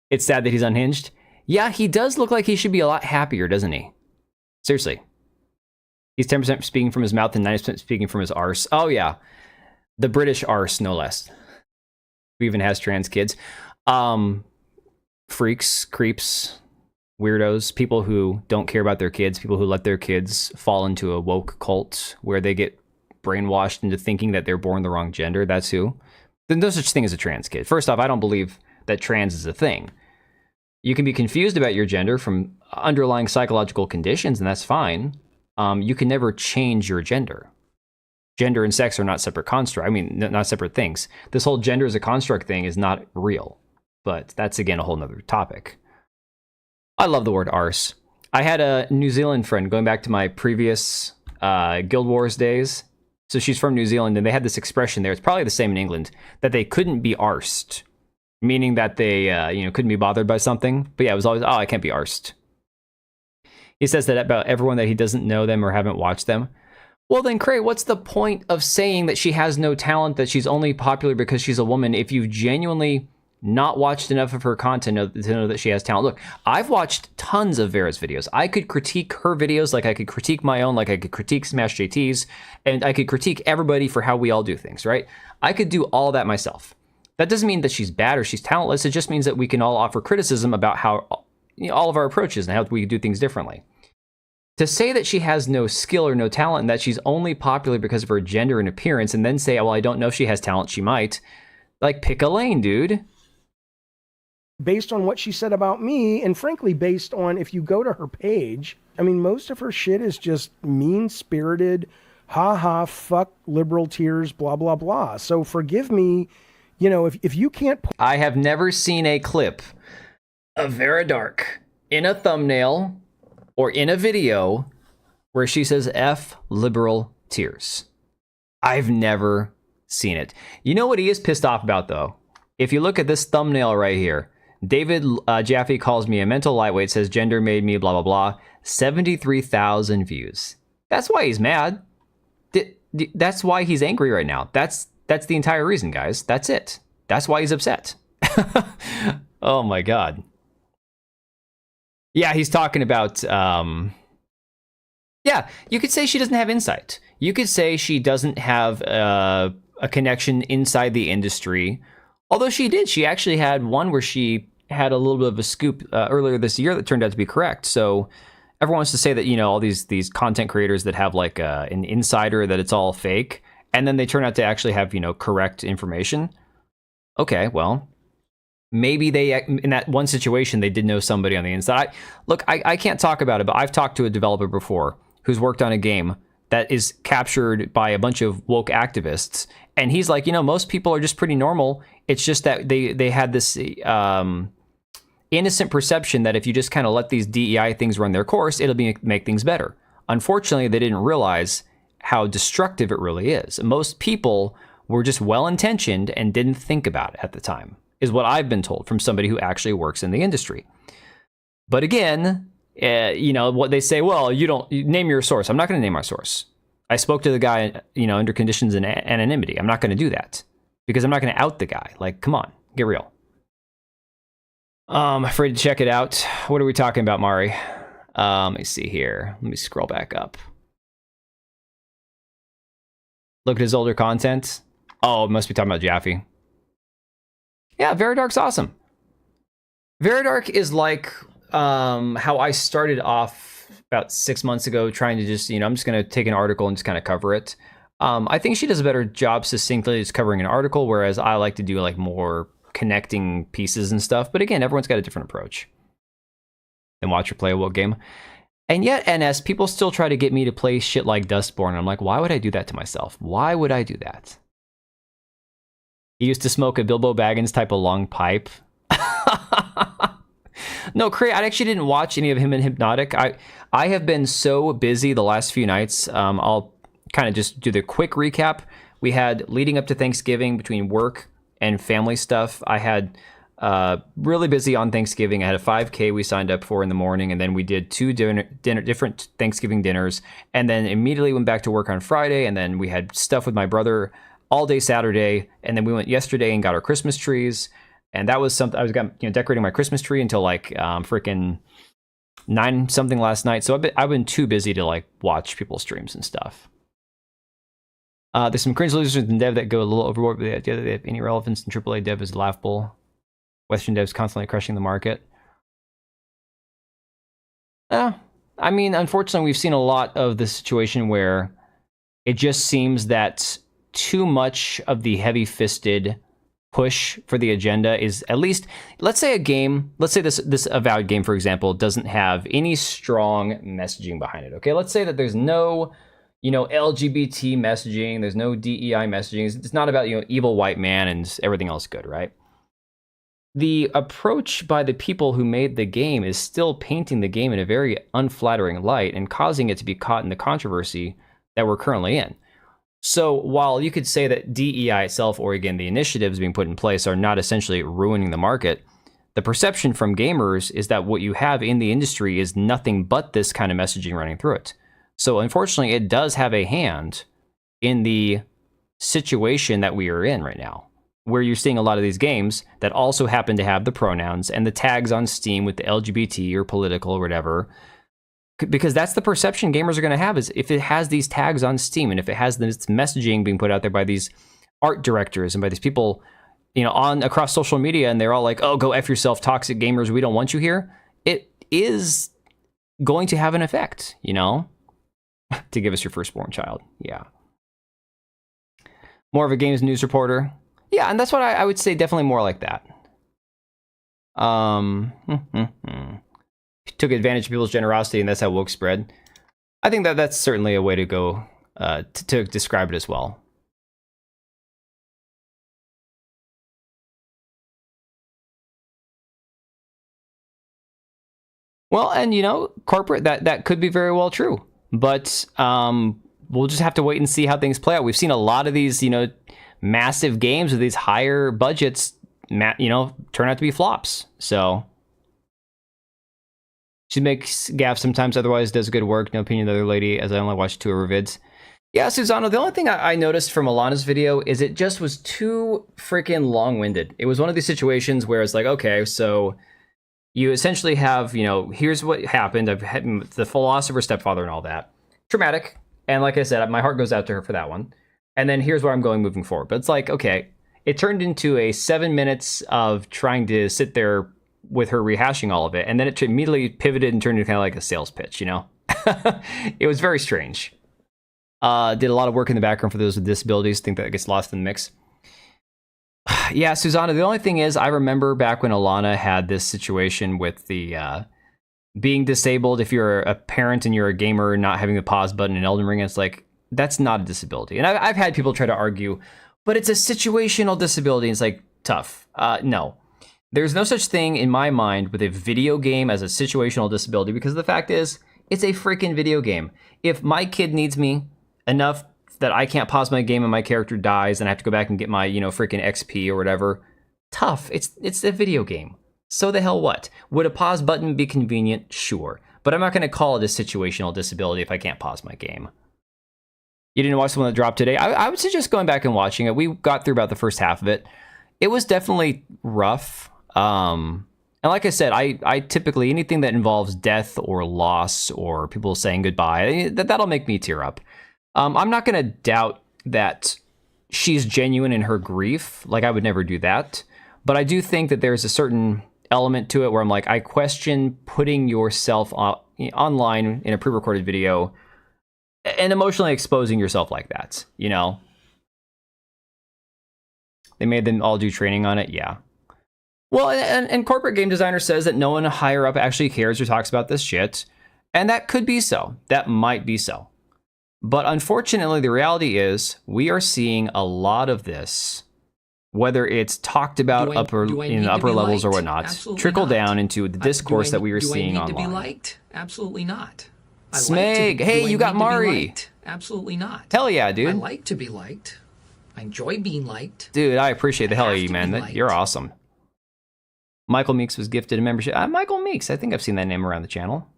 It's sad that he's unhinged. Yeah, he does look like he should be a lot happier, doesn't he? Seriously. He's 10% speaking from his mouth and 90% speaking from his arse. Oh, yeah. The British arse, no less. Who even has trans kids. Freaks, creeps, weirdos, people who don't care about their kids, people who let their kids fall into a woke cult where they get brainwashed into thinking that they're born the wrong gender. That's who. There's no such thing as a trans kid. First off, I don't believe that trans is a thing. You can be confused about your gender from underlying psychological conditions, and that's fine. You can never change your gender. Gender and sex are not separate construct. I mean, not separate things. This whole gender as a construct thing is not real. But that's, again, a whole nother topic. I love the word arse. I had a New Zealand friend going back to my previous Guild Wars days. So she's from New Zealand, and they had this expression there. It's probably the same in England, that they couldn't be arsed. Meaning that they couldn't be bothered by something. But yeah, it was always, I can't be arsed. He says that about everyone that he doesn't know them or haven't watched them. Well then, Craig, what's the point of saying that she has no talent, that she's only popular because she's a woman, if you've genuinely not watched enough of her content to know that she has talent? Look, I've watched tons of Vera's videos. I could critique her videos like I could critique my own, like I could critique Smash JT's, and I could critique everybody for how we all do things, right? I could do all that myself. That doesn't mean that she's bad or she's talentless. It just means that we can all offer criticism about how all of our approaches and how we do things differently. To say that she has no skill or no talent and that she's only popular because of her gender and appearance, and then say, well, I don't know if she has talent, she might. Like, pick a lane, dude. Based on what she said about me, and frankly, based on, if you go to her page, I mean, most of her shit is just mean-spirited, ha-ha, fuck liberal tears, blah, blah, blah. So forgive me, if you can't... I have never seen a clip of Vera Dark in a thumbnail or in a video where she says F liberal tears. I've never seen it. You know what he is pissed off about, though? If you look at this thumbnail right here, David Jaffe calls me a mental lightweight, says gender made me blah, blah, blah. 73,000 views. That's why he's mad. That's why he's angry right now. That's the entire reason, guys. That's it. That's why he's upset. Oh, my God. Yeah, he's talking about... Yeah, you could say she doesn't have insight. You could say she doesn't have a connection inside the industry. Although she did. She actually had one where she had a little bit of a scoop earlier this year that turned out to be correct. So everyone wants to say that, all these content creators that have like an insider, that it's all fake, and then they turn out to actually have, correct information. Okay, well, maybe they, in that one situation, they did know somebody on the inside. Look, I can't talk about it, but I've talked to a developer before who's worked on a game that is captured by a bunch of woke activists. And he's like, most people are just pretty normal. It's just that they had this innocent perception that if you just kind of let these DEI things run their course, it'll make things better. Unfortunately, they didn't realize how destructive it really is. Most people were just well-intentioned and didn't think about it at the time, is what I've been told from somebody who actually works in the industry. But again, what they say, well, you name your source. I'm not going to name my source. I spoke to the guy, under conditions of anonymity. I'm not going to do that because I'm not going to out the guy. Like, come on, get real. Afraid to check it out. What are we talking about, Mari? Let me see here. Let me scroll back up. Look at his older content. Oh, it must be talking about Jaffe. Yeah, Vera Dark's awesome. Vera Dark is like how I started off about 6 months ago, trying to just, I'm just going to take an article and just kind of cover it. I think she does a better job succinctly just covering an article, whereas I like to do like more connecting pieces and stuff. But again, everyone's got a different approach. And watch her play a woke game. And yet, NS, people still try to get me to play shit like Dustborn. I'm like, why would I do that to myself? Why would I do that? He used to smoke a Bilbo Baggins type of long pipe. No, Craig, I actually didn't watch any of him in Hypnotic. I have been so busy the last few nights. I'll kind of just do the quick recap. We had, leading up to Thanksgiving, between work and family stuff, I had really busy on Thanksgiving. I had a 5K we signed up for in the morning, and then we did two different Thanksgiving dinners, and then immediately went back to work on Friday, and then we had stuff with my brother all day Saturday, and then we went yesterday and got our Christmas trees. And that was something I was decorating my Christmas tree until like freaking 9 something last night, so I've been too busy to like watch people's streams and stuff. There's some cringe losers in dev that go a little overboard with the idea that they have any relevance in AAA dev is laughable. Western devs constantly crushing the market. I mean, unfortunately, we've seen a lot of the situation where it just seems that too much of the heavy-fisted push for the agenda is, at least, let's say a game, let's say this Avowed game, for example, doesn't have any strong messaging behind it, okay? Let's say that there's no, LGBT messaging, there's no DEI messaging, it's not about, evil white man and everything else good, right? The approach by the people who made the game is still painting the game in a very unflattering light and causing it to be caught in the controversy that we're currently in. So while you could say that DEI itself, or again, the initiatives being put in place are not essentially ruining the market, the perception from gamers is that what you have in the industry is nothing but this kind of messaging running through it. So unfortunately, it does have a hand in the situation that we are in right now, where you're seeing a lot of these games that also happen to have the pronouns and the tags on Steam with the LGBT or political or whatever, because that's the perception gamers are going to have, is if it has these tags on Steam and if it has this messaging being put out there by these art directors and by these people, on across social media, and they're all like, oh, go F yourself, toxic gamers, we don't want you here. It is going to have an effect, to give us your firstborn child. Yeah. More of a games news reporter. Yeah, and that's what I would say, definitely more like that. Took advantage of people's generosity, and that's how woke spread. I think that's certainly a way to go to describe it as well. Well, and corporate, that could be very well true, but we'll just have to wait and see how things play out. We've seen a lot of these, massive games with these higher budgets, turn out to be flops. So she makes gaffes sometimes, otherwise does good work. No opinion of the other lady, as I only watched 2 of her vids. Yeah, Susano, the only thing I noticed from Alanah's video is it just was too freaking long-winded. It was one of these situations where it's like, okay, so you essentially have, here's what happened. I've had the philosopher's stepfather and all that. Traumatic. And like I said, my heart goes out to her for that one. And then here's where I'm going moving forward. But it's like, okay, it turned into a 7 minutes of trying to sit there with her rehashing all of it. And then it immediately pivoted and turned into kind of like a sales pitch, It was very strange. Did a lot of work in the background for those with disabilities. Think that gets lost in the mix. Yeah, Susanna, the only thing is, I remember back when Alanah had this situation with the being disabled, if you're a parent and you're a gamer, not having the pause button in Elden Ring, it's like, that's not a disability. And I've had people try to argue, but it's a situational disability. And it's like, tough. No. There's no such thing in my mind with a video game as a situational disability, because the fact is, it's a freaking video game. If my kid needs me enough that I can't pause my game and my character dies and I have to go back and get my, freaking XP or whatever, tough. It's a video game. So the hell what? Would a pause button be convenient? Sure. But I'm not going to call it a situational disability if I can't pause my game. You didn't watch the one that dropped today? I would suggest going back and watching it. We got through about the first half of it. It was definitely rough. And like I said, I typically, anything that involves death or loss or people saying goodbye, that'll make me tear up. I'm not going to doubt that she's genuine in her grief. Like, I would never do that. But I do think that there's a certain element to it where I'm like, I question putting yourself online in a pre-recorded video and emotionally exposing yourself like that, They made them all do training on it, yeah. Well, and corporate game designer says that no one higher up actually cares or talks about this shit. And that could be so. That might be so. But unfortunately, the reality is we are seeing a lot of this, whether it's talked about in the upper levels or whatnot, trickle down into the discourse that we are seeing online. Do I need to be liked? Absolutely not. Smeg, hey, you got Mari. Absolutely not. Hell yeah, dude. I like to be liked. I enjoy being liked. Dude, I appreciate the hell out of you, man. You're awesome. Michael Meeks was gifted a membership. Michael Meeks, I think I've seen that name around the channel.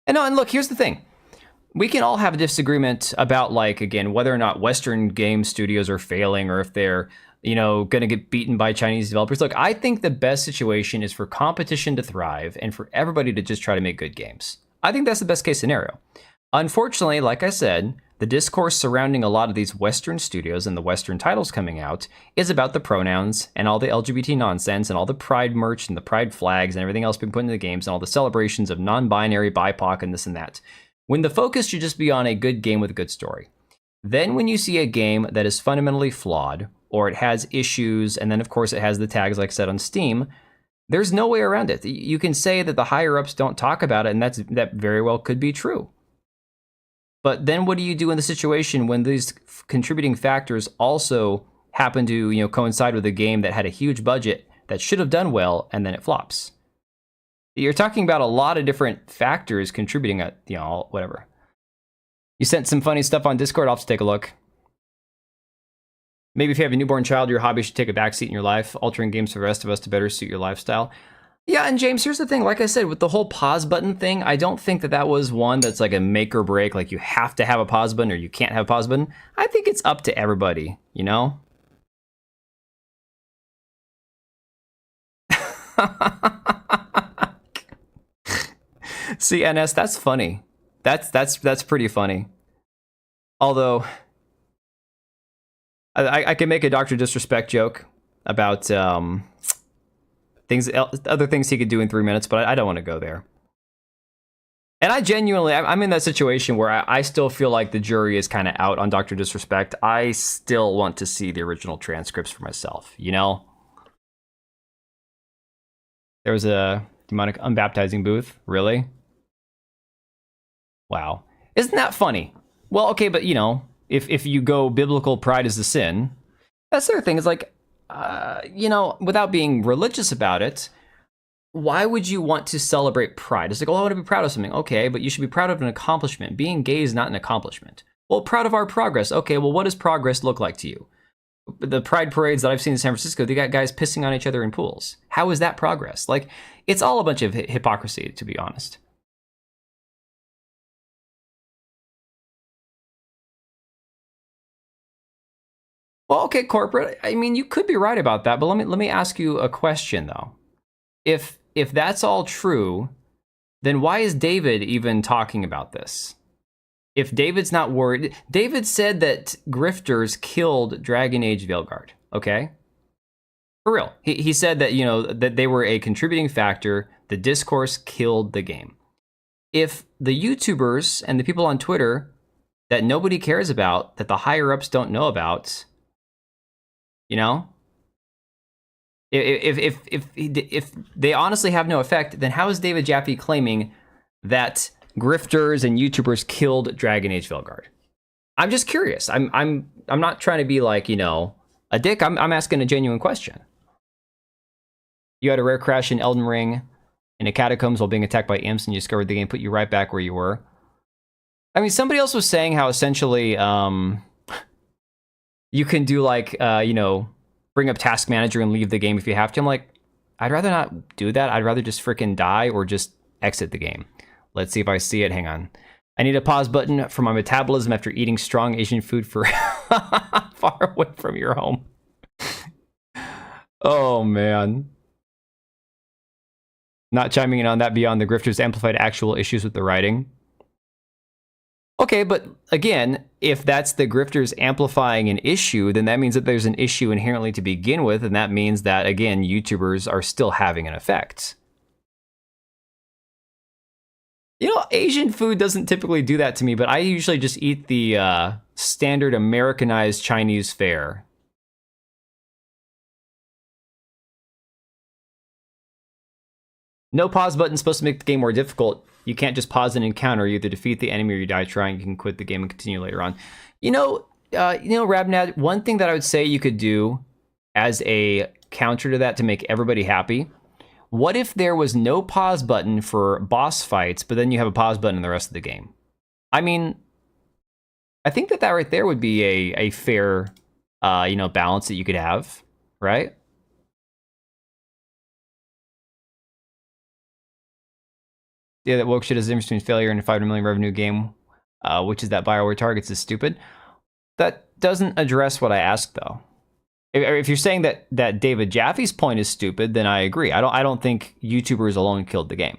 And look, here's the thing. We can all have a disagreement about, like, again, whether or not Western game studios are failing or if they're going to get beaten by Chinese developers. Look, I think the best situation is for competition to thrive and for everybody to just try to make good games. I think that's the best case scenario. Unfortunately, like I said, the discourse surrounding a lot of these Western studios and the Western titles coming out is about the pronouns and all the LGBT nonsense and all the pride merch and the pride flags and everything else being put into the games and all the celebrations of non-binary, BIPOC, and this and that. When the focus should just be on a good game with a good story. Then when you see a game that is fundamentally flawed, or it has issues, and then of course it has the tags like I said on Steam, there's no way around it. You can say that the higher-ups don't talk about it, and that very well could be true. But then what do you do in the situation when these contributing factors also happen to coincide with a game that had a huge budget that should have done well, and then it flops? You're talking about a lot of different factors contributing whatever. You sent some funny stuff on Discord, I'll have to take a look. Maybe if you have a newborn child, your hobby should take a backseat in your life, altering games for the rest of us to better suit your lifestyle. Yeah, and James, here's the thing. Like I said, with the whole pause button thing, I don't think that was one that's like a make or break, like you have to have a pause button or you can't have a pause button. I think it's up to everybody, See, NS, that's funny. That's pretty funny. Although I can make a Dr. Disrespect joke about other things he could do in 3 minutes, but I don't want to go there. And I'm in that situation where I still feel like the jury is kind of out on Dr. Disrespect. I still want to see the original transcripts for myself, There was a demonic unbaptizing booth, really? Wow. Isn't that funny? Well, okay, but if you go biblical pride is the sin, that's the other thing. It's like, without being religious about it, why would you want to celebrate pride? It's like, oh, I want to be proud of something. Okay, but you should be proud of an accomplishment. Being gay is not an accomplishment. Well, proud of our progress. Okay, well, what does progress look like to you? The pride parades that I've seen in San Francisco, they got guys pissing on each other in pools. How is that progress? Like, it's all a bunch of hypocrisy, to be honest. Well, okay, corporate. I mean, you could be right about that, but let me ask you a question though. If that's all true, then why is David even talking about this? If David's not worried, David said that grifters killed Dragon Age Veilguard. Okay, for real. He said that that they were a contributing factor. The discourse killed the game. If the YouTubers and the people on Twitter that nobody cares about, that the higher ups don't know about. If they honestly have no effect, then how is David Jaffe claiming that grifters and YouTubers killed Dragon Age Veilguard? I'm just curious. I'm not trying to be like a dick. I'm asking a genuine question. You had a rare crash in Elden Ring in a catacombs while being attacked by imps, and you discovered the game put you right back where you were. I mean, somebody else was saying how essentially you can do like, bring up Task Manager and leave the game if you have to. I'm like, I'd rather not do that. I'd rather just freaking die or just exit the game. Let's see if I see it. Hang on. I need a pause button for my metabolism after eating strong Asian food for far away from your home. Oh, man. Not chiming in on that beyond the grifters amplified actual issues with the writing. Okay, but again, if that's the grifters amplifying an issue, then that means that there's an issue inherently to begin with, and that means that, again, YouTubers are still having an effect. Asian food doesn't typically do that to me, but I usually just eat the standard Americanized Chinese fare. No pause button supposed to make the game more difficult. You can't just pause an encounter. You either defeat the enemy or you die trying. You can quit the game and continue later on. Rabnad, one thing that I would say you could do as a counter to that to make everybody happy, what if there was no pause button for boss fights, but then you have a pause button in the rest of the game? I mean, I think that right there would be a fair, balance that you could have, right? Yeah, that woke shit is the difference between failure and a $500 million revenue game, which is that BioWare targets is stupid. That doesn't address what I asked, though. If you're saying that David Jaffe's point is stupid, then I agree. I don't think YouTubers alone killed the game.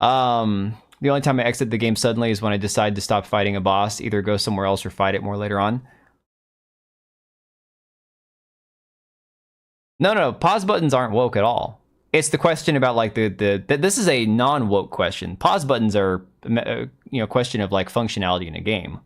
The only time I exit the game suddenly is when I decide to stop fighting a boss, either go somewhere else or fight it more later on. No, pause buttons aren't woke at all. It's the question about like this is a non-woke question. Pause buttons are question of like functionality in a game.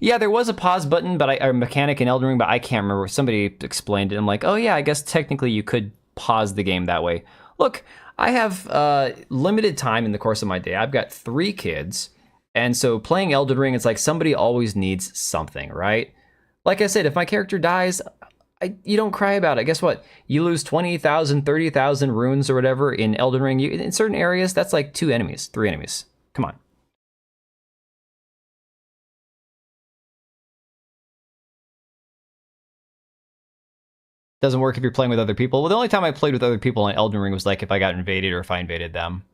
Yeah, there was a pause button, but a mechanic in Elden Ring, but I can't remember. Somebody explained it. I'm like, oh yeah, I guess technically you could pause the game that way. Look, I have limited time in the course of my day. I've got 3 kids, and so playing Elden Ring, it's like somebody always needs something, right? Like I said, if my character dies, you don't cry about it. Guess what? You lose 20,000, 30,000 runes or whatever in Elden Ring. In certain areas, that's like 2 enemies, 3 enemies. Come on. Doesn't work if you're playing with other people. Well, the only time I played with other people in Elden Ring was like if I got invaded or if I invaded them.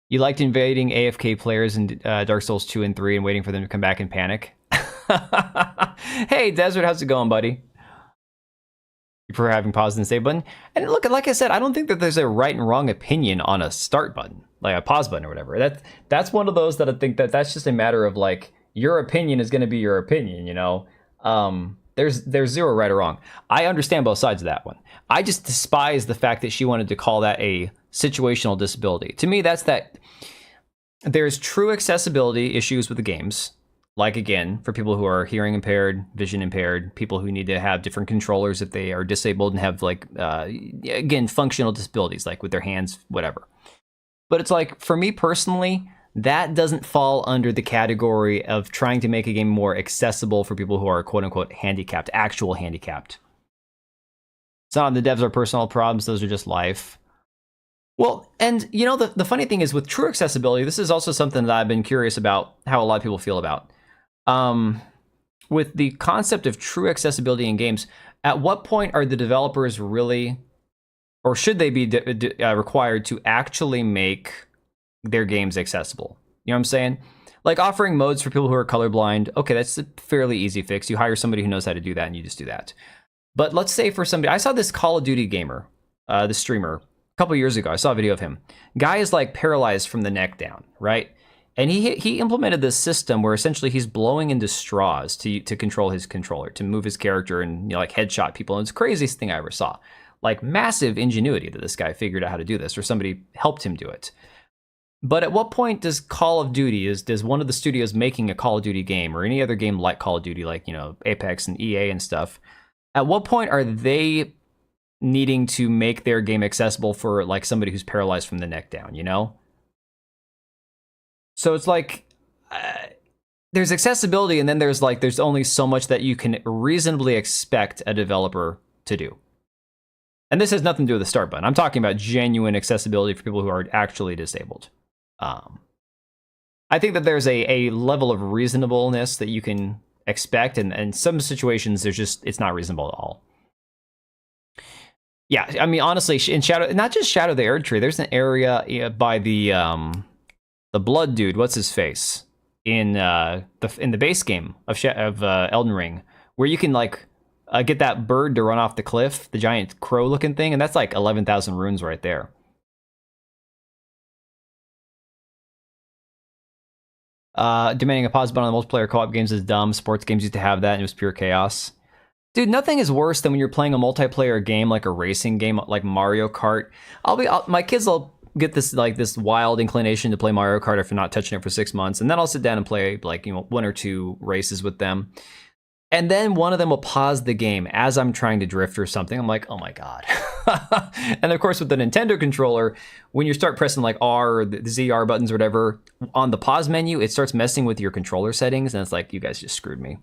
You liked invading AFK players in Dark Souls 2 and 3 and waiting for them to come back and panic. Hey, Desert, how's it going, buddy? For having pause and save button. And look, like I said, I don't think that there's a right and wrong opinion on a start button, like a pause button or whatever. That's one of those that I think that's just a matter of like, your opinion is going to be your opinion, you know? There's zero right or wrong. I understand both sides of that one. I just despise the fact that she wanted to call that a situational disability. To me, that's that there's true accessibility issues with the games. Like, again, for people who are hearing impaired, vision impaired, people who need to have different controllers if they are disabled and have, like, again, functional disabilities, like with their hands, whatever. But it's like, for me personally, that doesn't fall under the category of trying to make a game more accessible for people who are quote-unquote handicapped, actual handicapped. It's not the devs are personal problems, those are just life. Well, and you know, the funny thing is with true accessibility, this is also something that I've been curious about how a lot of people feel about. With the concept of true accessibility in games, at what point are the developers really, or should they be required to actually make their games accessible? You know what I'm saying? Like offering modes for people who are colorblind. Okay, that's a fairly easy fix. You hire somebody who knows how to do that and you just do that. But let's say for somebody, I saw this Call of Duty gamer, the streamer, a couple years ago. I saw a video of him. Guy is like paralyzed from the neck down, right? And he implemented this system where essentially he's blowing into straws to control his controller, to move his character and like headshot people. And it's the craziest thing I ever saw. Like massive ingenuity that this guy figured out how to do this, or somebody helped him do it. But at what point does Call of Duty, does one of the studios making a Call of Duty game or any other game like Call of Duty, like, you know, Apex and EA and stuff, at what point are they needing to make their game accessible for like somebody who's paralyzed from the neck down, you know? So it's like, there's accessibility and then there's only so much that you can reasonably expect a developer to do. And this has nothing to do with the start button. I'm talking about genuine accessibility for people who are actually disabled. I think that there's a level of reasonableness that you can expect, and in some situations it's not reasonable at all. Yeah, I mean, honestly, in Shadow, not just Shadow of the Erdtree, there's an area by the blood dude, what's his face, in the base game of Elden Ring, where you can like get that bird to run off the cliff, the giant crow-looking thing, and that's like 11,000 runes right there. Demanding a pause button on multiplayer co-op games is dumb. Sports games used to have that, and it was pure chaos. Dude, nothing is worse than when you're playing a multiplayer game, like a racing game, like Mario Kart. My kids will get this wild inclination to play Mario Kart if you're not touching it for 6 months, and then I'll sit down and play like, you know, 1 or 2 races with them. And then one of them will pause the game as I'm trying to drift or something. I'm like, oh my God. And of course, with the Nintendo controller, when you start pressing like R or the ZR buttons or whatever, on the pause menu, it starts messing with your controller settings. And it's like, you guys just screwed me.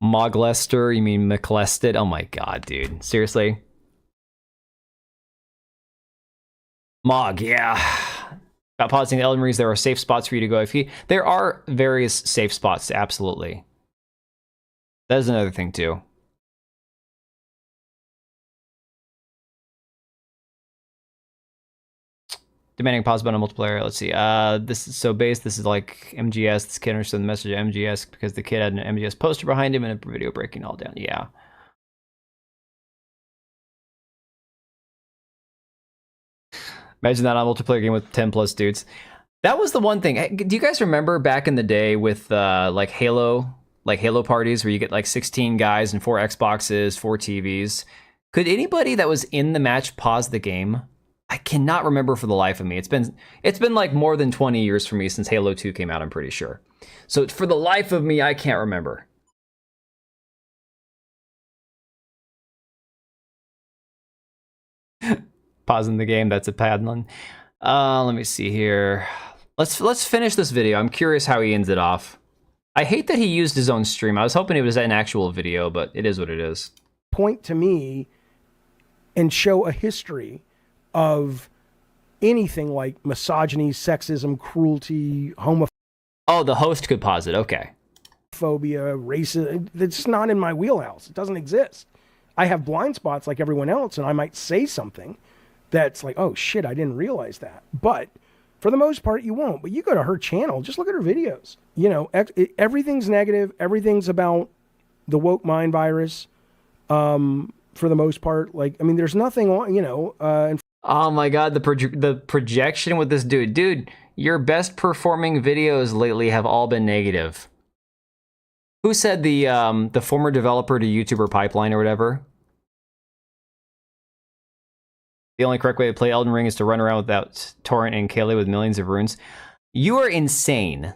Moglester, you mean McLested? Oh my God, dude. Seriously? Mog, yeah. About pausing the Elden Rings, there are safe spots for you to go. There are various safe spots, absolutely. That is another thing too. Demanding pause button on multiplayer. Let's see. This is so base. This is like MGS. This kid understood the message of MGS because the kid had an MGS poster behind him and a video breaking all down. Yeah. Imagine that on a multiplayer game with 10 plus dudes. That was the one thing. Do you guys remember back in the day with like Halo parties where you get like 16 guys and 4 Xboxes, 4 TVs? Could anybody that was in the match pause the game? I cannot remember for the life of me. It's been like more than 20 years for me since Halo 2 came out, I'm pretty sure. So for the life of me, I can't remember. Pausing the game, that's a Padlin. Let me see here. Let's finish this video. I'm curious how he ends it off. I hate that he used his own stream. I was hoping it was an actual video, but it is what it is. Point to me and show a history of anything like misogyny, sexism, cruelty, homophobia. Oh, the host could pause it. Okay. Racism. It's just not in my wheelhouse. It doesn't exist. I have blind spots like everyone else, and I might say something that's like, oh shit, I didn't realize that. But for the most part, you won't. But you go to her channel, just look at her videos. You know, everything's negative. Everything's about the woke mind virus. For the most part, like, I mean, there's nothing on, you know. Oh my God, the projection with this dude. Dude, your best performing videos lately have all been negative. Who said the former developer to YouTuber Pipeline or whatever? The only correct way to play Elden Ring is to run around without Torrent and Kaylee with millions of runes. You are insane.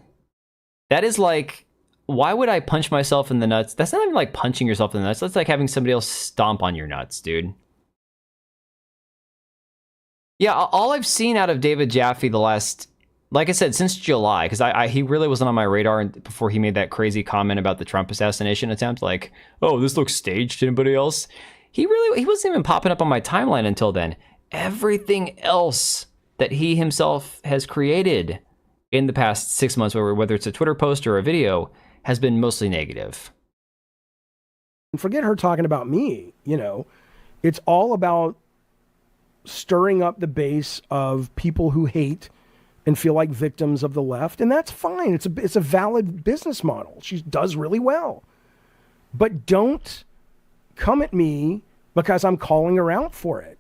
That is like, why would I punch myself in the nuts? That's not even like punching yourself in the nuts. That's like having somebody else stomp on your nuts, dude. Yeah, all I've seen out of David Jaffe the last, like I said, since July, because he really wasn't on my radar before he made that crazy comment about the Trump assassination attempt. Like, oh, this looks staged to anybody else. He wasn't even popping up on my timeline until then. Everything else that he himself has created in the past 6 months, whether it's a Twitter post or a video, has been mostly negative. Forget her talking about me, you know. It's all about stirring up the base of people who hate and feel like victims of the left, and that's fine. It's a valid business model. She does really well. But don't come at me because I'm calling her out for it.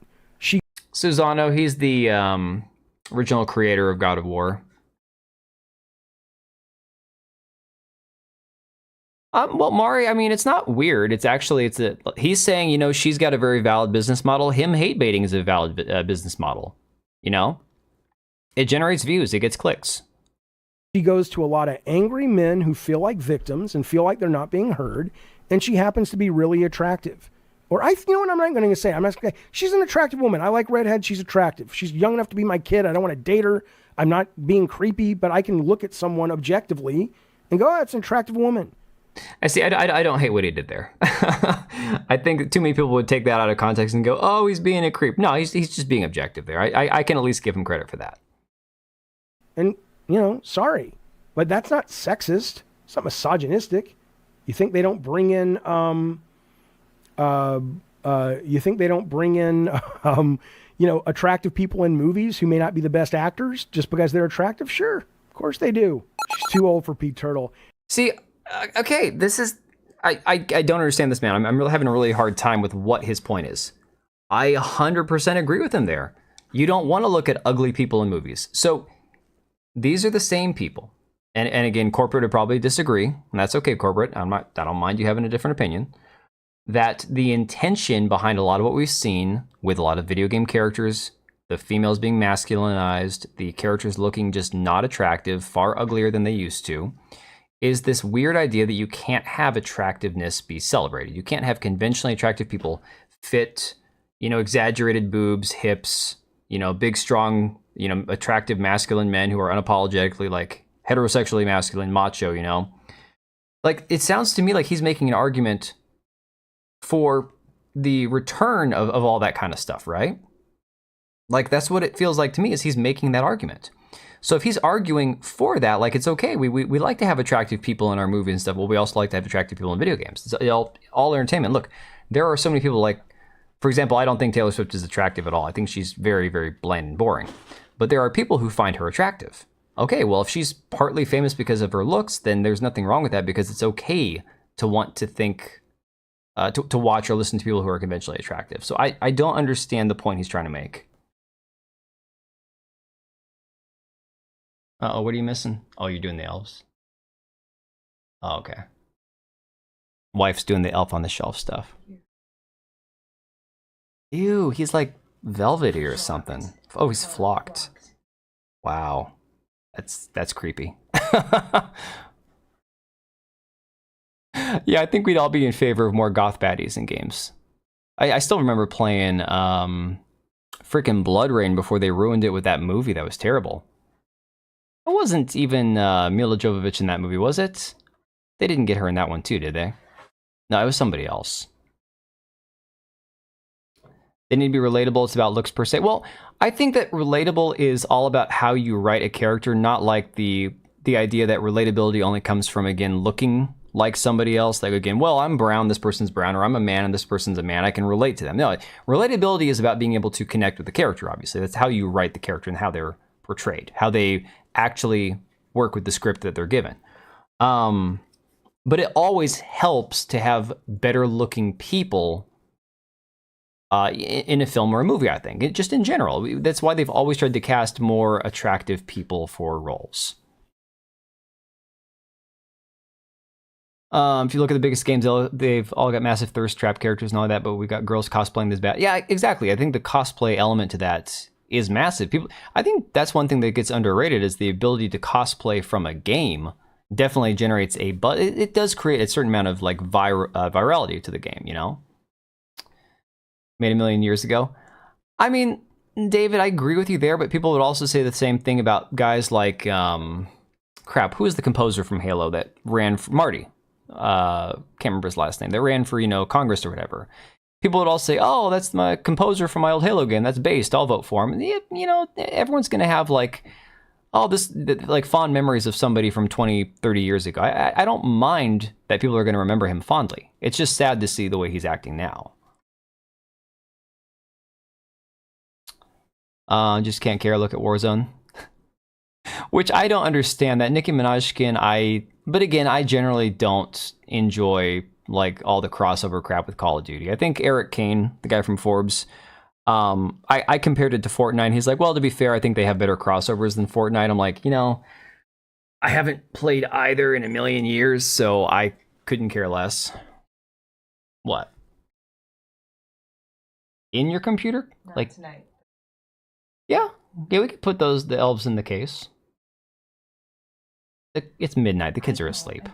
Susano, he's the original creator of God of War. Well, Mari, I mean, it's not weird. He's saying, you know, she's got a very valid business model. Him hate baiting is a valid business model. You know, it generates views. It gets clicks. She goes to a lot of angry men who feel like victims and feel like they're not being heard. And she happens to be really attractive. Or you know what I'm not going to say? I'm not going to say, she's an attractive woman. I like redhead. She's attractive. She's young enough to be my kid. I don't want to date her. I'm not being creepy, but I can look at someone objectively and go, oh, that's an attractive woman. I see. I don't hate what he did there. I think too many people would take that out of context and go, "Oh, he's being a creep." No, he's just being objective there. I can at least give him credit for that. And you know, sorry, but that's not sexist. It's not misogynistic. You think they don't bring in you know, attractive people in movies who may not be the best actors just because they're attractive? Sure, of course they do. She's too old for Pete Turtle. See. Okay, this is... I don't understand this man. I'm really having a really hard time with what his point is. I 100% agree with him there. You don't want to look at ugly people in movies. So these are the same people. And again, corporate would probably disagree. And that's okay, corporate. I don't mind you having a different opinion. That the intention behind a lot of what we've seen with a lot of video game characters, the females being masculinized, the characters looking just not attractive, far uglier than they used to, is this weird idea that you can't have attractiveness be celebrated. You can't have conventionally attractive people, fit, you know, exaggerated boobs, hips, you know, big, strong, you know, attractive masculine men who are unapologetically like heterosexually masculine, macho, you know. Like, it sounds to me like he's making an argument for the return of all that kind of stuff, right? Like, that's what it feels like to me, is he's making that argument. So if he's arguing for that, like, it's okay. We like to have attractive people in our movies and stuff. Well, we also like to have attractive people in video games. It's all entertainment. Look, there are so many people, like, for example, I don't think Taylor Swift is attractive at all. I think she's very, very bland and boring. but there are people who find her attractive. Okay, well, if she's partly famous because of her looks, then there's nothing wrong with that, because it's okay to want to think, to watch or listen to people who are conventionally attractive. So I don't understand the point he's trying to make. Uh-oh, what are you missing? Oh, you're doing the elves. Oh, okay. Wife's doing the elf on the shelf stuff. Ew, he's like velvety or something. Oh, he's flocked. Wow. That's creepy. Yeah, I think we'd all be in favor of more goth baddies in games. I still remember playing freaking Blood Rain before they ruined it with that movie that was terrible. It wasn't even Mila Jovovich in that movie, was it? They didn't get her in that one too, did they? No, it was somebody else. They need to be relatable. It's about looks per se. Well, I think that relatable is all about how you write a character, not like the idea that relatability only comes from, again, looking like somebody else. Like, again, well, I'm brown, this person's brown, or I'm a man and this person's a man. I can relate to them. No, relatability is about being able to connect with the character, obviously. That's how you write the character and how they're portrayed, how they actually work with the script that they're given. But it always helps to have better looking people in a film or a movie, I think. Just in general. That's why they've always tried to cast more attractive people for roles. If you look at the biggest games, they've all got massive thirst trap characters and all that, but we got girls cosplaying this bad. Yeah, exactly. I think the cosplay element to that is massive. I think that's one thing that gets underrated, is the ability to cosplay from a game definitely generates but it does create a certain amount of like virality to the game, you know? Made a million years ago. I mean, David, I agree with you there, but people would also say the same thing about guys like, crap, who is the composer from Halo that ran for Marty? Can't remember his last name. That ran for, Congress or whatever. People would all say, oh, that's my composer from my old Halo game. That's based. I'll vote for him. And, everyone's going to have like, like fond memories of somebody from 20, 30 years ago. I don't mind that people are going to remember him fondly. It's just sad to see the way he's acting now. Just can't care. Look at Warzone. Which I don't understand. That Nicki Minaj skin, but again, I generally don't enjoy like all the crossover crap with Call of Duty. I think Eric Kane, the guy from Forbes, I compared it to Fortnite. He's like, well, to be fair, I think they have better crossovers than Fortnite. I'm like, I haven't played either in a million years, so I couldn't care less. What? In your computer? Not like tonight. Yeah, we could put the elves in the case. It's midnight. The kids are asleep.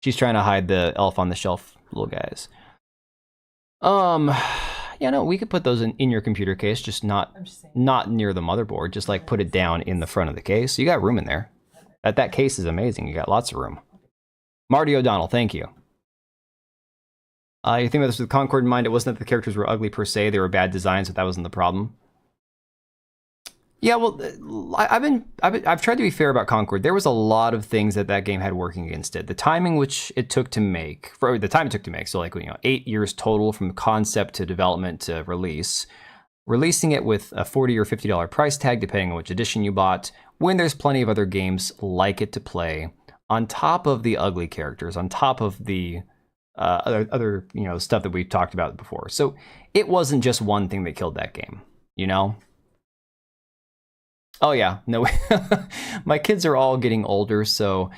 She's trying to hide the elf on the shelf little guys. Yeah, no, we could put those in your computer case, just not near the motherboard. Just like put it down in the front of the case. You got room in there. That case is amazing. You got lots of room. Marty O'Donnell, thank you. You think about this with Concord in mind, it wasn't that the characters were ugly per se, they were bad designs, but that wasn't the problem. Yeah, well, I've tried to be fair about Concord. There was a lot of things that game had working against it. The timing which it took to make, so like 8 years total from concept to development to release. Releasing it with a $40 or $50 price tag, depending on which edition you bought, when there's plenty of other games like it to play, on top of the ugly characters, on top of the other stuff that we've talked about before. So it wasn't just one thing that killed that game, Oh yeah, no, my kids are all getting older, so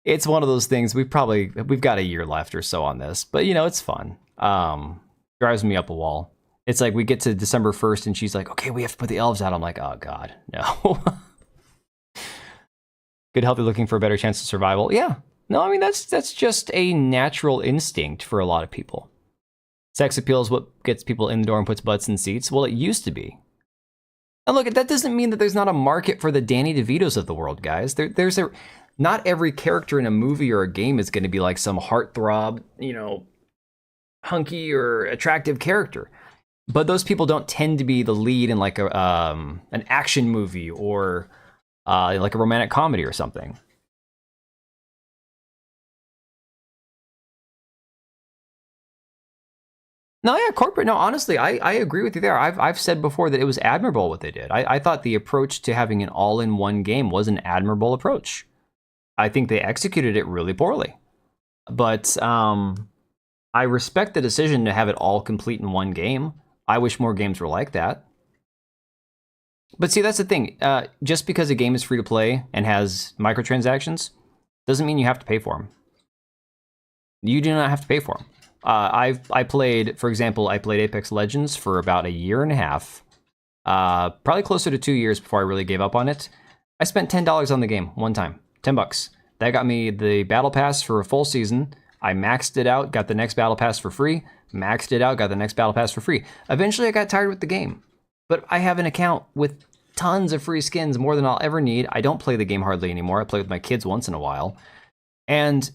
it's one of those things. We've got a year left or so on this, but it's fun. Drives me up a wall. It's like we get to December 1st and she's like, okay, we have to put the elves out. I'm like, oh God, no. Good, healthy, looking for a better chance of survival. Yeah. No, I mean, that's just a natural instinct for a lot of people. Sex appeal is what gets people in the door and puts butts in seats. Well, it used to be. And look, that doesn't mean that there's not a market for the Danny DeVitos of the world, guys. Not every character in a movie or a game is going to be like some heartthrob, hunky or attractive character. But those people don't tend to be the lead in like an action movie or like a romantic comedy or something. No, yeah, corporate. No, honestly, I agree with you there. I've said before that it was admirable what they did. I thought the approach to having an all-in-one game was an admirable approach. I think they executed it really poorly. But I respect the decision to have it all complete in one game. I wish more games were like that. But see, that's the thing. Just because a game is free to play and has microtransactions doesn't mean you have to pay for them. You do not have to pay for them. I played, for example, I played Apex Legends for about a year and a half. Probably closer to 2 years before I really gave up on it. I spent $10 on the game one time. $10. That got me the battle pass for a full season. I maxed it out, got the next battle pass for free. Maxed it out, got the next battle pass for free. Eventually I got tired with the game. But I have an account with tons of free skins, more than I'll ever need. I don't play the game hardly anymore. I play with my kids once in a while. And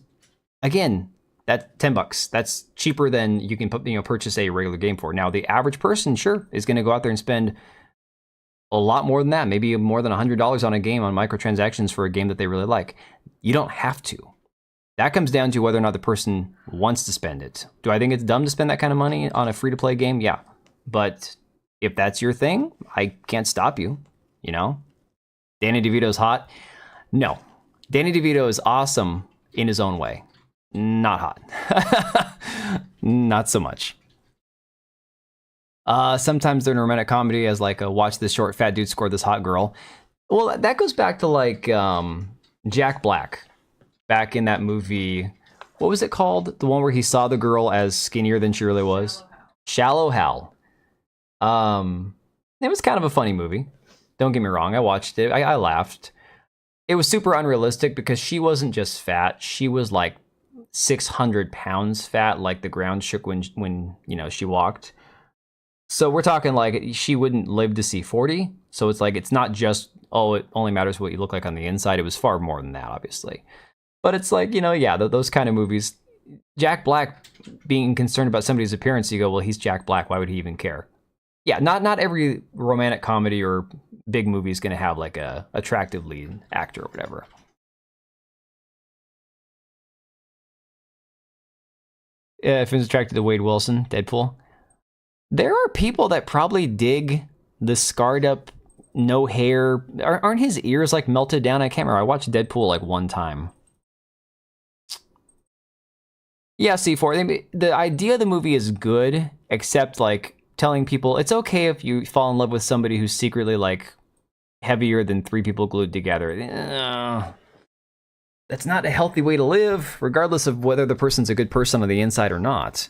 again, that $10. That's cheaper than you can purchase a regular game for. Now, the average person, sure, is going to go out there and spend a lot more than that, maybe more than $100 on a game on microtransactions for a game that they really like. You don't have to. That comes down to whether or not the person wants to spend it. Do I think it's dumb to spend that kind of money on a free-to-play game? Yeah. But if that's your thing, I can't stop you, you know? Danny DeVito's hot? No. Danny DeVito is awesome in his own way. Not hot. Not so much. Sometimes they're in a romantic comedy as like a watch this short fat dude score this hot girl. Well, that goes back to like Jack Black. Back in that movie, what was it called? The one where he saw the girl as skinnier than she really was? Shallow Hal. It was kind of a funny movie. Don't get me wrong. I watched it. I laughed. It was super unrealistic because she wasn't just fat. She was like 600 pounds fat, like the ground shook when she walked. So we're talking like she wouldn't live to see 40. So it's like, it's not just, oh, it only matters what you look like on the inside. It was far more than that, obviously. But it's like, yeah, those kind of movies. Jack Black being concerned about somebody's appearance, you go, well, he's Jack Black. Why would he even care? Yeah, not every romantic comedy or big movie is going to have like a attractive lead actor or whatever. If he's attracted to Wade Wilson, Deadpool. There are people that probably dig the scarred up, no hair. Aren't his ears like melted down? I can't remember. I watched Deadpool like one time. Yeah, C4. The idea of the movie is good, except like telling people it's okay if you fall in love with somebody who's secretly like heavier than 3 people glued together. That's not a healthy way to live, regardless of whether the person's a good person on the inside or not.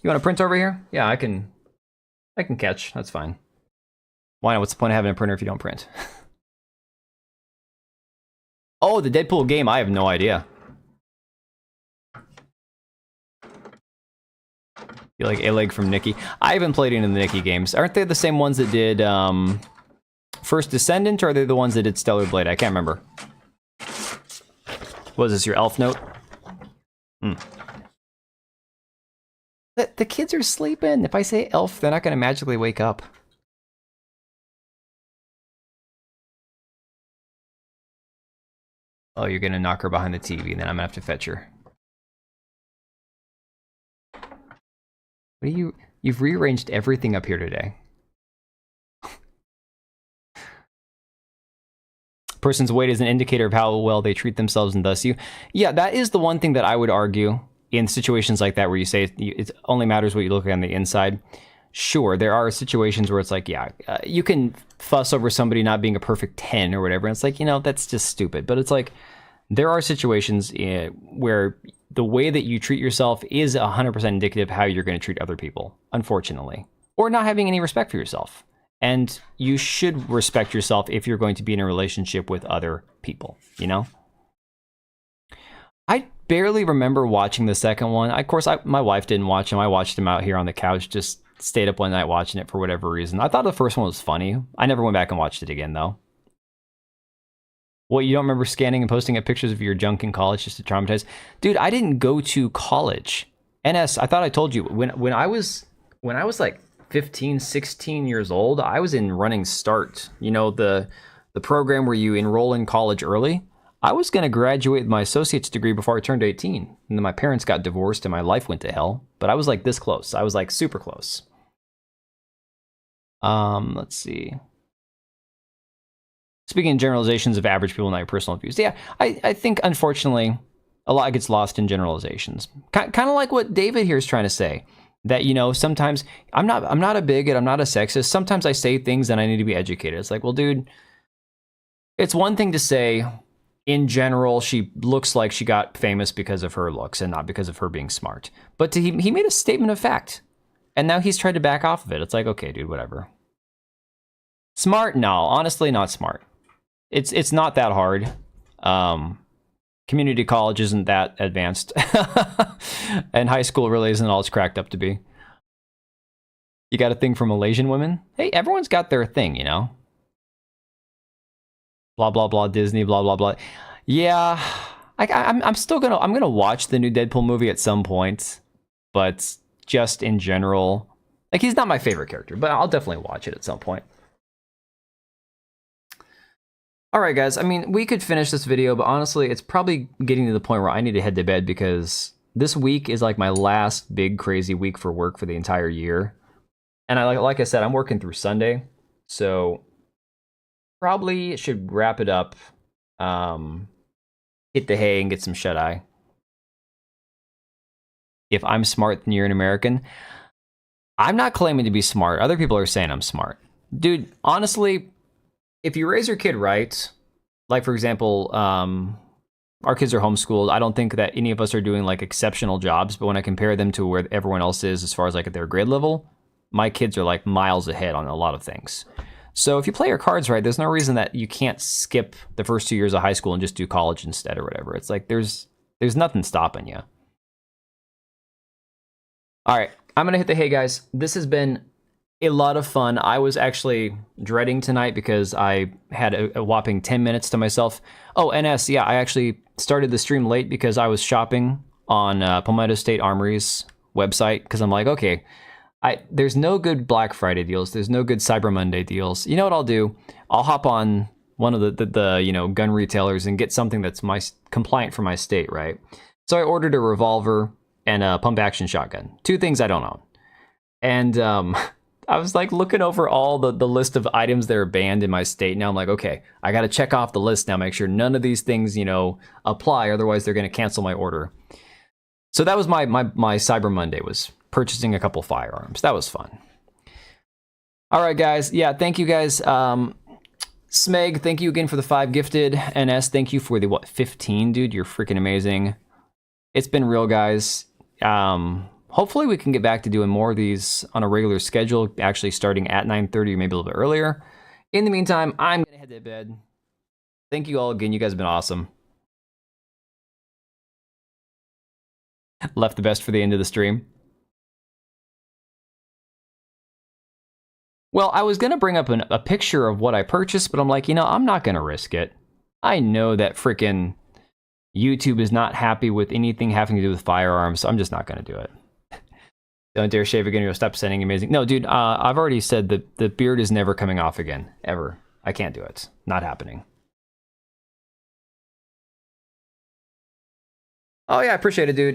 You want to print over here? Yeah, I can catch. That's fine. Why not? What's the point of having a printer if you don't print? Oh, the Deadpool game. I have no idea. You like A-Leg from Nikki? I haven't played any of the Nikki games. Aren't they the same ones that did First Descendant, or are they the ones that did Stellar Blade? I can't remember. Was this your elf note? The kids are sleeping. If I say elf, they're not going to magically wake up. Oh, you're going to knock her behind the TV, and then I'm going to have to fetch her. What are you... You've rearranged everything up here today. Person's weight is an indicator of how well they treat themselves and thus you. Yeah, that is the one thing that I would argue in situations like that where you say it only matters what you look like on the inside. Sure, there are situations where it's like, yeah, you can fuss over somebody not being a perfect 10 or whatever. And it's like, that's just stupid. But it's like, there are situations where the way that you treat yourself is 100% indicative of how you're going to treat other people, unfortunately. Or not having any respect for yourself. And you should respect yourself if you're going to be in a relationship with other people, I barely remember watching the second one. Of course, my wife didn't watch him. I watched him out here on the couch, just stayed up one night watching it for whatever reason. I thought the first one was funny. I never went back and watched it again, though. What, you don't remember scanning and posting up pictures of your junk in college just to traumatize? Dude, I didn't go to college. NS, I thought I told you, when I was like 15, 16 years old, I was in Running Start. The program where you enroll in college early. I was going to graduate with my associate's degree before I turned 18. And then my parents got divorced and my life went to hell. But I was like this close. I was like super close. Let's see. Speaking in generalizations of average people, not your personal views. Yeah, I think, unfortunately, a lot gets lost in generalizations. Kind of like what David here is trying to say. That, you know, sometimes I'm not a bigot, I'm not a sexist. Sometimes I say things and I need to be educated. It's like, well, dude, it's one thing to say, in general, she looks like she got famous because of her looks and not because of her being smart. But he made a statement of fact. And now he's tried to back off of it. It's like, okay, dude, whatever. Smart? No, honestly, not smart. It's not that hard. Community college isn't that advanced. And high school really isn't all it's cracked up to be. You got a thing for Malaysian women? Hey, everyone's got their thing, you know? Blah, blah, blah, Disney, blah, blah, blah. Yeah, I'm still gonna watch the new Deadpool movie at some point. But just in general, like, he's not my favorite character, but I'll definitely watch it at some point. All right, guys, I mean, we could finish this video, but honestly, it's probably getting to the point where I need to head to bed because this week is like my last big crazy week for work for the entire year. And like I said, I'm working through Sunday, so probably should wrap it up, hit the hay and get some shut-eye. If I'm smart, then you're an American. I'm not claiming to be smart. Other people are saying I'm smart. Dude, honestly, if you raise your kid right, like, for example, our kids are homeschooled. I don't think that any of us are doing, like, exceptional jobs, but when I compare them to where everyone else is as far as, like, at their grade level, my kids are, like, miles ahead on a lot of things. So if you play your cards right, there's no reason that you can't skip the first 2 years of high school and just do college instead or whatever. It's like there's nothing stopping you. All right, I'm going to hit the hay, guys. This has been a lot of fun. I was actually dreading tonight because I had a whopping 10 minutes to myself. Oh, NS, yeah, I actually started the stream late because I was shopping on Palmetto State Armory's website because I'm like, okay, there's no good Black Friday deals. There's no good Cyber Monday deals. You know what I'll do? I'll hop on one of the you know, gun retailers and get something that's compliant for my state, right? So I ordered a revolver and a pump action shotgun. 2 things I don't own. And I was like looking over all the list of items that are banned in my state. Now I'm like, okay, I got to check off the list now, make sure none of these things, you know, apply. Otherwise, they're going to cancel my order. So that was my Cyber Monday, was purchasing a couple firearms. That was fun. All right, guys. Yeah, thank you, guys. Smeg, thank you again for the 5 gifted. NS, thank you for the, 15, dude? You're freaking amazing. It's been real, guys. Hopefully we can get back to doing more of these on a regular schedule, actually starting at 9:30 or maybe a little bit earlier. In the meantime, I'm going to head to bed. Thank you all again. You guys have been awesome. Left the best for the end of the stream. Well, I was going to bring up a picture of what I purchased, but I'm like, you know, I'm not going to risk it. I know that freaking YouTube is not happy with anything having to do with firearms, so I'm just not going to do it. Don't dare shave again, you'll stop sending amazing. No, dude, I've already said that the beard is never coming off again, ever. I can't do it. Not happening. Oh yeah, I appreciate it, dude.